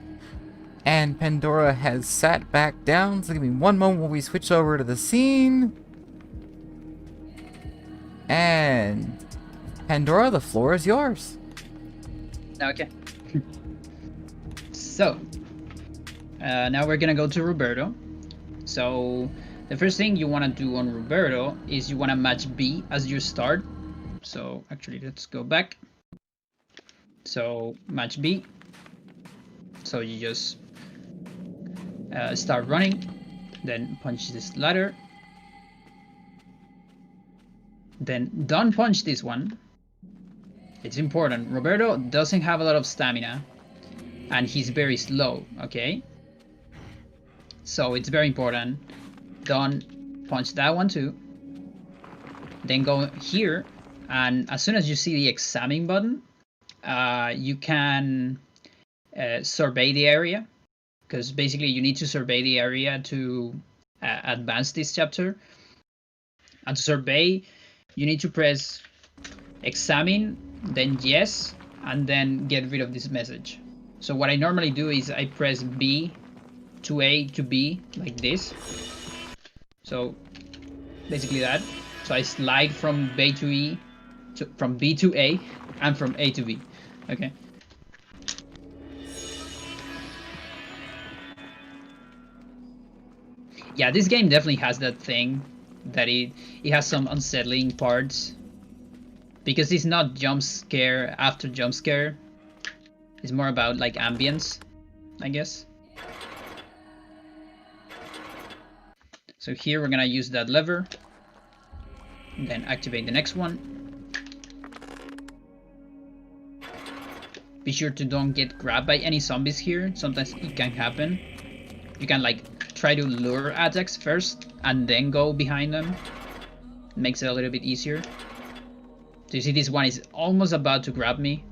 And Pandora has sat back down, so give me one moment while we switch over to the scene. And Pandora, the floor is yours. Okay. So, now we're gonna go to Roberto. So, the first thing you want to do on Roberto is you want to match B as your start. So, actually, let's go back. So, match B. So, you just start running, then punch this ladder, then don't punch this one. It's important. Roberto doesn't have a lot of stamina and he's very slow, okay? So it's very important. Don't punch that one too. Then go here, and as soon as you see the examine button, you can survey the area, because basically you need to survey the area to advance this chapter. And to survey, you need to press examine, then yes, and then get rid of this message. So what I normally do is I press B to A to B like this. So basically that. So I slide from B to E, from B to A, and from A to B. Okay. Yeah, this game definitely has that thing that it has some unsettling parts, because it's not jump scare after jump scare. It's more about like ambience, I guess. So here we're gonna use that lever, then activate the next one. Be sure to don't get grabbed by any zombies here. Sometimes it can happen. You can like try to lure attacks first and then go behind them. It makes it a little bit easier. So you see this one is almost about to grab me.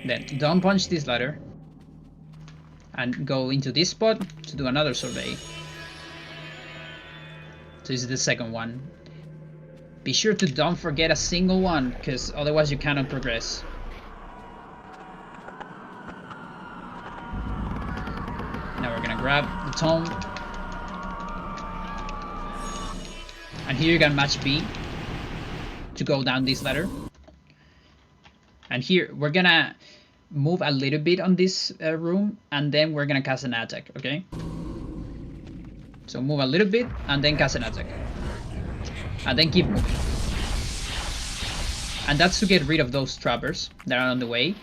Then don't punch this ladder and go into this spot to do another survey. So this is the second one. Be sure to don't forget a single one, because otherwise you cannot progress. Now we're gonna grab the tome. And here you can match B to go down this ladder. And here we're gonna move a little bit on this room, and then we're gonna cast an attack, okay? So move a little bit and then cast an attack. And then keep moving. And that's to get rid of those trappers that are on the way.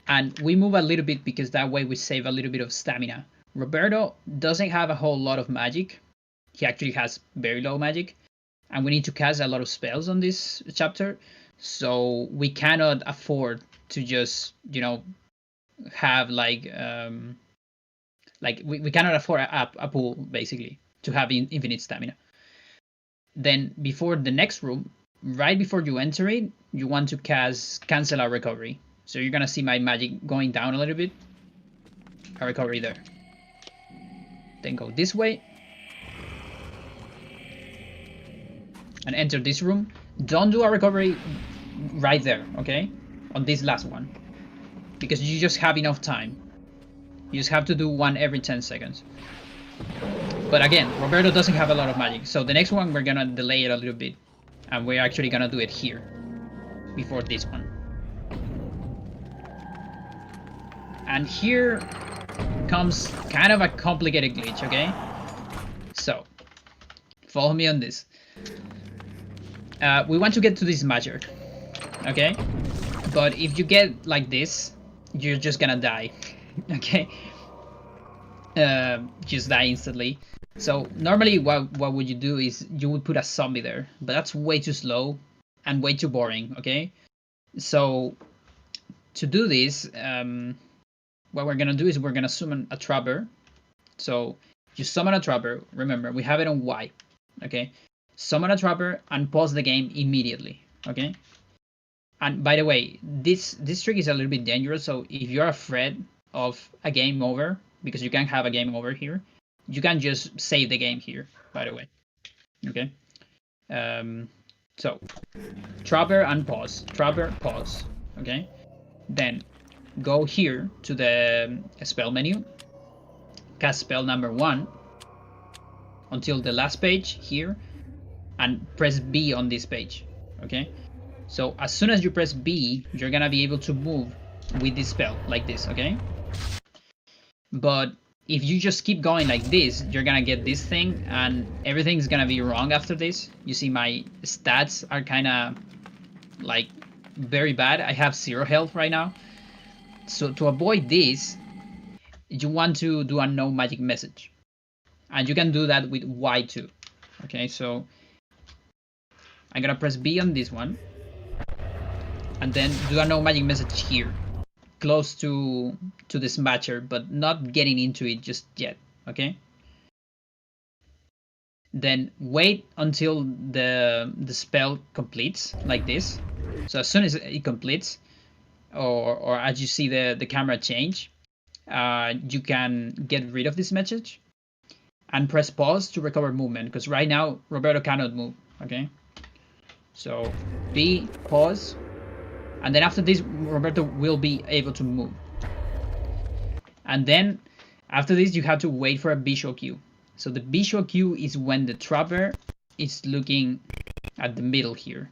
And we move a little bit because that way we save a little bit of stamina. Roberto doesn't have a whole lot of magic. He actually has very low magic. And we need to cast a lot of spells on this chapter. So we cannot afford to just, you know, have like we cannot afford a pool, basically, to have infinite stamina. Then before the next room, right before you enter it, you want to cancel a recovery. So you're gonna see my magic going down a little bit. A recovery there. Then go this way. And enter this room. Don't do a recovery right there, okay? On this last one. Because you just have enough time. You just have to do one every 10 seconds. But again, Roberto doesn't have a lot of magic. So the next one, we're gonna delay it a little bit. And we're actually gonna do it here. Before this one. And here comes kind of a complicated glitch, okay? So, follow me on this. We want to get to this matcher, okay? But if you get like this, you're just gonna die, okay? Just die instantly. So normally what would you do is you would put a zombie there, but that's way too slow and way too boring, okay? So to do this, what we're gonna do is we're gonna summon a trapper. So you summon a trapper, remember we have it on Y, okay? Summon a trapper and pause the game immediately, okay? And by the way, this trick is a little bit dangerous, so if you're afraid of a game over, because you can't have a game over here, you can just save the game here, by the way, okay? So, trapper and pause, trapper, pause, okay? Then go here to the spell menu, cast spell number 1 until the last page here, and press B on this page, okay? So as soon as you press B, you're gonna be able to move with this spell like this, okay? But if you just keep going like this, you're gonna get this thing and everything's gonna be wrong after this. You see my stats are kind of like very bad. I have 0 health right now. So to avoid this, you want to do a no magic message. And you can do that with Y2. Okay, so I'm gonna press B on this one. And then do a no magic message here. Close to this matcher, but not getting into it just yet. Okay? Then wait until the spell completes, like this. So as soon as it completes, or as you see the camera change, you can get rid of this message and press pause to recover movement, because right now Roberto cannot move. Okay, so B, pause, and then after this Roberto will be able to move. And then after this you have to wait for a visual cue. So the visual cue is when the trapper is looking at the middle here.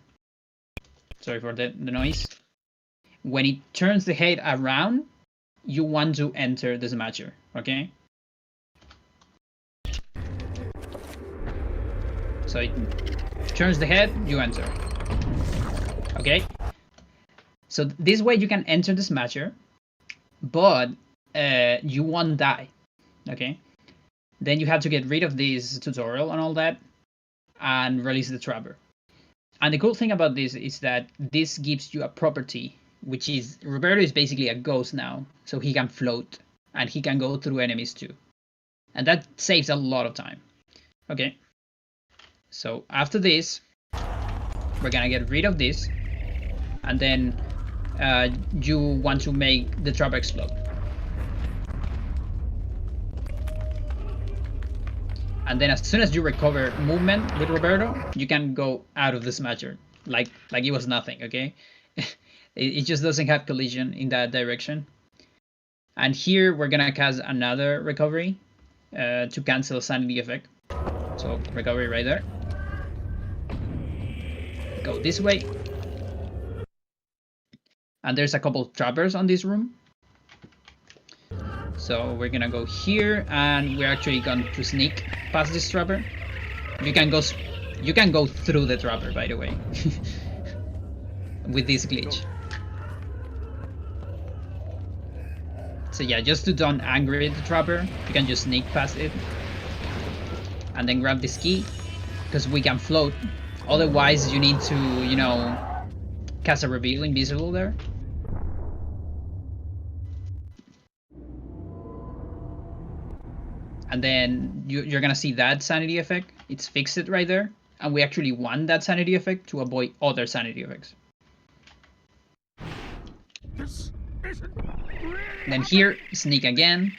Sorry for the noise. When it turns the head around, you want to enter the smasher, okay? So it turns the head, you enter. Okay? So this way you can enter the smasher, but you won't die, okay? Then you have to get rid of this tutorial and all that and release the trapper. And the cool thing about this is that this gives you a property, which is Roberto is basically a ghost now, so he can float and he can go through enemies too. And that saves a lot of time. Okay. So after this, we're gonna get rid of this, and then you want to make the trapper explode. And then as soon as you recover movement with Roberto, you can go out of the smasher like it was nothing, okay? It just doesn't have collision in that direction. And here we're gonna cast another recovery to cancel sanity effect. So recovery right there. Go this way. And there's a couple trappers on this room. So we're gonna go here, and we're actually going to sneak past this trapper. You can go through the trapper, by the way, with this glitch. So yeah, just to don't anger the trapper, you can just sneak past it, and then grab this key, because we can float. Otherwise, you need to, you know, cast a reveal invisible there. And then you're gonna see that sanity effect. It's fixed right there, and we actually want that sanity effect to avoid other sanity effects. Then here, sneak again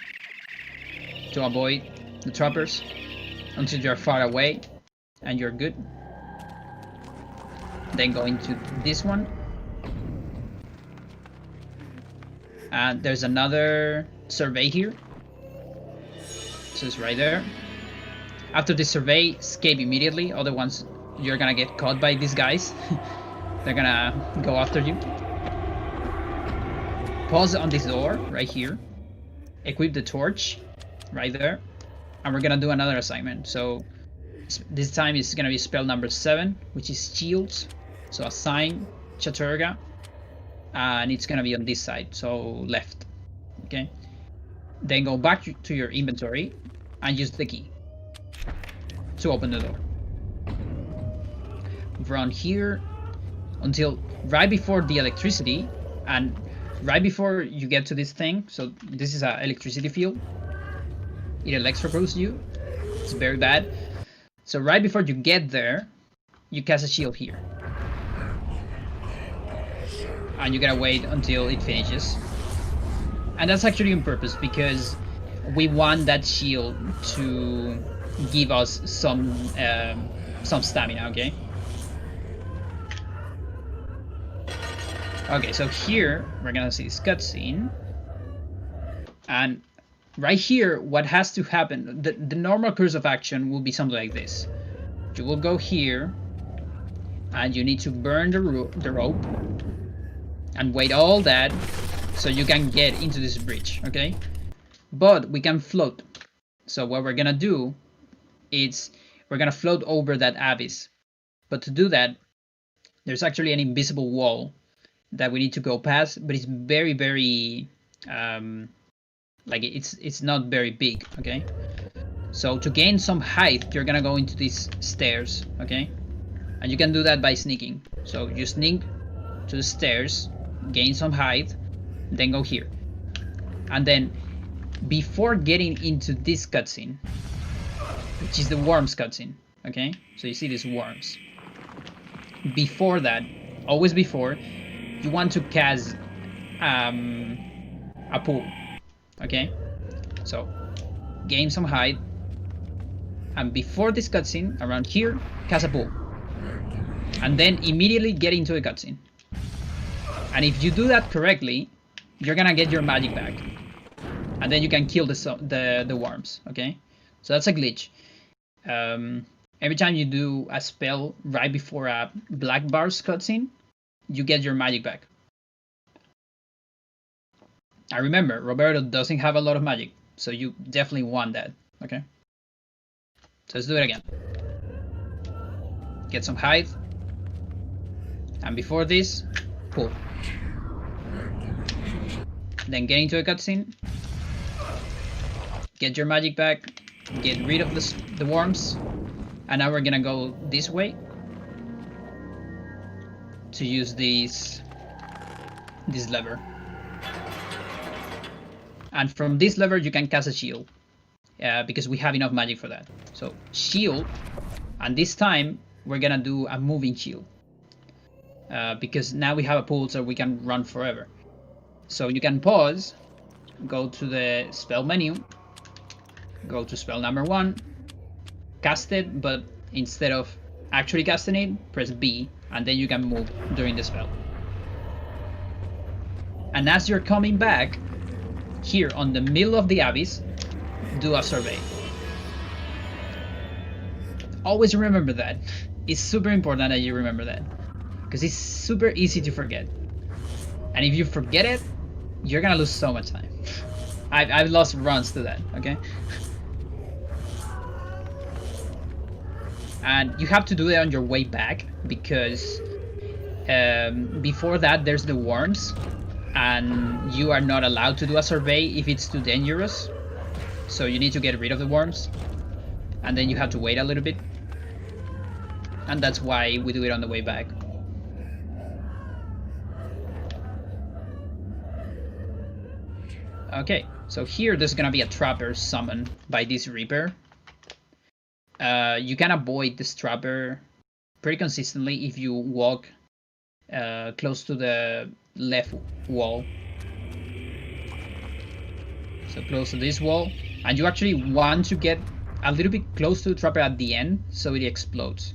to avoid the trappers until you're far away and you're good. Then go into this one, and there's another survey here. So it's right there. After this survey, escape immediately, otherwise you're gonna get caught by these guys. They're gonna go after you. Pause on this door right here. Equip the torch right there. And we're gonna do another assignment. So this time it's gonna be spell number 7, which is shields. So assign Chaturga, and it's gonna be on this side, so left. Okay. Then go back to your inventory and use the key to open the door. Run here until right before the electricity, and right before you get to this thing. So this is an electricity field. It electrocutes you. It's very bad. So right before you get there, you cast a shield here. And you gotta wait until it finishes. And that's actually on purpose, because we want that shield to give us some stamina, okay? Okay, so here we're gonna see this cutscene. And right here, what has to happen, the normal course of action will be something like this. You will go here, and you need to burn the rope, and wait all that, so you can get into this bridge, okay? But we can float. So what we're gonna do is we're gonna float over that abyss. But to do that, there's actually an invisible wall that we need to go past, but it's very, very Like it's not very big, okay? So to gain some height, you're gonna go into these stairs, okay? And you can do that by sneaking. So you sneak to the stairs, gain some height, then go here. And then before getting into this cutscene, which is the worms cutscene, okay? So you see these worms. Before that, always before, you want to cast a pool, okay? So gain some height, and before this cutscene, around here, cast a pool, and then immediately get into a cutscene. And if you do that correctly, you're gonna get your magic back, and then you can kill the worms, okay? So that's a glitch. Every time you do a spell right before a black bars cutscene, you get your magic back. And remember, Roberto doesn't have a lot of magic, so you definitely want that, okay? So let's do it again. Get some height. And before this, pull. Then get into a cutscene. Get your magic back. Get rid of the worms. And now we're gonna go this way to use this lever. And from this lever you can cast a shield, because we have enough magic for that. So shield, and this time we're gonna do a moving shield, because now we have a pool, so we can run forever. So you can pause, go to the spell menu, go to spell number 1, cast it, but instead of actually casting it, press B, and then you can move during the spell. And as you're coming back, here on the middle of the abyss, do a survey. Always remember that. It's super important that you remember that, because it's super easy to forget. And if you forget it, you're gonna lose so much time. I've lost runs to that, okay? And you have to do it on your way back, because before that there's the worms, and you are not allowed to do a survey if it's too dangerous. So you need to get rid of the worms, and then you have to wait a little bit. And that's why we do it on the way back. Okay, so here there's gonna be a trapper summoned by this Reaper. You can avoid this trapper pretty consistently if you walk close to the left wall. So close to this wall, and you actually want to get a little bit close to the trapper at the end so it explodes.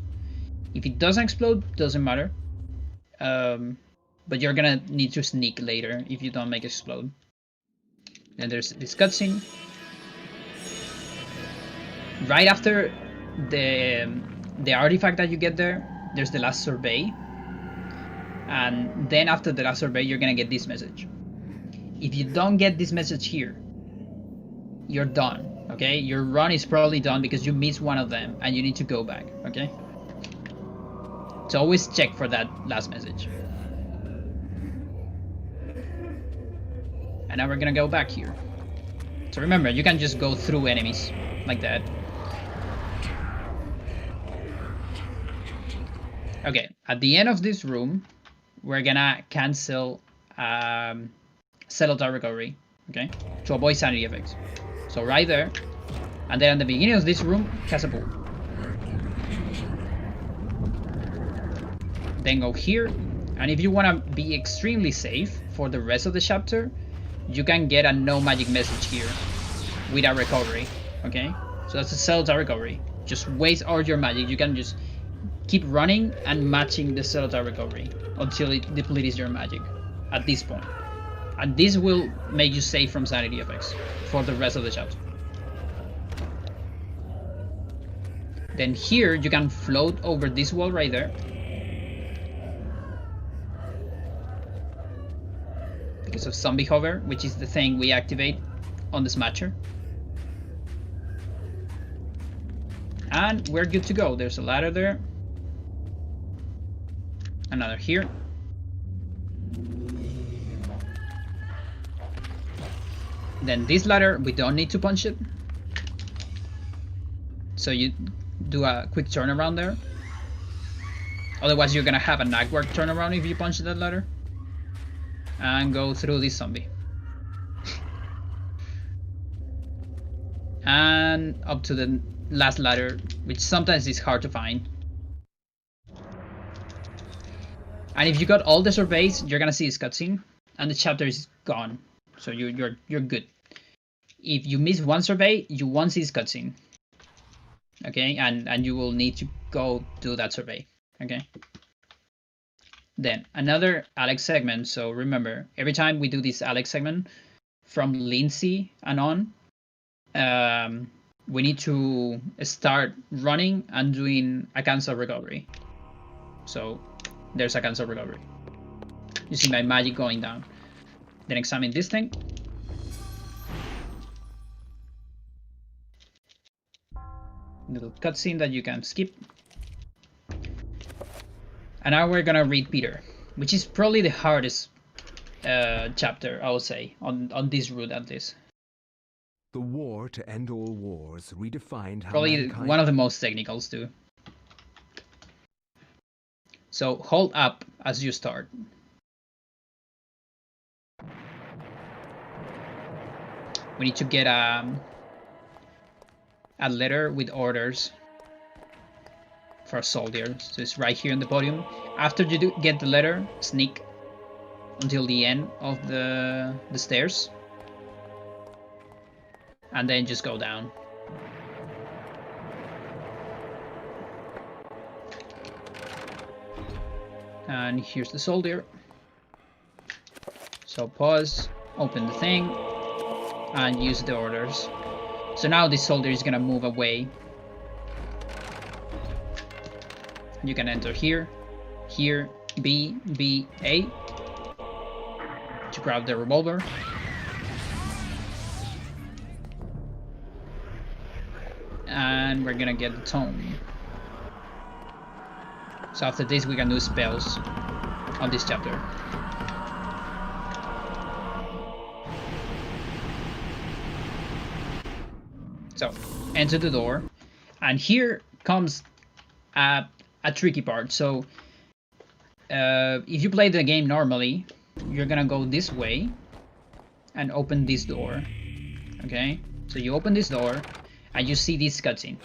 If it doesn't explode, doesn't matter, but you're gonna need to sneak later if you don't make it explode. Then there's this cutscene. Right after the artifact that you get there's the last survey, and then after the last survey you're gonna get this message. If you don't get this message here, you're done, okay? Your run is probably done because you missed one of them and you need to go back, okay? So always check for that last message. And now we're gonna go back here. So remember, you can just go through enemies like that. Okay, at the end of this room, we're gonna cancel Cellular Recovery, okay? To avoid sanity effects. So right there, and then at the beginning of this room, cast a pool. Then go here, and if you wanna be extremely safe for the rest of the chapter, you can get a no magic message here with a recovery, okay? So that's a Cellular Recovery. Just waste all your magic. You can just keep running and matching the Cellular Recovery until it depletes your magic at this point. And this will make you safe from sanity effects for the rest of the chapter. Then here you can float over this wall right there. Because of zombie hover, which is the thing we activate on the smatcher. And we're good to go. There's a ladder there. Another here. Then this ladder, we don't need to punch it. So you do a quick turnaround there. Otherwise you're gonna have an awkward turnaround if you punch that ladder. And go through this zombie. And up to the last ladder, which sometimes is hard to find. And if you got all the surveys, you're gonna see this cutscene, and the chapter is gone. So you're good. If you miss one survey, you won't see this cutscene. Okay, and you will need to go do that survey. Okay. Then another Alex segment. So remember, every time we do this Alex segment from Lindsay and on, we need to start running and doing a cancel recovery. So there's a cancel recovery. You see my magic going down. Then examine this thing. Little cutscene that you can skip. And now we're gonna read Peter, which is probably the hardest chapter, I would say, on this route at least. The war to end all wars redefined how Probably mankind... one of the most technicals too. So hold up as you start. We need to get a letter with orders for a soldier. So it's right here on the podium. After you get the letter, sneak until the end of the stairs. And then just go down. And here's the soldier. So pause, open the thing, and use the orders. So now this soldier is gonna move away. You can enter here, here, B, B, A, to grab the revolver. And we're gonna get the tome. So after this we can do spells on this chapter. So enter the door, and here comes a tricky part. So if you play the game normally, you're gonna go this way and open this door. Okay, so you open this door and you see this cutscene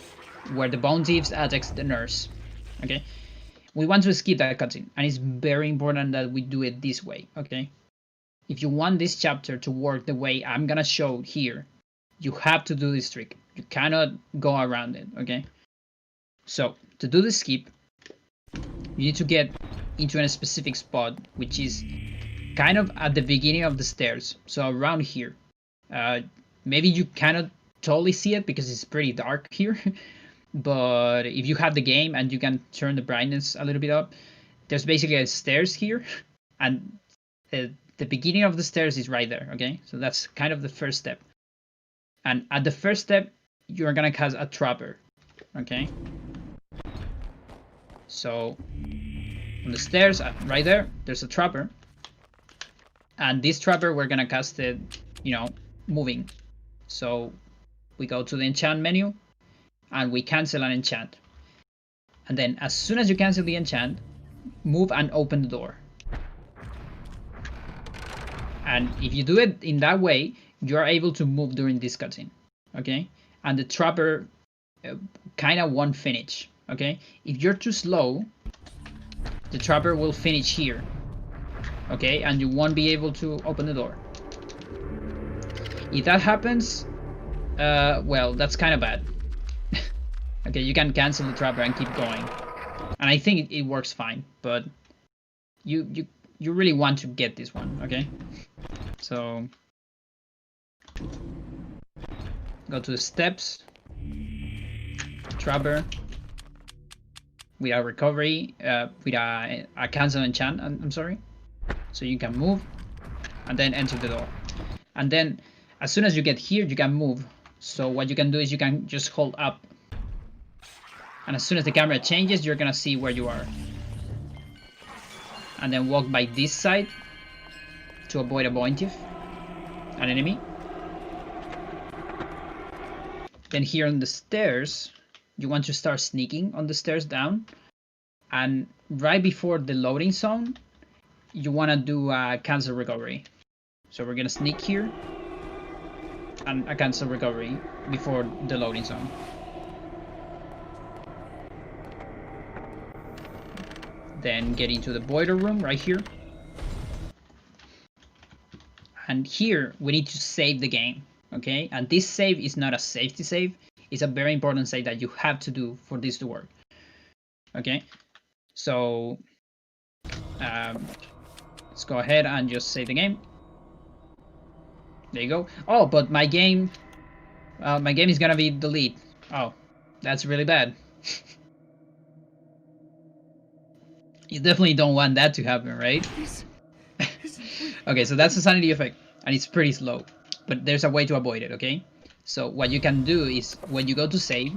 where the bone thieves attacks the nurse. Okay, we want to skip that cutscene, and it's very important that we do it this way. Okay, if you want this chapter to work the way I'm gonna show here, you have to do this trick. You cannot go around it. Okay, so to do the skip, you need to get into a specific spot, which is kind of at the beginning of the stairs, so around here. Maybe you cannot totally see it because it's pretty dark here, but if you have the game and you can turn the brightness a little bit up, there's basically a stairs here, and the beginning of the stairs is right there. Okay, so that's kind of the first step, and at the first step you're gonna cast a trapper. Okay, so on the stairs right there, there's a trapper, and this trapper we're gonna cast it, moving. So we go to the enchant menu and we cancel an enchant, and then as soon as you cancel the enchant, move and open the door. And if you do it in that way, you are able to move during this cutscene. Okay, and the trapper kind of won't finish. Okay, if you're too slow, the trapper will finish here. Okay, and you won't be able to open the door. If that happens, well, that's kind of bad. Okay, you can cancel the trapper and keep going, and I think it works fine. But you really want to get this one. Okay, so go to the steps, trapper, with a recovery, with a cancel enchant. I'm sorry. So you can move, and then enter the door, and then as soon as you get here, you can move. So what you can do is you can just hold up, and as soon as the camera changes, you're gonna see where you are, and then walk by this side to avoid a bone thief, an enemy, Then here on the stairs, you want to start sneaking on the stairs down. And right before the loading zone, you want to do a cancel recovery. So we're going to sneak here and a cancel recovery before the loading zone. Then get into the boiler room right here. And here we need to save the game, okay? And this save is not a safety save. It's a very important save that you have to do for this to work, okay? So let's go ahead and just save the game. There you go. Oh, but my game is gonna be deleted. Oh, that's really bad. You definitely don't want that to happen, right? Okay, so that's a sanity effect, and it's pretty slow, but there's a way to avoid it, okay? So what you can do is, when you go to save,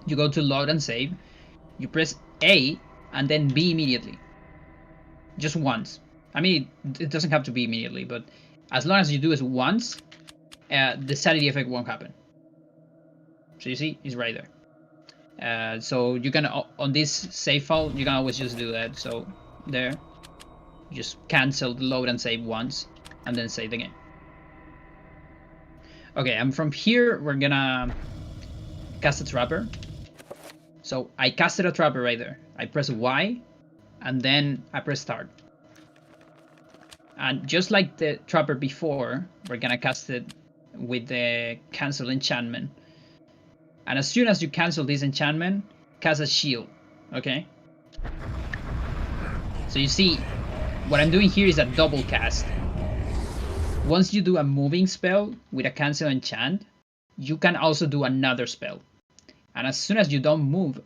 you go to load and save, you press A, and then B immediately. Just once. I mean, it doesn't have to be immediately, but as long as you do it once, the sanity effect won't happen. So you see, it's right there. So you can, on this save file, you can always just do that. So there, just cancel the load and save once, and then save the game. Okay, and from here we're gonna cast a trapper. So I casted a trapper right there. I press Y, and then I press start. And just like the trapper before, we're gonna cast it with the cancel enchantment. And as soon as you cancel this enchantment, cast a shield, okay? So you see, what I'm doing here is a double cast. Once you do a moving spell with a cancel enchant, you can also do another spell. And as soon as you don't move,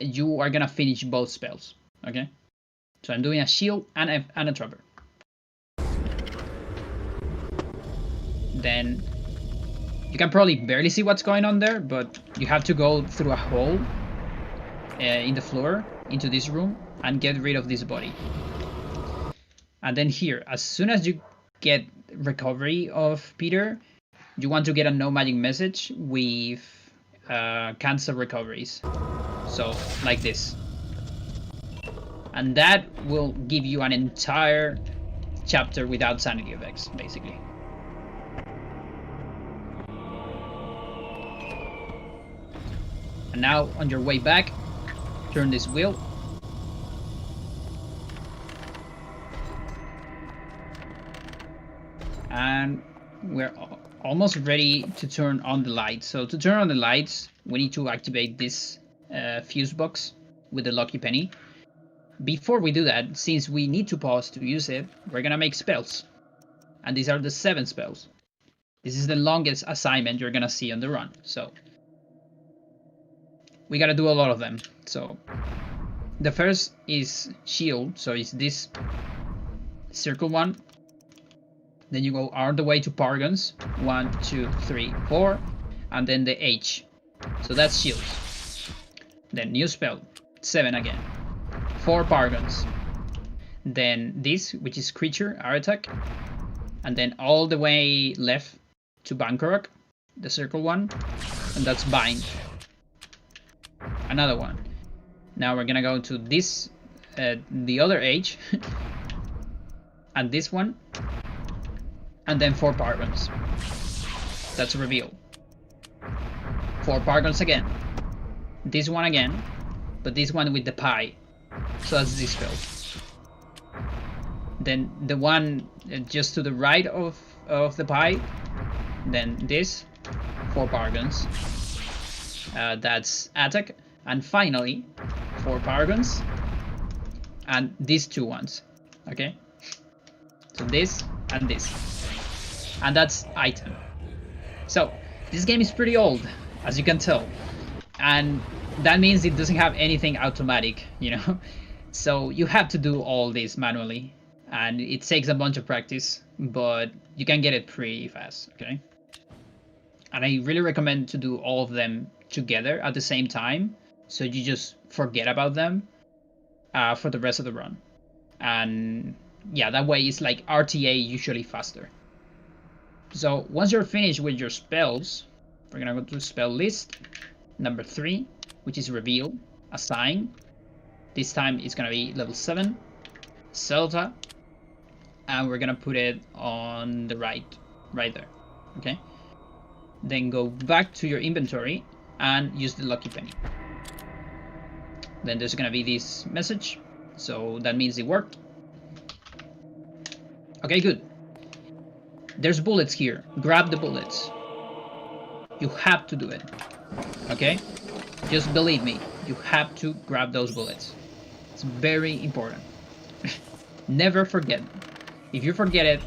you are gonna finish both spells, okay? So I'm doing a shield and a trapper. Then you can probably barely see what's going on there, but you have to go through a hole in the floor into this room and get rid of this body. And then here, as soon as you get recovery of Peter, you want to get a no magic message with cancel recoveries. So like this. And that will give you an entire chapter without sanity effects, basically. And now on your way back, turn this wheel. And we're almost ready to turn on the lights. So to turn on the lights, we need to activate this fuse box with the lucky penny. Before we do that, since we need to pause to use it, we're gonna make spells. And these are the 7 spells. This is the longest assignment you're gonna see on the run. So we gotta do a lot of them. So the first is shield, so it's this circle one. Then you go all the way to Pargons, 1, 2, 3, 4, and then the H. So that's shields. Then new spell, 7 again, 4 Pargons. Then this, which is creature, our attack, and then all the way left to Bankarok, the circle one, and that's bind. Another one. Now we're gonna go to this, the other H, and this one. And then 4 Pargons. That's a reveal. 4 Pargons again. This one again, but this one with the pie. So that's this spell. Then the one just to the right of the pie. Then this, 4 Pargons. That's attack. And finally, 4 Pargons. And these 2 ones. Okay? So this and this. And that's item. So this game is pretty old, as you can tell, and that means it doesn't have anything automatic, you know. So you have to do all this manually, and it takes a bunch of practice, but you can get it pretty fast, okay? And I really recommend to do all of them together at the same time, so you just forget about them for the rest of the run. And yeah, that way it's like RTA usually faster. So once you're finished with your spells, We're gonna go to spell list, number 3, which is reveal, assign. This time it's gonna be level 7, Celta, and we're gonna put it on the right there, okay? Then go back to your inventory and use the lucky penny. Then there's gonna be this message, so that means it worked. Okay, good. There's bullets here. Grab the bullets. You have to do it, okay? Just believe me, you have to grab those bullets. It's very important. Never forget. If you forget it,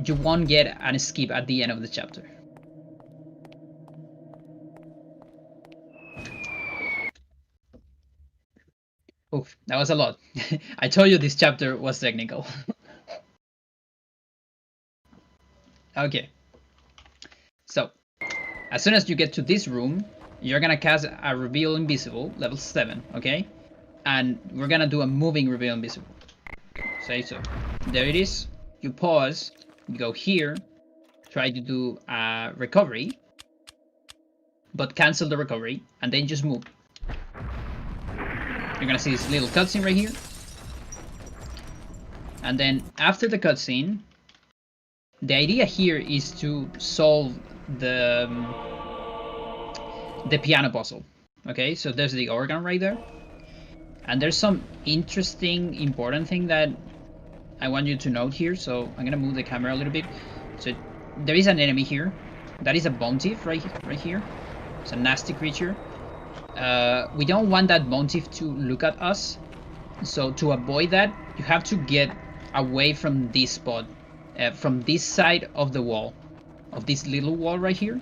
you won't get an skip at the end of the chapter. Oof, that was a lot. I told you this chapter was technical. Okay. So, as soon as you get to this room, you're gonna cast a Reveal Invisible, level 7, okay? And we're gonna do a moving Reveal Invisible. Say so. There it is. You pause, you go here, try to do a recovery, but cancel the recovery, and then just move. You're gonna see this little cutscene right here. And then after the cutscene, the idea here is to solve the piano puzzle. Okay, so there's the organ right there. And there's some interesting, important thing that I want you to note here. So I'm gonna move the camera a little bit. So there is an enemy here. That is a bone thief right here. It's a nasty creature. We don't want that bone thief to look at us. So to avoid that, you have to get away from this spot, from this side of the wall, of this little wall right here.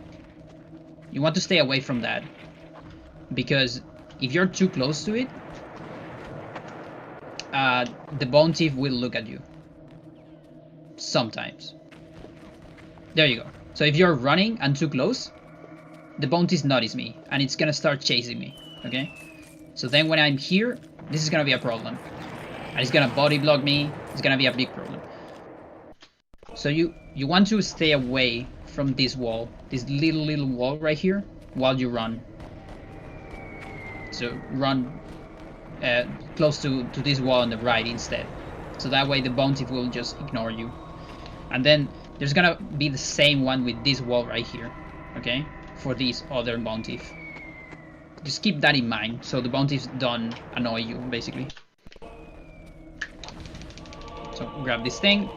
You want to stay away from that, because if you're too close to it, the bone thief will look at you. Sometimes. There you go. So if you're running and too close, the bone thief notices me, and it's gonna start chasing me, okay? So then when I'm here, this is gonna be a problem. And it's gonna body block me, it's gonna be a big problem. So you want to stay away from this wall, this little wall right here, while you run. So run close to this wall on the right instead. So that way the bone thief will just ignore you. And then there's gonna be the same one with this wall right here, okay? For this other bone thief. Just keep that in mind, so the bone thieves don't annoy you, basically. So grab this thing.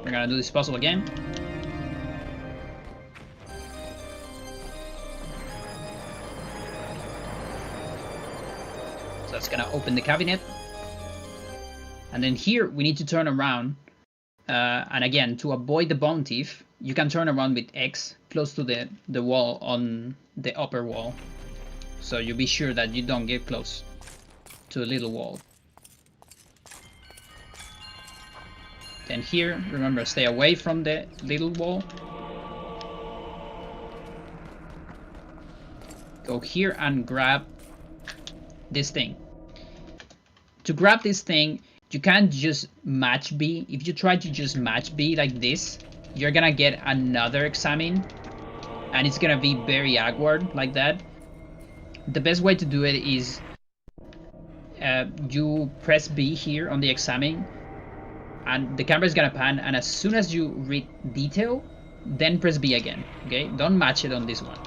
We're gonna do this puzzle again. So that's gonna open the cabinet. And then here we need to turn around. And again, to avoid the bone thief, you can turn around with X close to the wall on the upper wall. So you be sure that you don't get close to the little wall. Then here, remember, stay away from the little wall. Go here and grab this thing. To grab this thing, you can't just match B. If you try to just match B like this, you're gonna get another examine, and it's gonna be very awkward like that. The best way to do it is you press B here on the examine, and the camera is gonna pan, and as soon as you read detail, then press B again, okay? Don't match it on this one.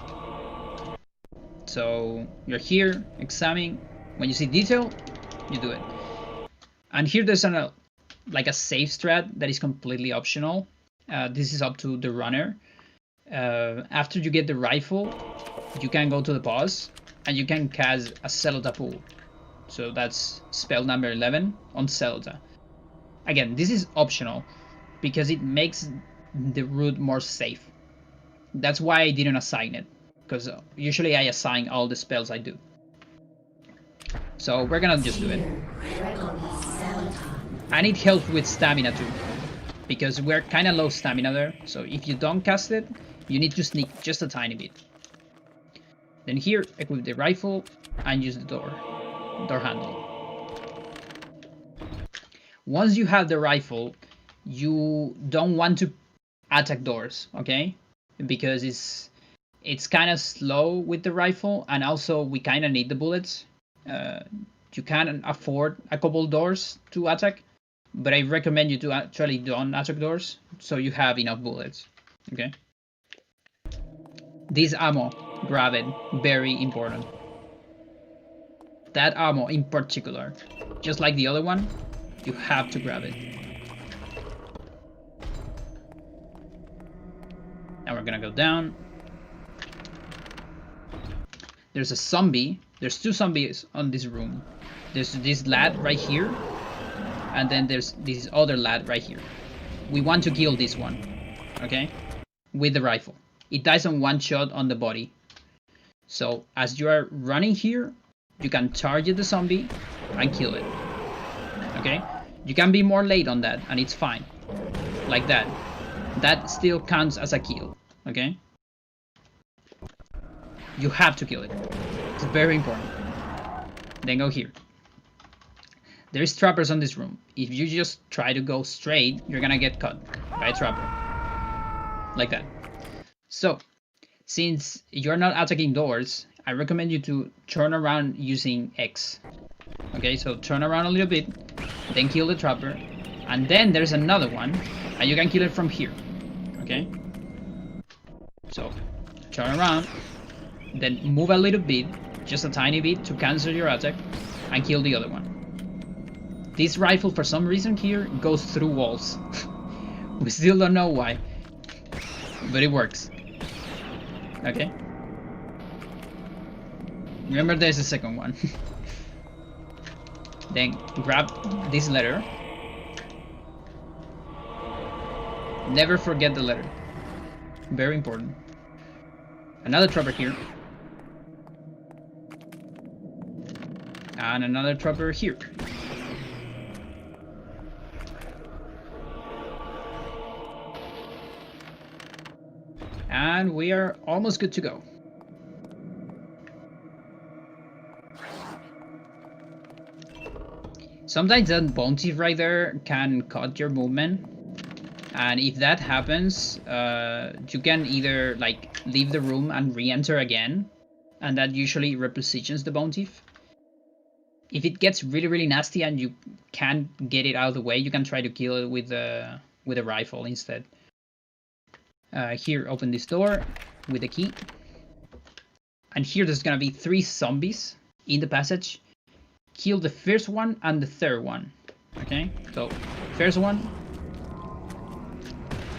So you're here, examine, when you see detail, you do it. And here there's like a save strat that is completely optional. This is up to the runner. After you get the rifle, you can go to the pause, and you can cast a Celota pool. So that's spell number 11 on Celota. Again, this is optional because it makes the route more safe. That's why I didn't assign it, because usually I assign all the spells I do. So we're gonna just do it. And it helps with stamina too, because we're kind of low stamina there. So if you don't cast it, you need to sneak just a tiny bit. Then here, equip the rifle and use the door handle. Once you have the rifle, you don't want to attack doors, okay? Because It's kind of slow with the rifle, and also we kind of need the bullets. You can afford a couple doors to attack, but I recommend you to actually don't attack doors so you have enough bullets. Okay. This ammo, grab it, very important. That ammo in particular, just like the other one, you have to grab it. Now we're gonna go down. There's a zombie. There's 2 zombies on this room. There's this lad right here, and then there's this other lad right here. We want to kill this one, okay? With the rifle. It dies on 1 shot on the body. So as you are running here, you can target the zombie and kill it, okay? You can be more late on that, and it's fine. Like that. That still counts as a kill, okay? You have to kill it. It's very important. Then go here. There's trappers on this room. If you just try to go straight, you're gonna get caught by a trapper. Like that. So, since you're not attacking doors, I recommend you to turn around using X. Okay, so turn around a little bit, then kill the trapper, and then there's another one, and you can kill it from here. Okay? So, turn around, then move a little bit, just a tiny bit, to cancel your attack, and kill the other one. This rifle, for some reason here, goes through walls. We still don't know why, but it works. Okay? Remember, there's a second one. Then grab this letter. Never forget the letter. Very important. Another trapper here. And another trapper here. And we are almost good to go. Sometimes that bone thief right there can cut your movement. And if that happens, you can either like leave the room and re-enter again. And that usually repositions the bone thief. If it gets really nasty and you can't get it out of the way, you can try to kill it with a rifle instead. Here, open this door with a key. And here there's gonna be 3 zombies in the passage. Kill the first one and the third one. Okay, so first one,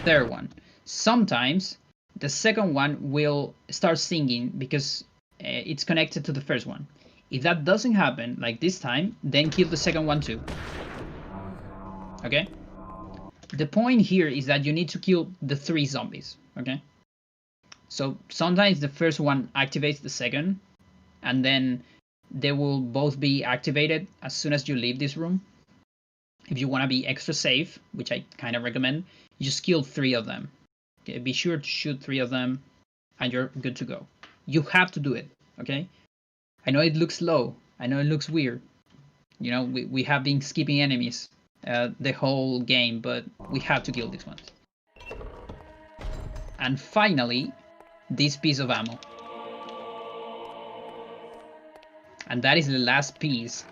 third one. Sometimes the second one will start singing because it's connected to the first one. If that doesn't happen, like this time, then kill the second one too. Okay? The point here is that you need to kill the 3 zombies, okay? So sometimes the first one activates the second, and then they will both be activated as soon as you leave this room. If you want to be extra safe, which I kind of recommend, you just kill 3 of them. Okay? Be sure to shoot 3 of them, and you're good to go. You have to do it, okay? I know it looks low. I know it looks weird. You know, we have been skipping enemies the whole game, but we have to kill these ones. And finally, this piece of ammo. And that is the last piece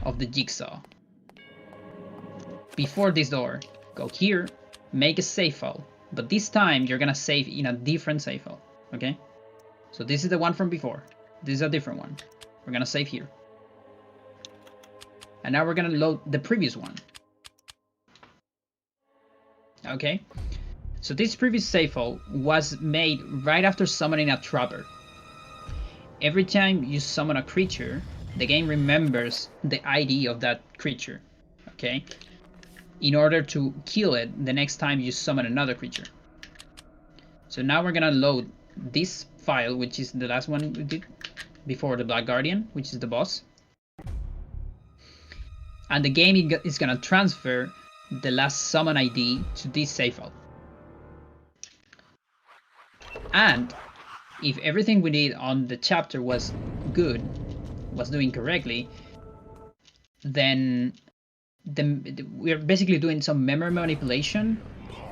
of the jigsaw. Before this door, go here, make a save file. But this time, you're gonna save in a different save file, okay? So this is the one from before. This is a different one. We're gonna save here. And now we're gonna load the previous one. Okay? So this previous save file was made right after summoning a trapper. Every time you summon a creature, the game remembers the ID of that creature. Okay? In order to kill it the next time you summon another creature. So now we're gonna load this file, which is the last one we did before the Black Guardian, which is the boss. And the game is gonna transfer the last summon ID to this save file. And if everything we did on the chapter was good, was doing correctly, then we're basically doing some memory manipulation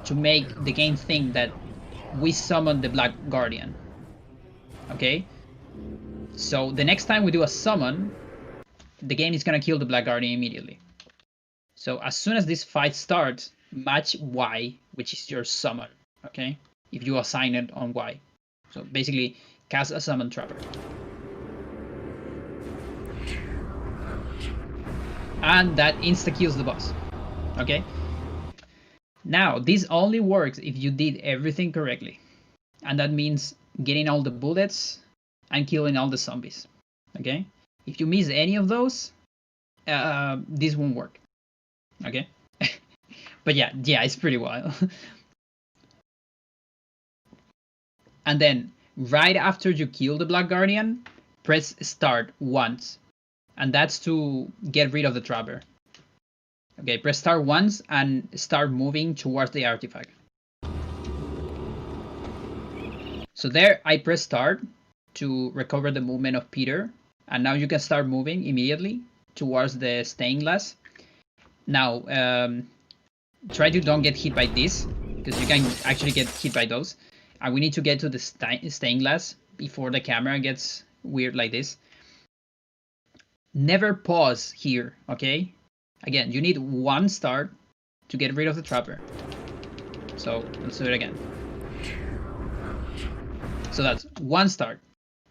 to make the game think that we summon the Black Guardian. Okay? So the next time we do a summon, the game is gonna kill the Black Guardian immediately. So as soon as this fight starts, match Y, which is your summon. Okay? If you assign it on Y. So basically, cast a summon trapper. And that insta-kills the boss. Okay? Now, this only works if you did everything correctly. And that means getting all the bullets and killing all the zombies. Okay? If you miss any of those, this won't work. Okay? But yeah, it's pretty wild. And then, right after you kill the Black Guardian, press start once. And that's to get rid of the trapper. Okay, press start once and start moving towards the artifact. So there, I press start to recover the movement of Peter. And now you can start moving immediately towards the stained glass. Now, try to don't get hit by this, because you can actually get hit by those. And we need to get to the stained glass before the camera gets weird like this. Never pause here, okay? Again, you need one start to get rid of the trapper. So let's do it again. So that's one start.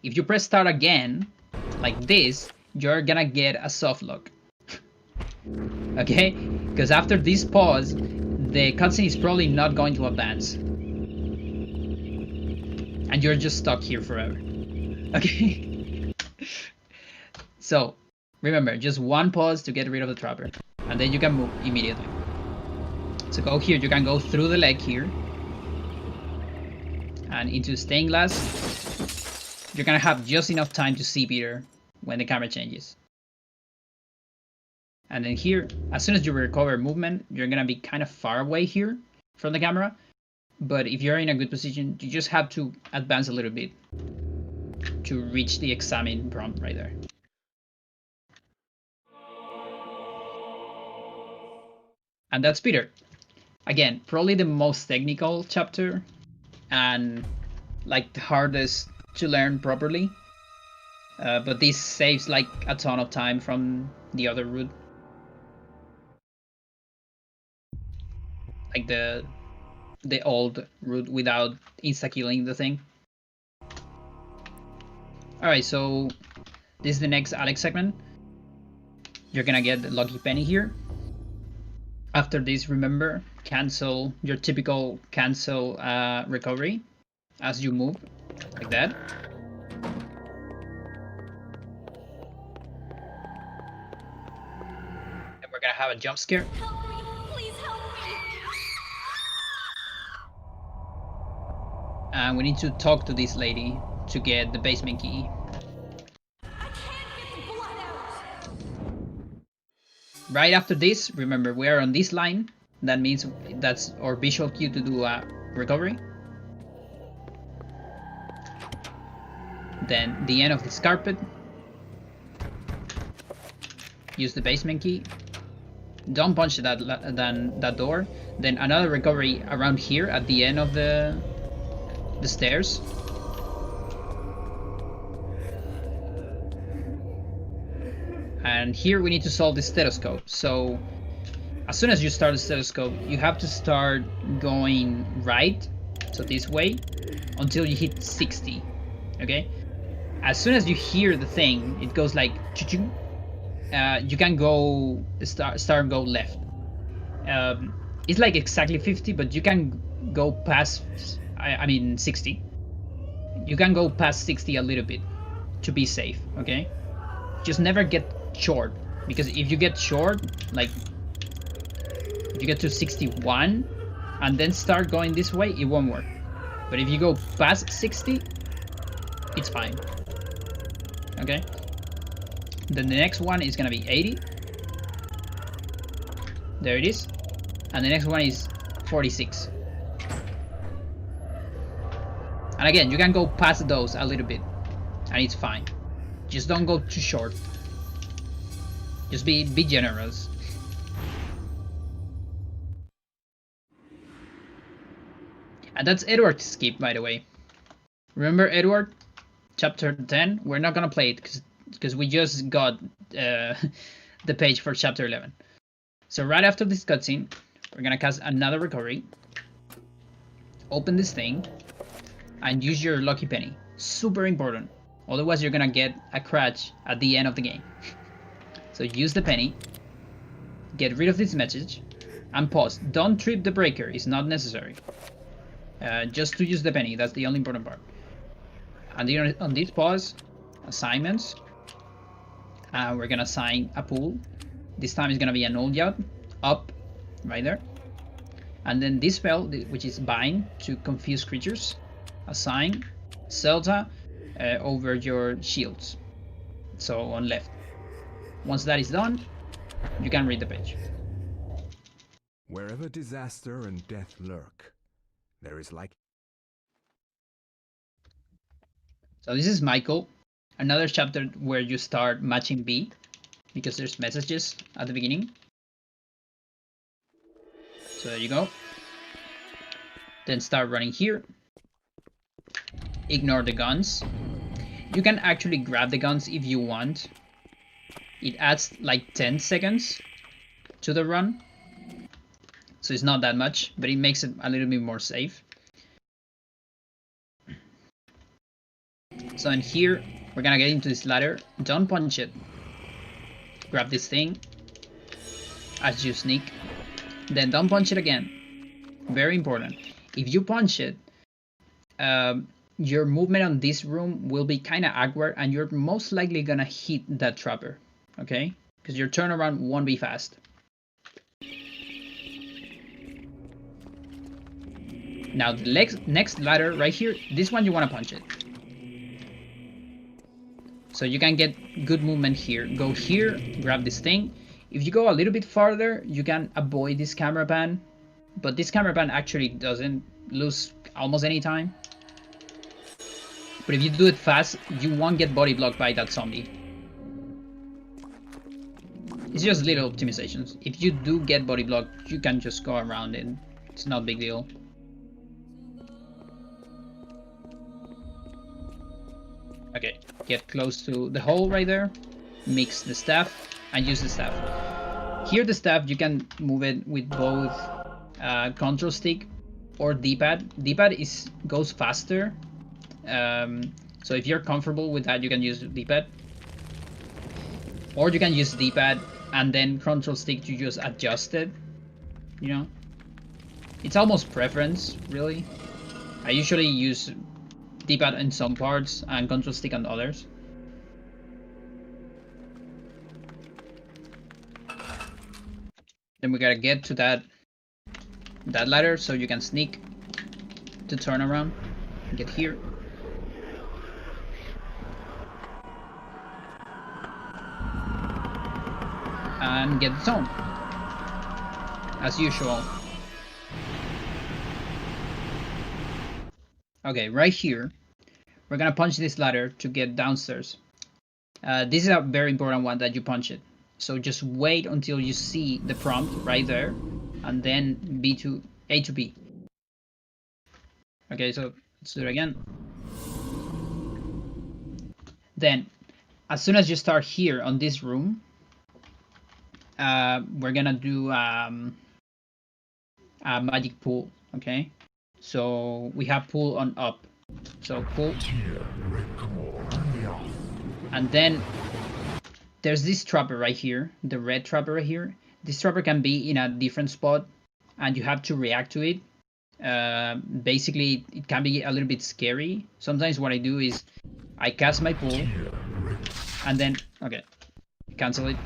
If you press start again, like this, you're gonna get a soft lock. Okay? Because after this pause, the cutscene is probably not going to advance. And you're just stuck here forever. Okay? So, remember, just one pause to get rid of the trapper. And then you can move immediately. So go here, you can go through the leg here. And into stained glass. You're gonna have just enough time to see Peter when the camera changes. And then here, as soon as you recover movement, you're gonna be kind of far away here from the camera. But if you're in a good position, you just have to advance a little bit to reach the examine prompt right there. And that's Peter. Again, probably the most technical chapter and like the hardest to learn properly. But this saves like a ton of time from the other route. Like the old route without insta-killing the thing. Alright, so this is the next Alex segment. You're gonna get the Lucky Penny here. After this, remember, cancel your typical cancel recovery as you move, like that. And we're gonna have a jump scare. Help me! Please help me! And we need to talk to this lady to get the basement key. I can't get the blood out! Right after this, remember, we are on this line. That means that's our visual cue to do a recovery. Then the end of this carpet. Use the basement key. Don't punch that door. Then another recovery around here at the end of the stairs. And here we need to solve the stethoscope. So as soon as you start the stethoscope, you have to start going right, so this way, until you hit 60. Okay? As soon as you hear the thing, it goes like choo-choo. You can go start go left. It's like exactly 50, but you can go past. I mean 60. You can go past 60 a little bit to be safe. Okay? Just never get short, because if you get short, like if you get to 61 and then start going this way, it won't work. But if you go past 60, it's fine. Okay? Then the next one is gonna be 80. There it is. And the next one is 46. And again, you can go past those a little bit, and it's fine. Just don't go too short. Just be generous. And that's Edward's skip, by the way. Remember Edward? Chapter 10? We're not gonna play it because we just got the page for chapter 11. So right after this cutscene, we're gonna cast another recovery. Open this thing and use your lucky penny. Super important. Otherwise you're gonna get a crash at the end of the game. So use the penny, get rid of this message, and pause. Don't trip the breaker, it's not necessary. Just to use the penny, that's the only important part. And on this pause, assignments, we're gonna assign a pool. This time it's gonna be an old yacht, up, right there. And then this spell, which is bind to confuse creatures, assign Celta over your shields. So on left. Once that is done, you can read the page. Wherever disaster and death lurk, there is like... So this is Michael, another chapter where you start matching B, because there's messages at the beginning. So there you go. Then start running here. Ignore the guns. You can actually grab the guns if you want. It adds like 10 seconds to the run. So it's not that much, but it makes it a little bit more safe. So in here, we're gonna get into this ladder. Don't punch it. Grab this thing as you sneak. Then don't punch it again. Very important. If you punch it, your movement on this room will be kind of awkward and you're most likely gonna hit that trapper. Okay? Because your turnaround won't be fast. Now the next ladder right here, this one you want to punch it. So you can get good movement here. Go here, grab this thing. If you go a little bit farther, you can avoid this camera pan. But this camera pan actually doesn't lose almost any time. But if you do it fast, you won't get body blocked by that zombie. It's just little optimizations. If you do get body blocked, you can just go around it. It's not a big deal. Okay, get close to the hole right there. Mix the staff and use the staff. Here the staff, you can move it with both control stick or D-pad. D-pad goes faster. So if you're comfortable with that, you can use D-pad. Or you can use D-pad and then control stick to just adjust it. You know? It's almost preference, really. I usually use D-pad in some parts and control stick on others. Then we gotta get to that ladder so you can sneak to turn around and get here. And get the zone as usual. Okay, right here we're gonna punch this ladder to get downstairs. This is a very important one that you punch it. So just wait until you see the prompt right there, and then A to B. Okay, so let's do it again. Then, as soon as you start here on this room, we're gonna do a magic pull. Okay, so we have pull on up. So pull, and then there's this trapper right here, the red trapper right here. This trapper can be in a different spot and you have to react to it. Basically, it can be a little bit scary. Sometimes what I do is I cast my pull and then, okay, cancel it.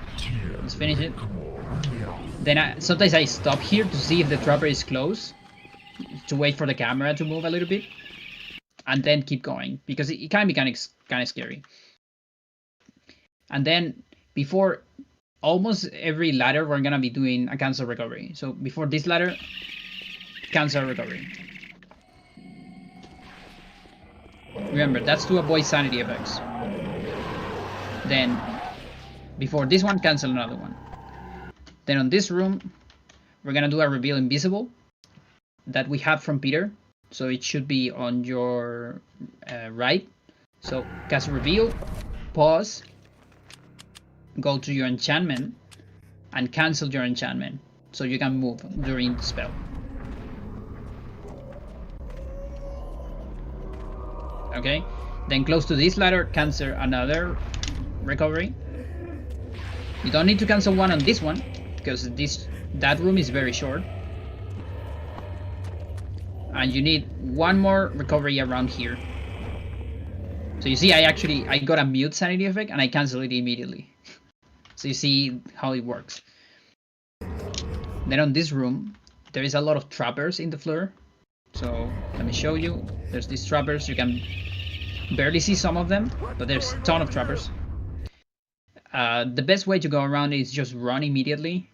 Let's finish it. Then sometimes I stop here to see if the trapper is close, to wait for the camera to move a little bit, and then keep going because it can be kind of scary. And then before almost every ladder, we're gonna be doing a cancel recovery. So before this ladder, cancel recovery. Remember, that's to avoid sanity effects. Then before this one, cancel another one. Then on this room, we're gonna do a reveal invisible that we have from Peter. so it should be on your right. So cast reveal, pause, go to your enchantment, and cancel your enchantment, so you can move during the spell. Okay, then close to this ladder, cancel another recovery. You don't need to cancel one on this one, because that room is very short. And you need one more recovery around here. So you see, I got a mute sanity effect and I cancel it immediately. So you see how it works. Then on this room, there is a lot of trappers in the floor. So let me show you. There's these trappers. You can barely see some of them, but there's a ton of trappers. The best way to go around is just run immediately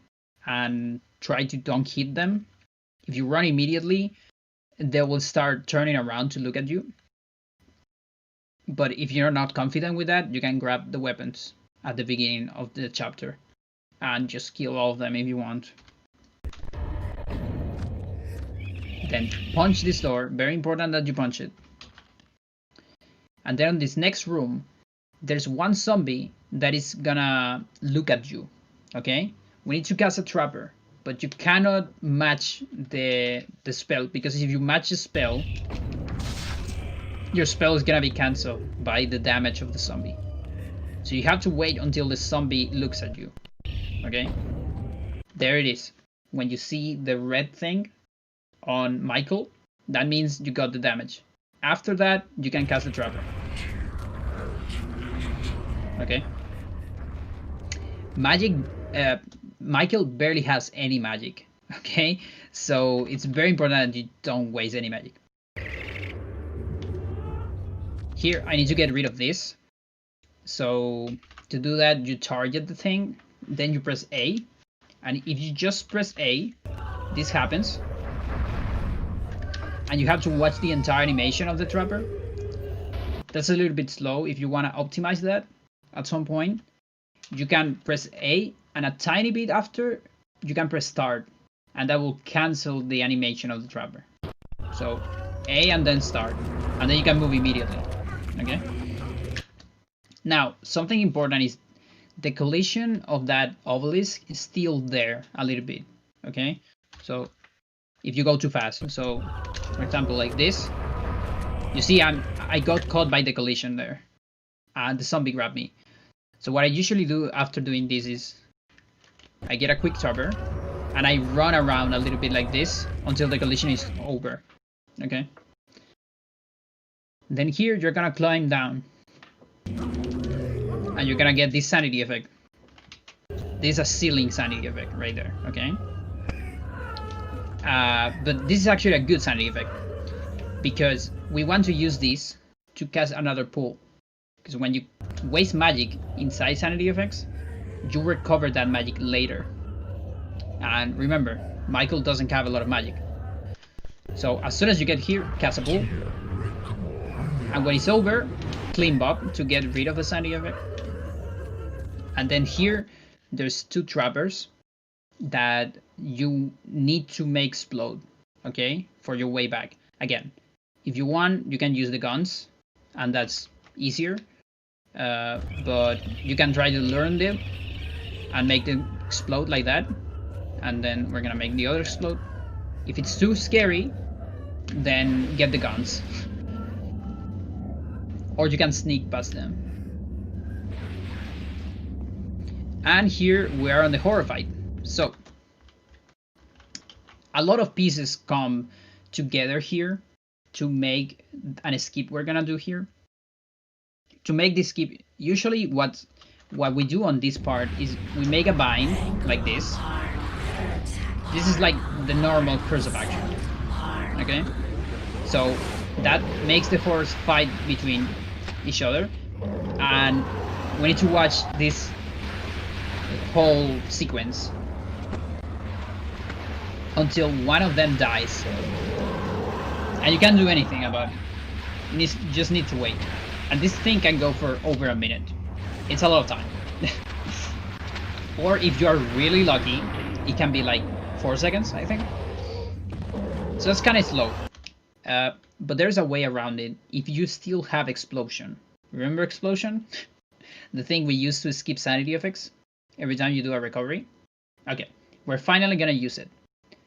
and try to don't hit them. If you run immediately, they will start turning around to look at you. But if you're not confident with that, you can grab the weapons at the beginning of the chapter and just kill all of them if you want. Then punch this door. Very important that you punch it. And then in this next room, there's one zombie that is gonna look at you. Okay? We need to cast a trapper, but you cannot match the spell, because if you match the spell, your spell is gonna be cancelled by the damage of the zombie. So you have to wait until the zombie looks at you. Okay? There it is. When you see the red thing on Michael, that means you got the damage. After that, you can cast the trapper. Okay? Magic, Michael barely has any magic. Okay? So it's very important that you don't waste any magic. Here, I need to get rid of this. So to do that, you target the thing, then you press A. And if you just press A, this happens. And you have to watch the entire animation of the trapper. That's a little bit slow. If you want to optimize that at some point, you can press A, and a tiny bit after, you can press start. And that will cancel the animation of the trapper. So A and then start. And then you can move immediately. Okay? Now, something important is the collision of that obelisk is still there a little bit. Okay? So if you go too fast, so for example like this, you see I got caught by the collision there and the zombie grabbed me. So what I usually do after doing this is I get a quick trapper and I run around a little bit like this until the collision is over. Okay? Then here you're gonna climb down and you're gonna get this sanity effect. This is a ceiling sanity effect right there. Okay? But this is actually a good sanity effect, because we want to use this to cast another pool. Because when you waste magic inside sanity effects, you recover that magic later. And remember, Michael doesn't have a lot of magic. So as soon as you get here, cast a pool. And when it's over, clean up to get rid of the sanity effect. And then here, there's two trappers that you need to make explode, okay, for your way back. Again, if you want, you can use the guns, and that's easier. But you can try to learn them and make them explode like that. And then we're gonna make the other explode. If it's too scary, then get the guns. Or you can sneak past them. And here we are on the horror fight. So a lot of pieces come together here to make an skip we're gonna do here. To make this skip, usually what we do on this part is we make a bind like this. This is like the normal course of action. Okay? So that makes the horse fight between each other, and we need to watch this whole sequence until one of them dies, and you can't do anything about it. You just need to wait, and this thing can go for over a minute. It's a lot of time. Or if you are really lucky, it can be like 4 seconds, I think. So it's kind of slow, But there's a way around it if you still have explosion. Remember explosion? The thing we use to skip sanity effects every time you do a recovery? Okay, we're finally gonna use it.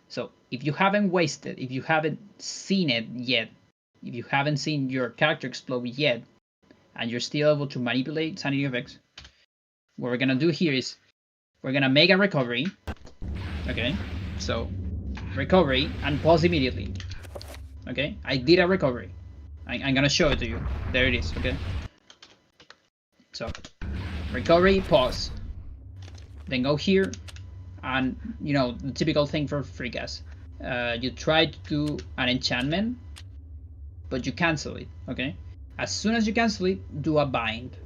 So if you haven't wasted, if you haven't seen it yet, if you haven't seen your character explode yet, and you're still able to manipulate sanity effects, what we're gonna do here is we're gonna make a recovery. Okay, so recovery and pause immediately. Okay, I did a recovery. I'm gonna show it to you. There it is. Okay, so recovery, pause, then go here, and you know the typical thing for free gas. You try to do an enchantment, but you cancel it. Okay, as soon as you cancel it, do a bind.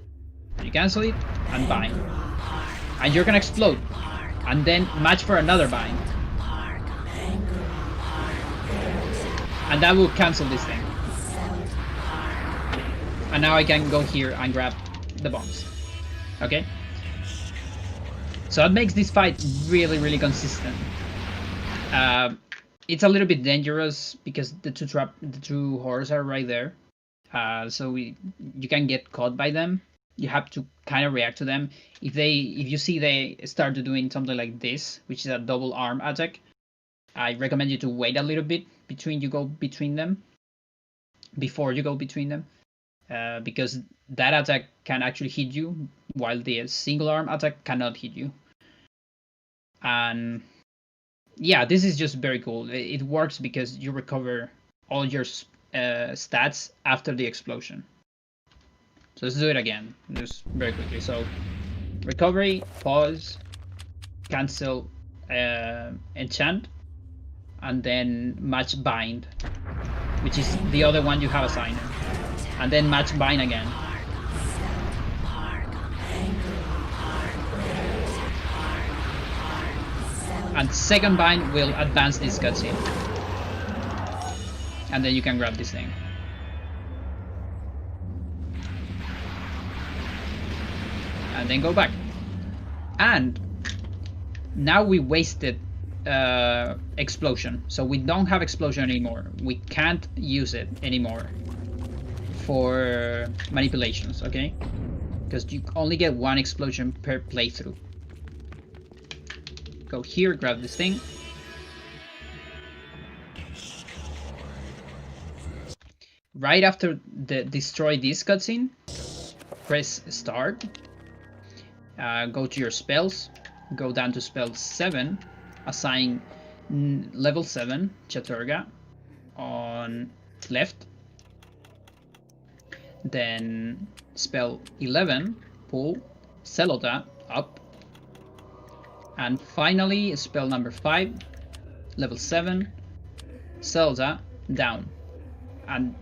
You cancel it and bind, and you're gonna explode, and then match for another bind, and that will cancel this thing. And now I can go here and grab the bombs. Okay, so that makes this fight really, really consistent. It's a little bit dangerous because the two horrors are right there. So you can get caught by them. You have to kind of react to them. If you see they start doing something like this, which is a double arm attack, I recommend you to wait a little bit before you go between them, because that attack can actually hit you, while the single arm attack cannot hit you. And yeah, this is just very cool. It works because you recover all your stats after the explosion. So let's do it again, just very quickly. So recovery, pause, cancel, enchant, and then match bind, which is the other one you have assigned, and then match bind again. And second bind will advance this cutscene, and then you can grab this thing. And then go back. And now we wasted explosion, so we don't have explosion anymore. We can't use it anymore for manipulations, okay? Because you only get one explosion per playthrough. Go here, grab this thing. Right after the destroy this cutscene, press start. Go to your spells, go down to spell 7, assign level 7 Chaturga on left, then spell 11 pull Celota up, and finally spell number 5 level 7 Celota down. And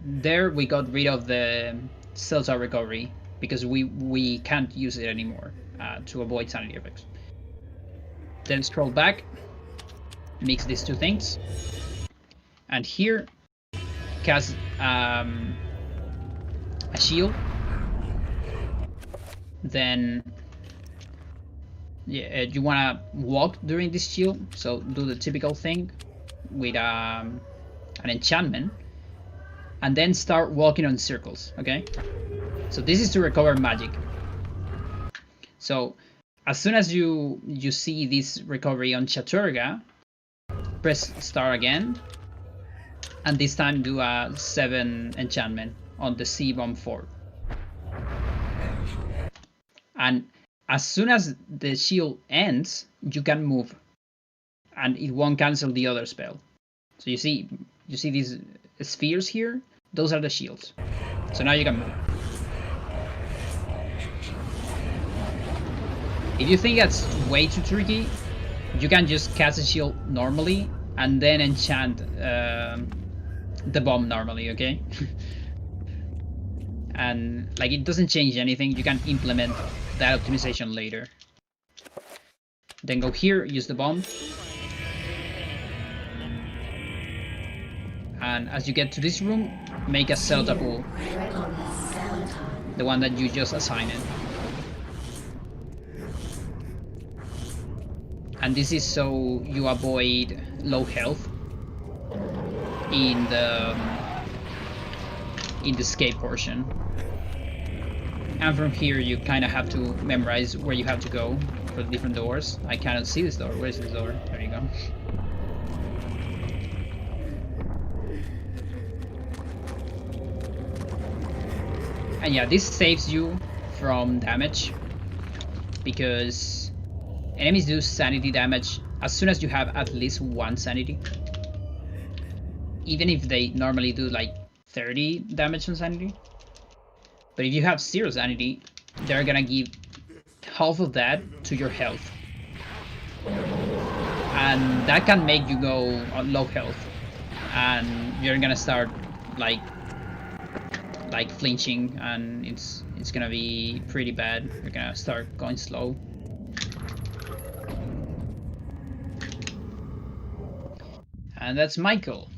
there we got rid of the Celota recovery, because we can't use it anymore to avoid sanity effects. Then scroll back, mix these two things, and here cast a shield. Then yeah, you wanna walk during this shield, so do the typical thing with an enchantment, and then start walking on circles. Okay. So this is to recover magic. So as soon as you see this recovery on Chaturga, press start again, and this time do a 7 enchantment on the C-Bomb 4. And as soon as the shield ends, you can move, and it won't cancel the other spell. So you see these spheres here? Those are the shields. So now you can move. If you think that's way too tricky, you can just cast a shield normally and then enchant the bomb normally, okay? And like, it doesn't change anything. You can implement that optimization later. Then go here, use the bomb. And as you get to this room, make a Celta pool. The one that you just assigned. And this is so you avoid low health. in the escape portion. And from here you kind of have to memorize where you have to go for the different doors. I cannot see this door. Where's this door? There you go. And yeah, this saves you from damage, because enemies do sanity damage as soon as you have at least 1 sanity. Even if they normally do like 30 damage on sanity. But if you have 0 sanity, they're gonna give half of that to your health. And that can make you go on low health. And you're gonna start like flinching, and it's gonna be pretty bad. You're gonna start going slow. And that's Michael.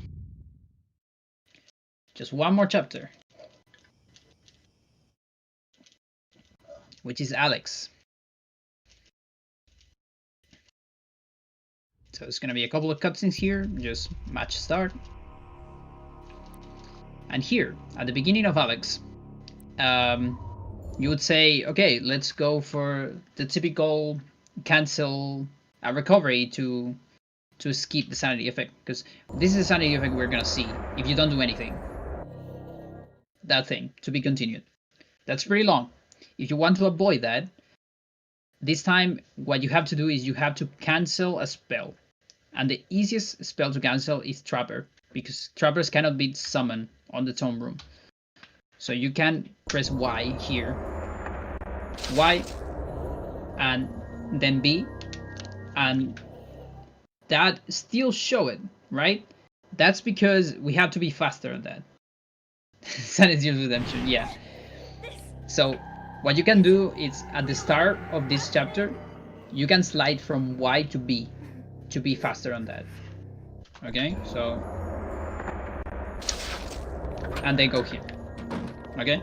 Just one more chapter, which is Alex. So it's gonna be a couple of cutscenes here, just match start. And here, at the beginning of Alex, you would say, okay, let's go for the typical cancel a recovery to skip the sanity effect, because this is the sanity effect we're gonna see if you don't do anything. That thing, to be continued. That's pretty long. If you want to avoid that, this time what you have to do is you have to cancel a spell. And the easiest spell to cancel is Trapper, because Trappers cannot be summoned on the Tomb Room. So you can press Y here. Y, and then B, and that still show it, right? That's because we have to be faster on that. Sanity Redemption, yeah. So what you can do is at the start of this chapter, you can slide from Y to B to be faster on that. Okay, so and then go here. Okay,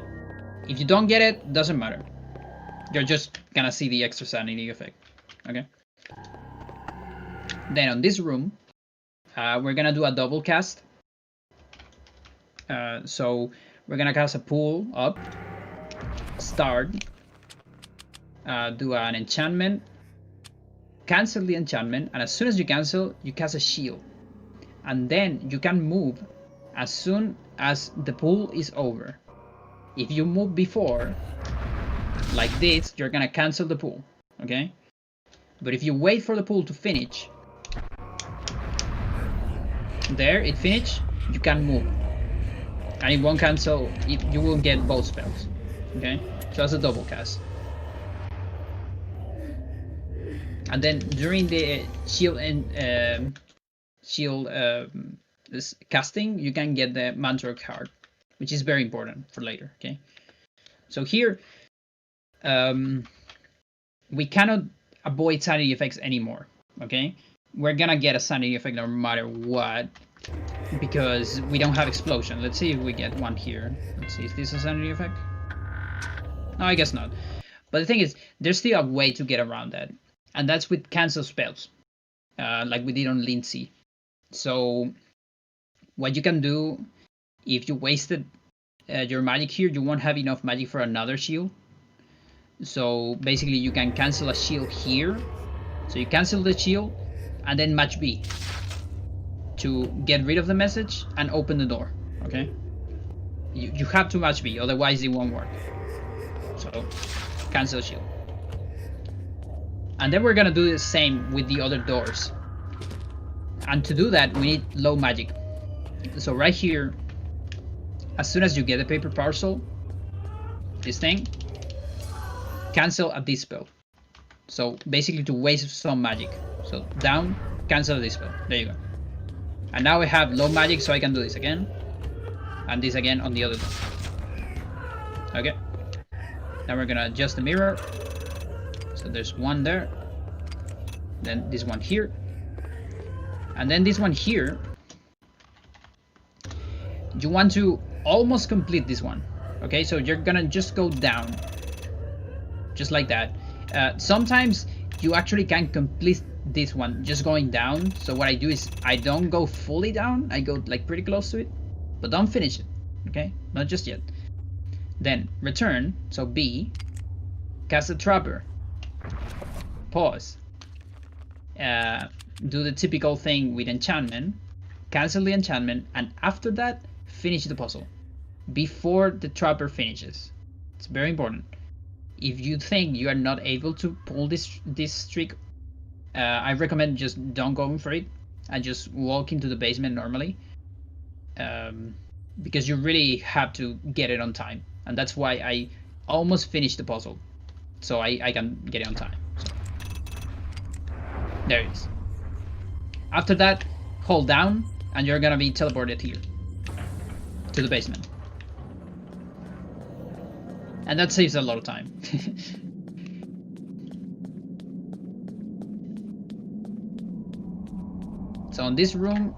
if you don't get it, doesn't matter. You're just gonna see the extra sanity effect. Okay. Then on this room, we're gonna do a double cast. So we're gonna cast a pool up, start, do an enchantment, cancel the enchantment, and as soon as you cancel, you cast a shield. And then you can move as soon as the pool is over. If you move before, like this, you're gonna cancel the pool, okay? But if you wait for the pool to finish, there, it finished, you can move. And it won't cancel, you will get both spells, okay? So that's a double cast. And then during the shield and this casting, you can get the mantra card, which is very important for later. Okay, so here we cannot avoid sanity effects anymore. Okay, we're gonna get a sanity effect no matter what, because we don't have explosion. Let's see if we get one here. Let's see, is this a sanity effect? No, I guess not. But the thing is, there's still a way to get around that. And that's with cancel spells, like we did on Lindsay. So what you can do, if you wasted your magic here, you won't have enough magic for another shield. So basically you can cancel a shield here. So you cancel the shield and then match B to get rid of the message and open the door, okay? You have to match B, otherwise it won't work. So cancel shield. And then we're gonna do the same with the other doors. And to do that, we need low magic. So right here, as soon as you get the paper parcel, this thing, cancel a dispel. So basically to waste some magic. So down, cancel this spell. There you go. And now I have low magic, so I can do this again. And this again on the other door. Okay. Now we're gonna adjust the mirror. So there's one there, then this one here, and then this one here. You want to almost complete this one, okay? So you're gonna just go down, just like that. Sometimes you actually can complete this one, just going down. So what I do is I don't go fully down, I go like pretty close to it, but don't finish it, okay? Not just yet. Then return, so B, cast a trapper, pause, do the typical thing with enchantment, cancel the enchantment, and after that, finish the puzzle before the trapper finishes. It's very important. If you think you are not able to pull this trick, I recommend just don't go for it and just walk into the basement normally, because you really have to get it on time, and that's why I almost finished the puzzle, so I can get it on time. So, there it is. After that, hold down, and you're gonna be teleported here to the basement. And that saves a lot of time. So in this room,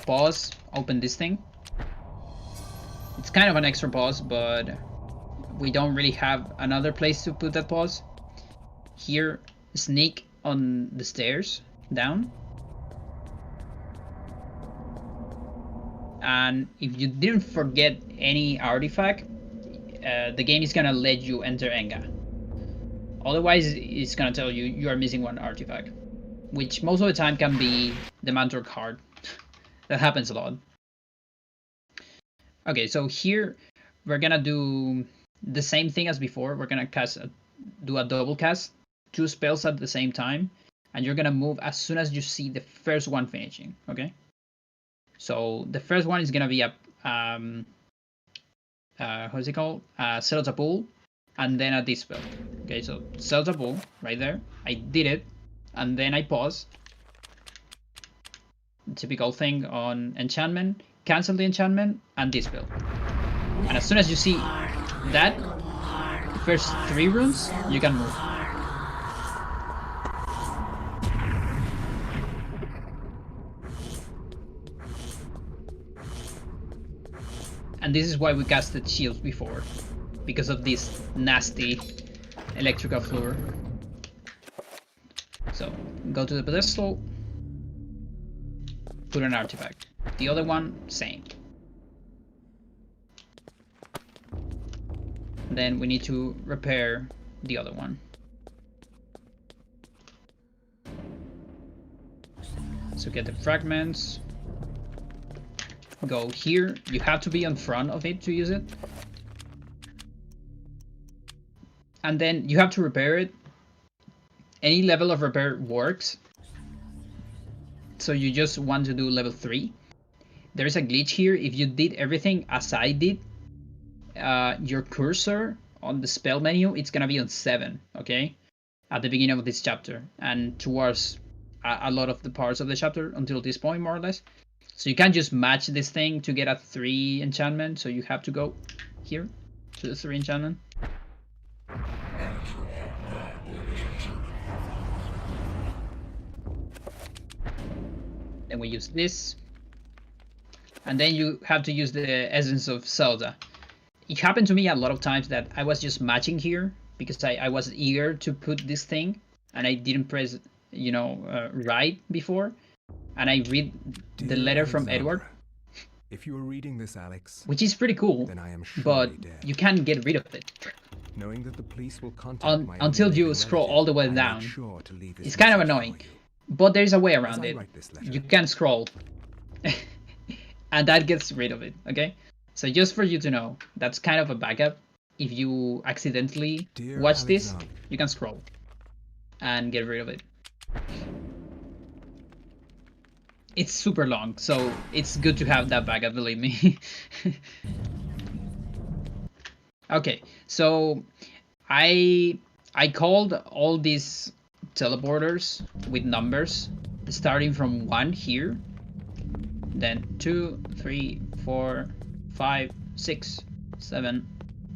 pause, open this thing. It's kind of an extra pause, but we don't really have another place to put that pause. Here, sneak on the stairs down. And if you didn't forget any artifact, the game is gonna let you enter Enga. Otherwise, it's gonna tell you you are missing one artifact, which most of the time can be the Mantor card. That happens a lot. Okay, so here we're gonna do the same thing as before. We're gonna do a double cast, 2 spells at the same time, and you're gonna move as soon as you see the first one finishing. Okay. So the first one is gonna be a what's it called? Settle a pool, and then a dispel. Okay, so settle a pool right there. I did it, and then I pause. Typical thing on enchantment. Cancel the enchantment and dispel. And as soon as you see that, the first 3 runes, you can move. And this is why we casted shields before, because of this nasty electrical fluor. So go to the pedestal, put an artifact. The other one, same. Then we need to repair the other one. So get the fragments. Go here. You have to be in front of it to use it. And then you have to repair it. Any level of repair works. So you just want to do level 3. There is a glitch here. If you did everything as I did, your cursor on the spell menu, it's gonna be on 7, okay? At the beginning of this chapter, and towards a lot of the parts of the chapter until this point, more or less. So you can't just match this thing to get a 3 enchantment, so you have to go here to the 3 enchantment. Then we use this. And then you have to use the Essence of Zelda. It happened to me a lot of times that I was just matching here because I was eager to put this thing and I didn't press, you know, right before. And I read the letter from Edward. If you are reading this, Alex, which is pretty cool, then I am surely but dead. you can't get rid of it. Knowing that the police will contact my until you living scroll relative, all the way I made down. sure to leave this It's kind of message for annoying, you. but there's a way As around I it. write this letter, You can scroll. And that gets rid of it, okay? So just for you to know, that's kind of a backup. If you accidentally Dear watch this, Alexander, you can scroll and get rid of it. It's super long, so it's good to have that backup, believe me. Okay, so I called all these teleporters with numbers, starting from 1 here, then 2, 3, 4, 5, 6, 7,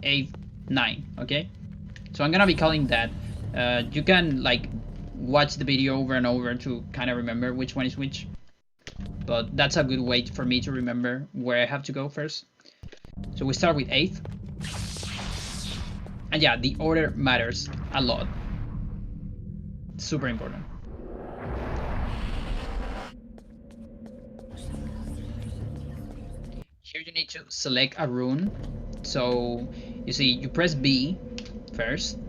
8, 9. Okay, so I'm gonna be calling that. You can like watch the video over and over to kind of remember which one is which, but that's a good way for me to remember where I have to go first. So we start with 8th, and yeah, the order matters a lot. Super important. here you need to select a rune. So you see, you press B first,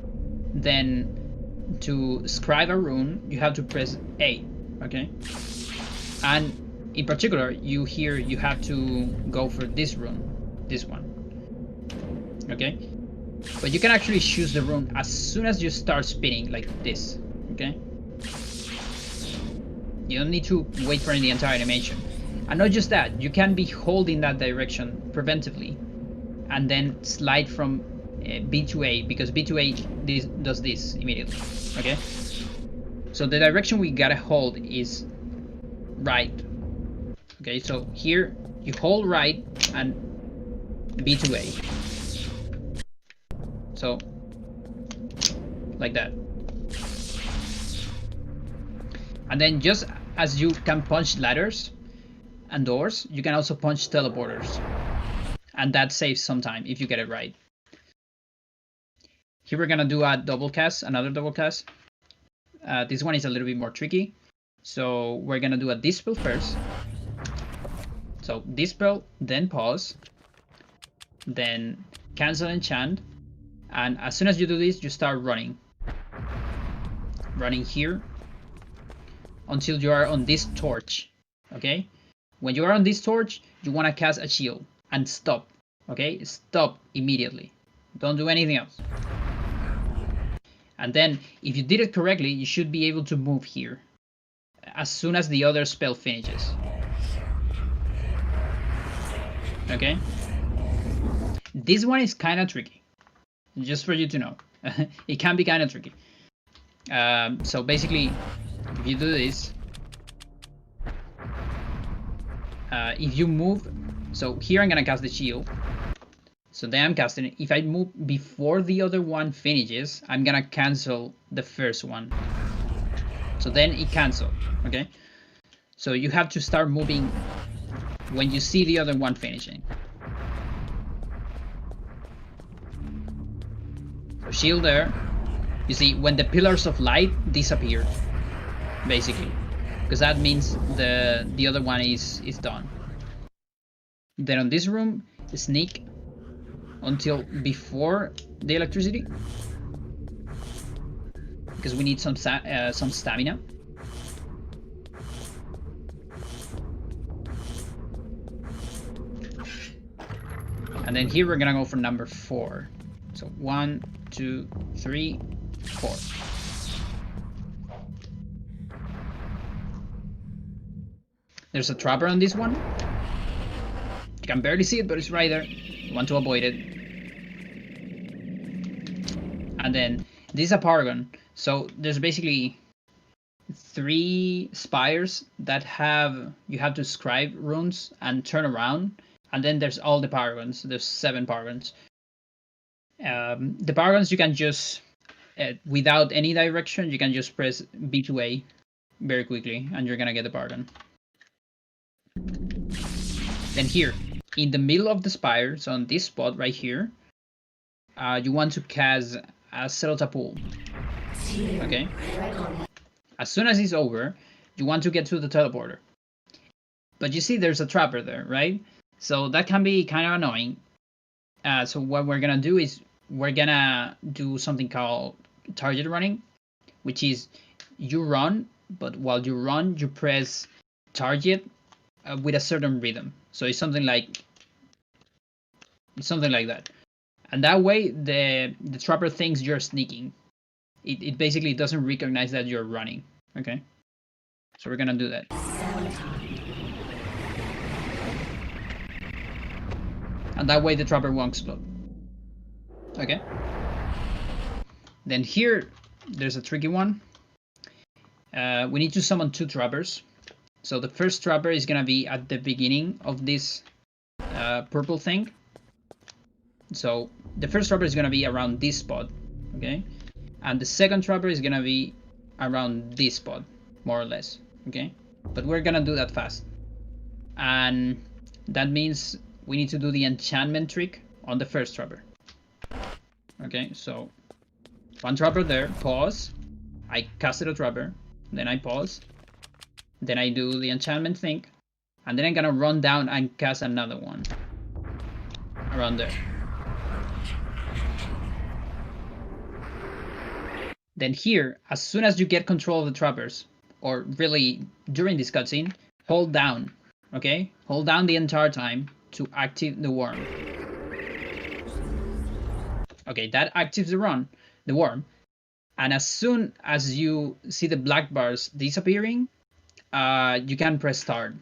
then to scribe a rune you have to press A, okay? And in particular, you have to go for this rune, this one, okay? But you can actually choose the rune as soon as you start spinning like this, okay? You don't need to wait for the entire animation. And not just that, you can be holding that direction preventively and then slide from B to A, because B to A does this immediately, okay? So the direction we gotta hold is right, okay? So here you hold right and B to A, so like that. And then just as you can punch ladders and doors, you can also punch teleporters, and that saves some time if you get it right. Here we're gonna do a double cast, another double cast. This one is a little bit more tricky, so we're gonna do a dispel first. So dispel, then pause, then cancel enchant, and as soon as you do this, you start running here until you are on this torch, okay? When you are on this torch, you want to cast a shield and stop, okay? Stop immediately. Don't do anything else. And then, if you did it correctly, you should be able to move here as soon as the other spell finishes. Okay? This one is kind of tricky, just for you to know. It can be kind of tricky. So basically, if you do this, if you move, so here I'm gonna cast the shield, so then I'm casting it. If I move before the other one finishes, I'm gonna cancel the first one, so then it cancels, okay? So you have to start moving when you see the other one finishing. So shield there. You see, when the pillars of light disappear, basically, because that means the other one is done. Then on this room, sneak until before the electricity, because we need some stamina. And then here we're gonna go for number 4. So 1, 2, 3, 4. There's a trapper on this one. You can barely see it, but it's right there. You want to avoid it. And then this is a paragon. So there's basically 3 spires that you have to scribe runes and turn around. And then there's all the paragons. There's 7 paragons. The paragons you can just, without any direction, you can just press B to A very quickly, and you're gonna get the paragon. Then here, in the middle of the spire, so on this spot right here, you want to cast a Pool. Okay? As soon as it's over, you want to get to the teleporter. But you see there's a trapper there, right? So that can be kind of annoying. So what we're gonna do is we're gonna do something called target running, which is you run, but while you run, you press target with a certain rhythm. So it's something like that, and that way the trapper thinks you're sneaking. It basically doesn't recognize that you're running. Okay, so we're gonna do that. And that way the trapper won't explode. Okay. Then here, there's a tricky one. We need to summon 2 trappers. So the first trapper is gonna be at the beginning of this purple thing. So the first trapper is gonna be around this spot, okay? And the second trapper is gonna be around this spot, more or less, okay? But we're gonna do that fast. And that means we need to do the enchantment trick on the first trapper. Okay, so 1 trapper there, pause. I casted a trapper, then I pause. Then I do the enchantment thing, and then I'm gonna run down and cast another one. around there. Then here, as soon as you get control of the trappers, or really during this cutscene, hold down, okay? Hold down the entire time to activate the worm. Okay, that activates the worm. And as soon as you see the black bars disappearing, you can press start.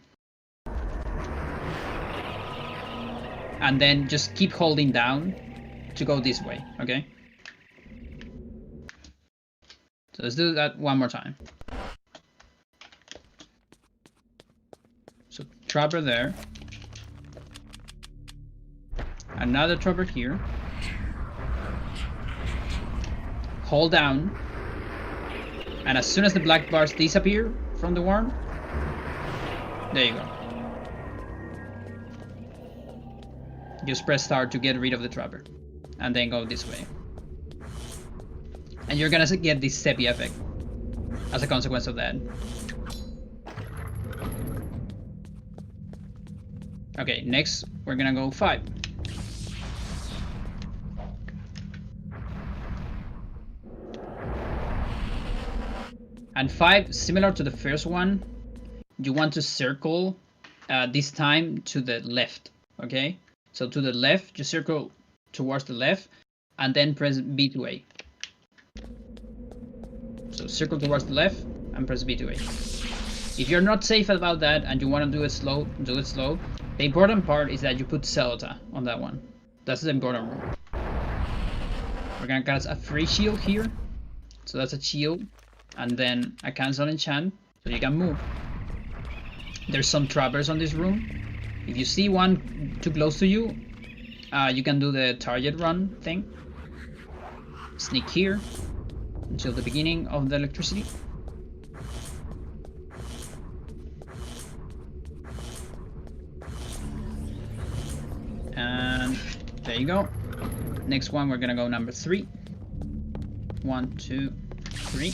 And then just keep holding down to go this way, okay? So let's do that one more time. So trapper there. Another trapper here. Hold down. And as soon as the black bars disappear from the worm, there you go. Just press start to get rid of the trapper. And then go this way. And you're gonna get this sepia effect as a consequence of that. Okay, next we're gonna go 5. And 5, similar to the first one, you want to circle this time to the left, okay? So to the left, you circle towards the left, and then press B to A. So circle towards the left and press B to A. If you're not safe about that and you want to do it slow, do it slow. The important part is that you put Celta on that one. That's the important rule. We're gonna cast a free shield here. So that's a shield. And then a cancel enchant, so you can move. There's some trappers on this room. If you see one too close to you, you can do the target run thing. Sneak here until the beginning of the electricity. And there you go. Next one, we're gonna go number 3. 1, 2, 3.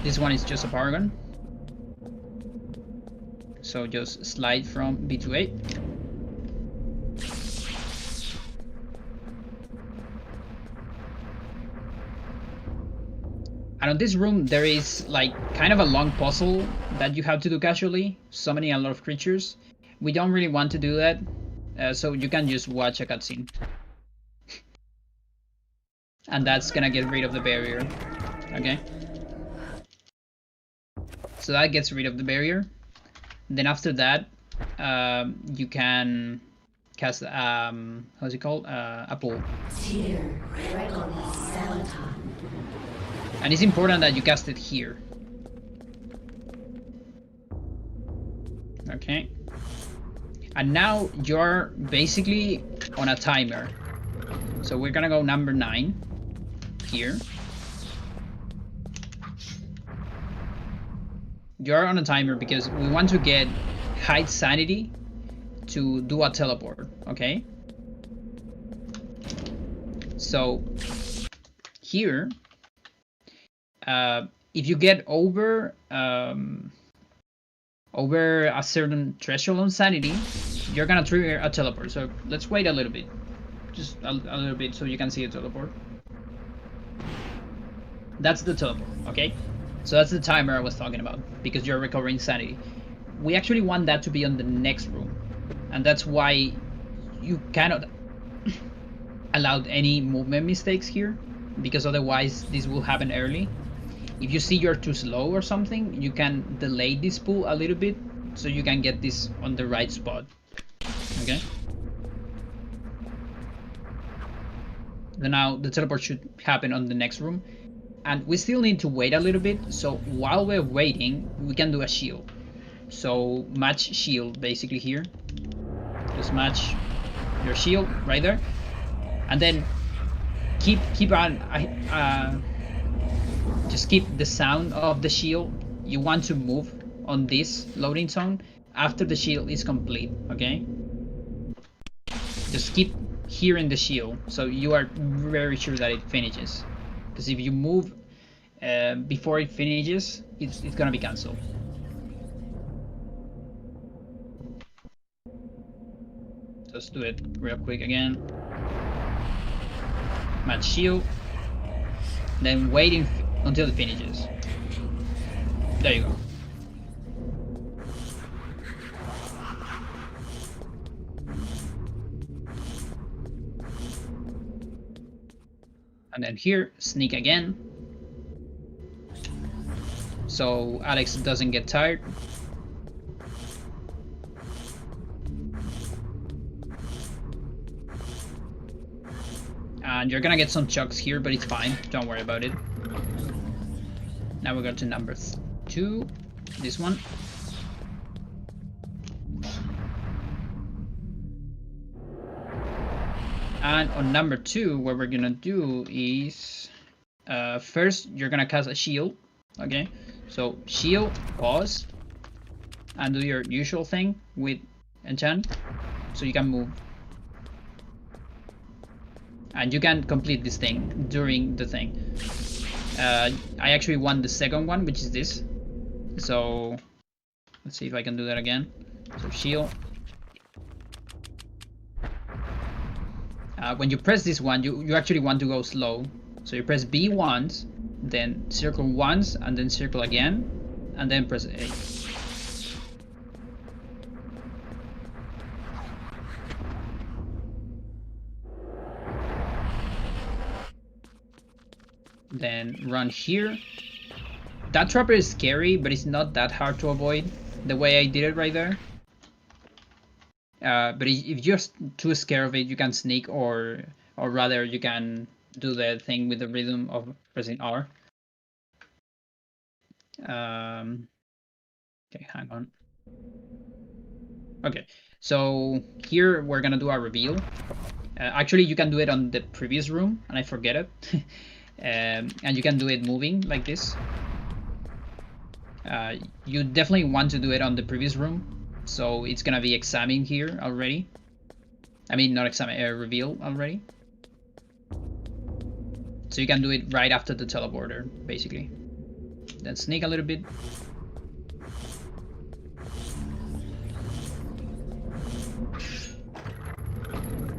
This one is just a paragon. So just slide from B to A. And on this room there is like kind of a long puzzle that you have to do casually, summoning a lot of creatures. We don't really want to do that, so you can just watch a cutscene. And that's gonna get rid of the barrier, okay? So that gets rid of the barrier. Then after that, you can cast how's it called? A pool. And it's important that you cast it here. Okay. And now you're basically on a timer. So we're gonna go number 9 here. You're on a timer because we want to get high sanity to do a teleport, okay? So here, if you get over a certain threshold on sanity, you're gonna trigger a teleport. So let's wait a little bit, just a little bit, so you can see a teleport. That's the teleport, okay? So that's the timer I was talking about, because you're recovering sanity. We actually want that to be on the next room, and that's why you cannot allow any movement mistakes here, because otherwise this will happen early. If you see you're too slow or something, you can delay this pool a little bit so you can get this on the right spot, okay? So now the teleport should happen on the next room. And we still need to wait a little bit, so while we're waiting, we can do a shield. So match shield basically here. Just match your shield right there, and then keep on. Just keep the sound of the shield. You want to move on this loading zone after the shield is complete. Okay. Just keep hearing the shield, so you are very sure that it finishes. Because if you move before it finishes, it's gonna be cancelled. Let's do it real quick again. Match shield. Then waiting until it finishes. There you go. And then here, sneak again. So Alex doesn't get tired. And you're gonna get some chucks here, but it's fine. Don't worry about it. Now we go to number 2. This one. And on number 2, what we're gonna do is first you're gonna cast a shield. Okay, so shield, pause, and do your usual thing with enchant, so you can move. And you can complete this thing during the thing. I actually won the second one, which is this. So let's see if I can do that again. So shield. When you press this one, you actually want to go slow. So you press B once, then circle once, and then circle again, and then press A. Then run here. That trapper is scary, but it's not that hard to avoid the way I did it right there. But if you're too scared of it, you can sneak, or rather you can do the thing with the rhythm of pressing R. Okay, hang on. Okay, so here we're gonna do our reveal. Actually, you can do it on the previous room, and I forget it. And you can do it moving like this. You definitely want to do it on the previous room, so it's gonna be examined here already. I mean, not examine, reveal already. So you can do it right after the teleporter, basically. Then sneak a little bit.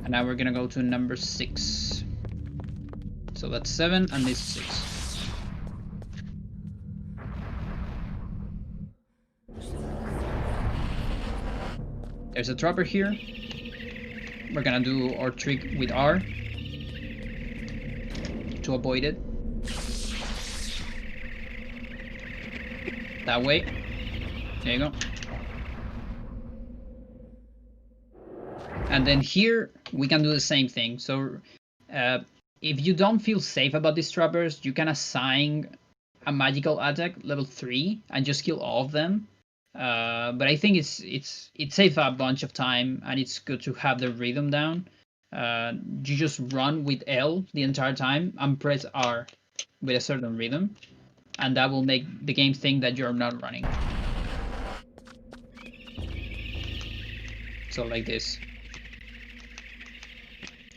And now we're gonna go to number 6. So that's 7 and this is 6. There's a trapper here. We're gonna do our trick with R to avoid it. That way. There you go. And then here we can do the same thing. So if you don't feel safe about these trappers, you can assign a magical attack level 3 and just kill all of them. But I think it saves a bunch of time, and it's good to have the rhythm down. You just run with L the entire time and press R with a certain rhythm, and that will make the game think that you're not running. So like this.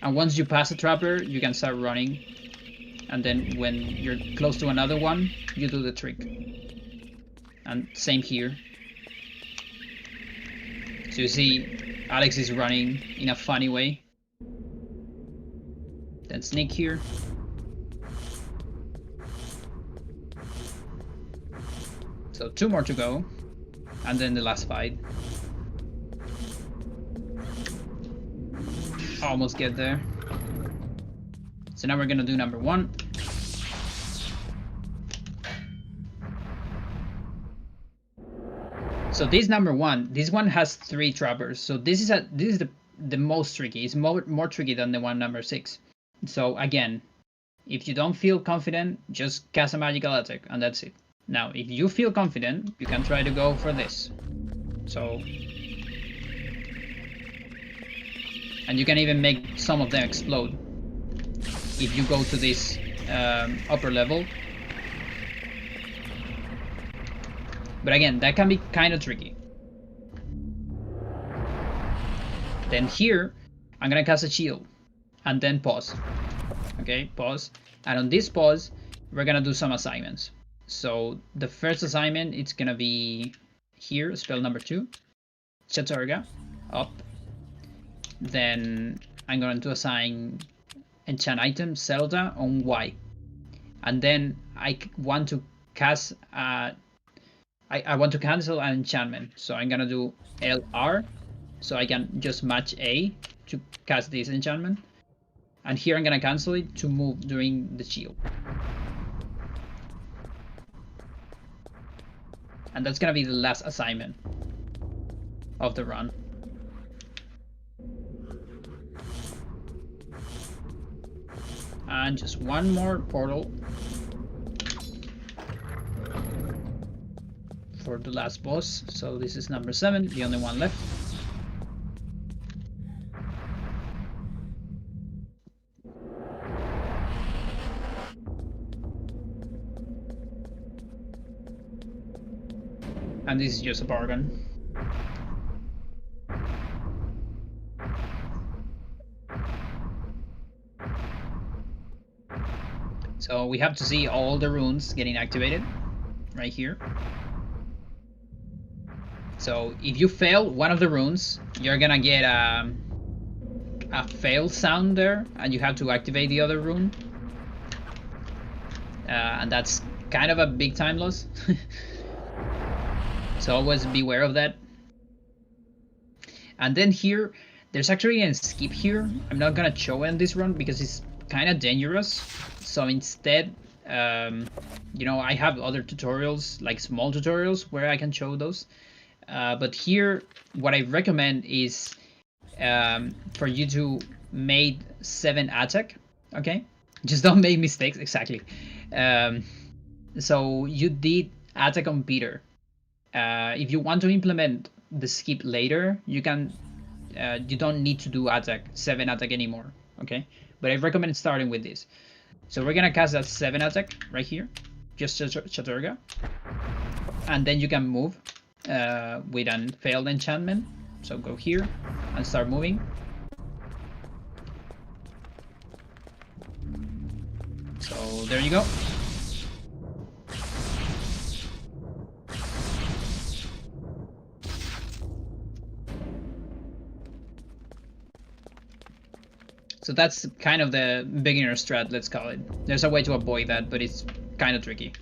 And once you pass a trapper, you can start running. And then when you're close to another one, you do the trick. And same here. So you see, Alex is running in a funny way. Then sneak here. So 2 more to go. And then the last fight. Almost get there. So now we're gonna do number 1. So this number 1, this one has 3 trappers. So this is the most tricky. It's more tricky than the one number 6. So again, if you don't feel confident, just cast a magical attack and that's it. Now, if you feel confident, you can try to go for this. So, and you can even make some of them explode if you go to this upper level. But again, that can be kind of tricky. Then here, I'm gonna cast a shield and then pause. Okay, pause. And on this pause, we're gonna do some assignments. So the first assignment, it's gonna be here, spell number 2, Chaturga, up. then I'm going to assign enchant item Zelda on Y, and then I want to cast I want to cancel an enchantment, so I'm gonna do LR, so I can just match A to cast this enchantment, and here I'm gonna cancel it to move during the shield, and that's gonna be the last assignment of the run. And just one more portal for the last boss. So this is number 7, the only one left. And this is just a bargain. So we have to see all the runes getting activated right here. So if you fail one of the runes, you're gonna get a fail sound there, and you have to activate the other rune. And that's kind of a big time loss. So always beware of that. And then here, there's actually a skip here. I'm not gonna show in this run because it's kind of dangerous. So instead, you know, I have other tutorials, like small tutorials, where I can show those. But here, what I recommend is for you to make 7 attack, okay? Just don't make mistakes, exactly. So you did attack on Peter. If you want to implement the skip later, you can. You don't need to do 7 attack anymore, okay? But I recommend starting with this. So we're gonna cast that 7 attack right here, just Chaturga, and then you can move with an failed enchantment. So go here and start moving. So there you go. So that's kind of the beginner strat, let's call it. There's a way to avoid that, but it's kind of tricky.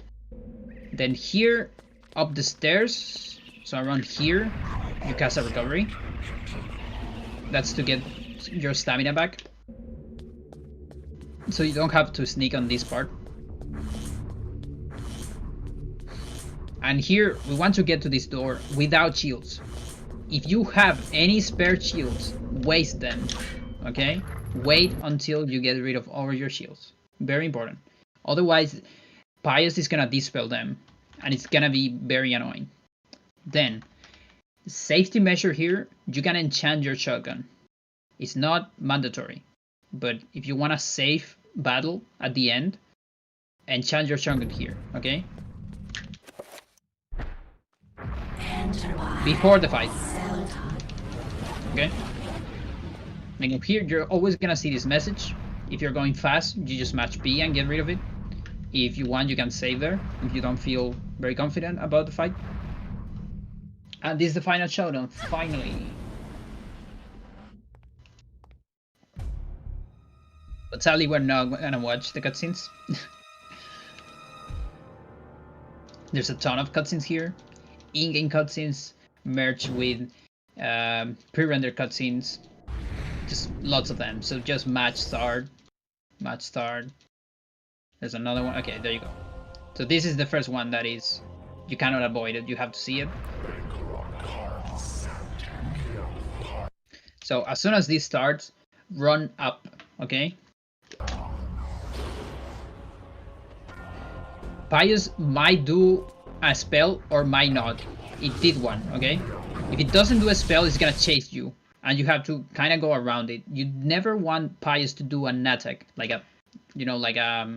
Then here, up the stairs, so around here, you cast a recovery. That's to get your stamina back. So you don't have to sneak on this part. And here, we want to get to this door without shields. If you have any spare shields, waste them, okay? Wait until you get rid of all your shields. Very important. Otherwise, Pius is gonna dispel them, and it's gonna be very annoying. Then, safety measure here, you can enchant your shotgun. It's not mandatory, but if you want a safe battle at the end, enchant your shotgun here, okay? Before the fight. Okay? Like here, you're always gonna see this message. If you're going fast, you just match B and get rid of it. If you want, you can save there, if you don't feel very confident about the fight. And this is the final showdown, finally. But sadly, we're not gonna watch the cutscenes. There's a ton of cutscenes here. In-game cutscenes merged with pre-rendered cutscenes. Just lots of them. So just match start. Match start. There's another one. Okay, there you go. So this is the first one that is... You cannot avoid it. You have to see it. So as soon as this starts, run up. Okay? Pius might do a spell or might not. It did one, okay? If it doesn't do a spell, it's gonna chase you, and you have to kind of go around it. You never want Pius to do an attack, like a, you know, like a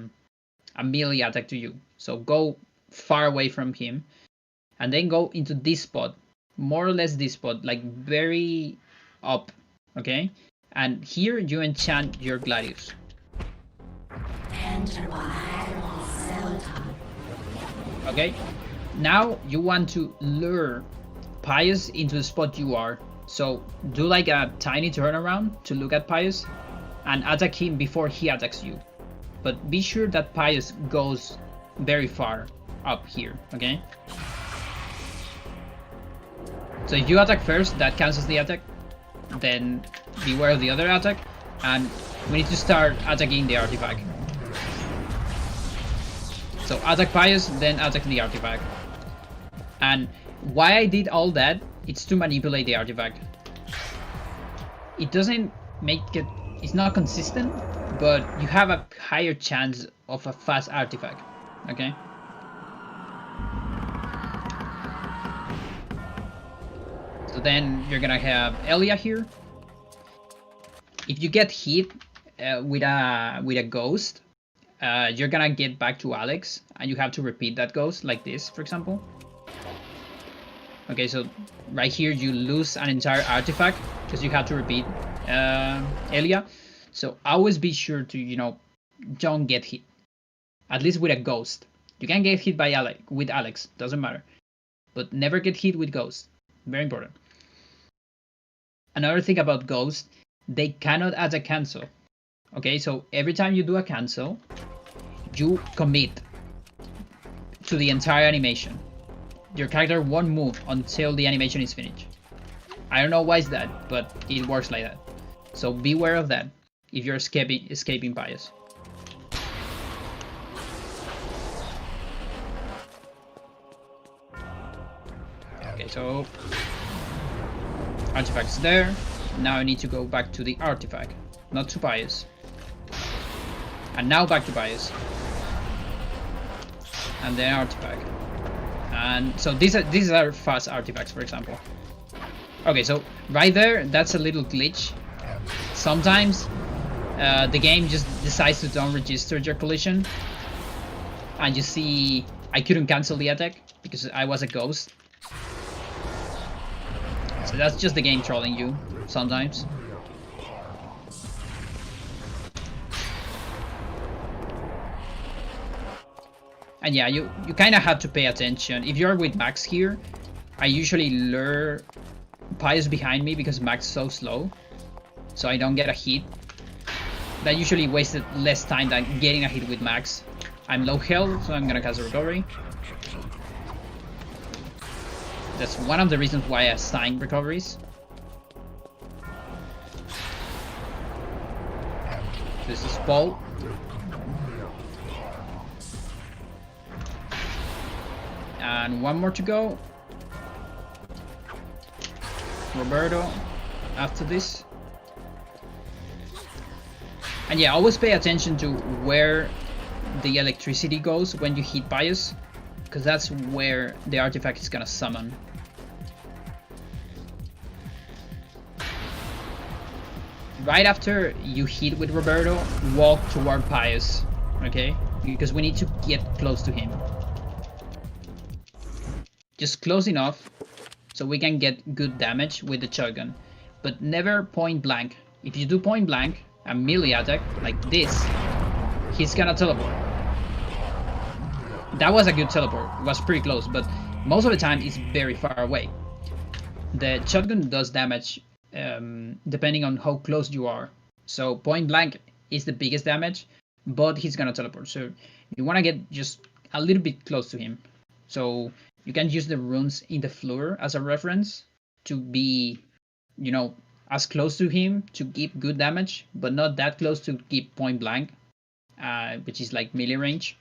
melee attack to you. So go far away from him, and then go into this spot, more or less this spot, like very up, okay? And here you enchant your Gladius. Okay, now you want to lure Pius into the spot you are. So do like a tiny turnaround to look at Pius and attack him before he attacks you. But be sure that Pius goes very far up here, okay? So if you attack first, that cancels the attack. Then beware of the other attack. And we need to start attacking the artifact. So attack Pius, then attack the artifact. And why I did all that, it's to manipulate the artifact. It doesn't make it, it's not consistent, but you have a higher chance of a fast artifact, okay? So then you're gonna have Elia here. If you get hit with a ghost, you're gonna get back to Alex, and you have to repeat that ghost like this, for example. Okay, so right here you lose an entire artifact because you have to repeat Elia. So always be sure to, you know, don't get hit, at least with a ghost. You can get hit by Alex, doesn't matter, but never get hit with ghost. Very important. Another thing about ghost, they cannot add a cancel. Okay, so every time you do a cancel, you commit to the entire animation. Your character won't move until the animation is finished. I don't know why is that, but it works like that. So beware of that if you're escaping Pius. Okay, so artifact's there. Now I need to go back to the artifact, not to Pius. And now back to Pius. And then artifact. And so these are fast artifacts, for example. Okay, so right there, that's a little glitch. Sometimes the game just decides to don't register your collision. And you see I couldn't cancel the attack because I was a ghost. So that's just the game trolling you sometimes. And yeah, you kind of have to pay attention. If you're with Max here, I usually lure Pius behind me because Max is so slow, so I don't get a hit. That usually wasted less time than getting a hit with Max. I'm low health, so I'm gonna cast a recovery. That's one of the reasons why I assign recoveries. This is Paul. And one more to go. Roberto after this. And yeah, always pay attention to where the electricity goes when you hit Pius, because that's where the artifact is gonna summon. Right after you hit with Roberto, walk toward Pius, okay? Because we need to get close to him. Just close enough so we can get good damage with the shotgun, but never point blank. If you do point blank, a melee attack like this, he's gonna teleport. That was a good teleport, it was pretty close, but most of the time it's very far away. The shotgun does damage depending on how close you are. So point blank is the biggest damage, but he's gonna teleport. So you wanna get just a little bit close to him. So you can use the runes in the floor as a reference to be, you know, as close to him to give good damage, but not that close to keep point blank, which is like melee range.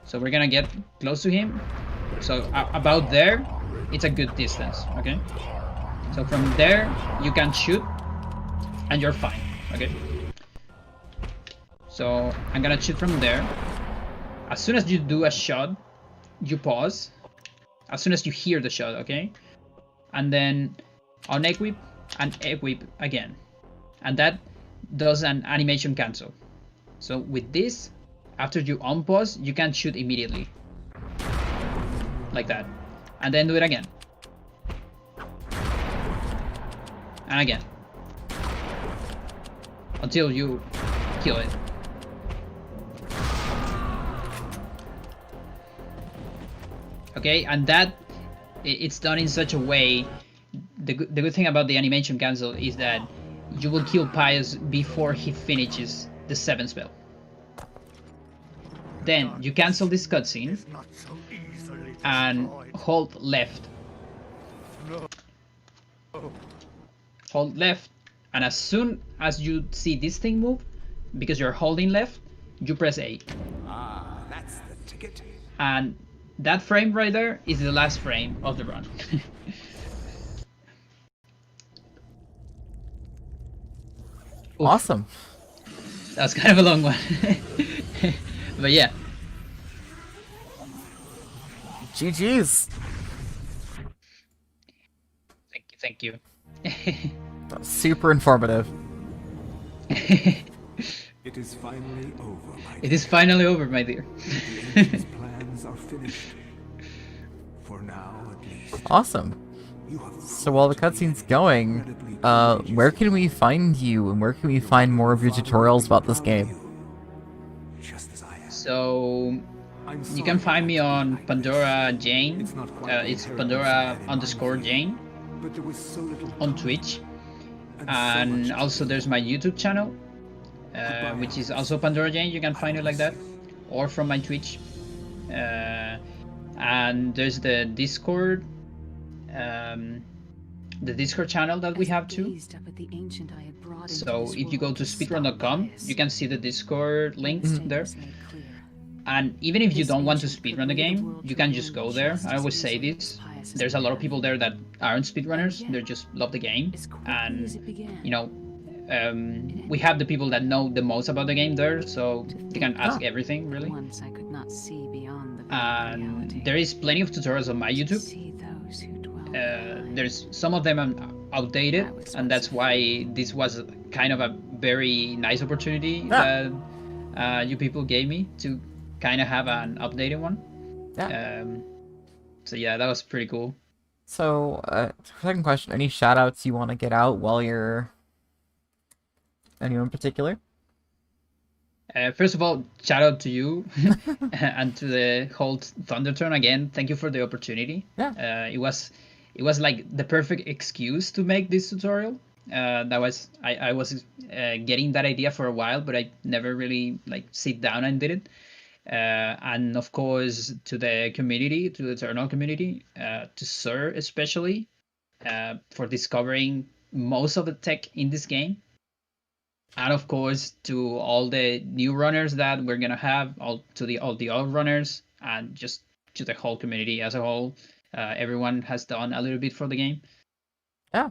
So we're gonna get close to him. So about there, it's a good distance, okay? So from there, you can shoot, and you're fine, okay? So I'm gonna shoot from there. As soon as you do a shot, you pause. As soon as you hear the shot, okay? And then unequip and equip again. And that does an animation cancel. So with this, after you unpause, you can shoot immediately. Like that. And then do it again. And again. Until you kill it. Okay, and that it's done in such a way the good thing about the animation cancel is that you will kill Pius before he finishes the 7th spell. Then you cancel this cutscene and hold left. Hold left, and as soon as you see this thing move, because you're holding left, you press A. Ah, that's the ticket. And that frame right there is the last frame of the run. Oof, Awesome. that was kind of a long one. But yeah. GG's. Thank you. That was super informative. It is finally over, my It is finally over, my dear. His plans are finished. For now, at least. Awesome. You have So while the cutscene's going, where can we find you, and where can we find more of your tutorials about this game? just as I am. So I'm you sorry can find me about on the night. Pandora Jane. It's not quite It's the Pandora inherent _ feeling, Jane but there was so little on time Twitch. and so And much also to there's my YouTube channel, Goodbye, which is Alice. also Pandora Jane. You can I find it will like that, miss you. or from my Twitch. And there's the Discord, channel that we have too. So if you go to speedrun.com, you can see the Discord link there. And even if you don't want to speedrun the game, you can just go there. I always say this. There's a lot of people there that aren't speedrunners. They just love the game. And, you know, we have the people that know the most about the game there, so you can ask everything, really. And there is plenty of tutorials on my YouTube. There's some of them are outdated, and that's why this was kind of a very nice opportunity that you people gave me to kind of have an updated one. Yeah. So yeah, that was pretty cool. So, second question, any shout-outs you want to get out while you're... Anyone in particular? First of all, shout out to you and to the whole Thunderturn again. Thank you for the opportunity. Yeah. It was like the perfect excuse to make this tutorial. I was getting that idea for a while, but I never really like sit down and did it. And of course to the community, to the Eternal community, to Sir especially, for discovering most of the tech in this game. And of course to all the new runners that we're gonna have, all the old runners, and just to the whole community as a whole. Everyone has done a little bit for the game. Yeah.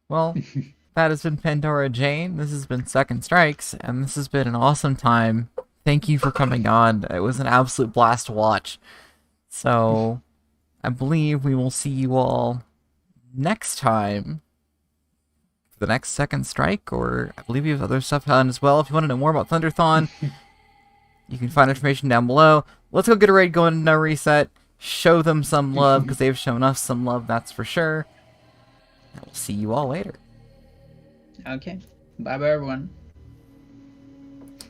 Well, that has been Pandora Jane. This has been Second Strikes, and this has been an awesome time. Thank you for coming on. It was an absolute blast to watch. So, I believe we will see you all next time for the next Second Strike, or I believe we have other stuff on as well. If you want to know more about Thunderthon, you can find information down below. Let's go get a raid going, no reset. Show them some love, because they've shown us some love, that's for sure. And we'll see you all later. Okay. Bye bye everyone.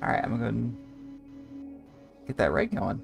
Alright, I'm going to get that raid going.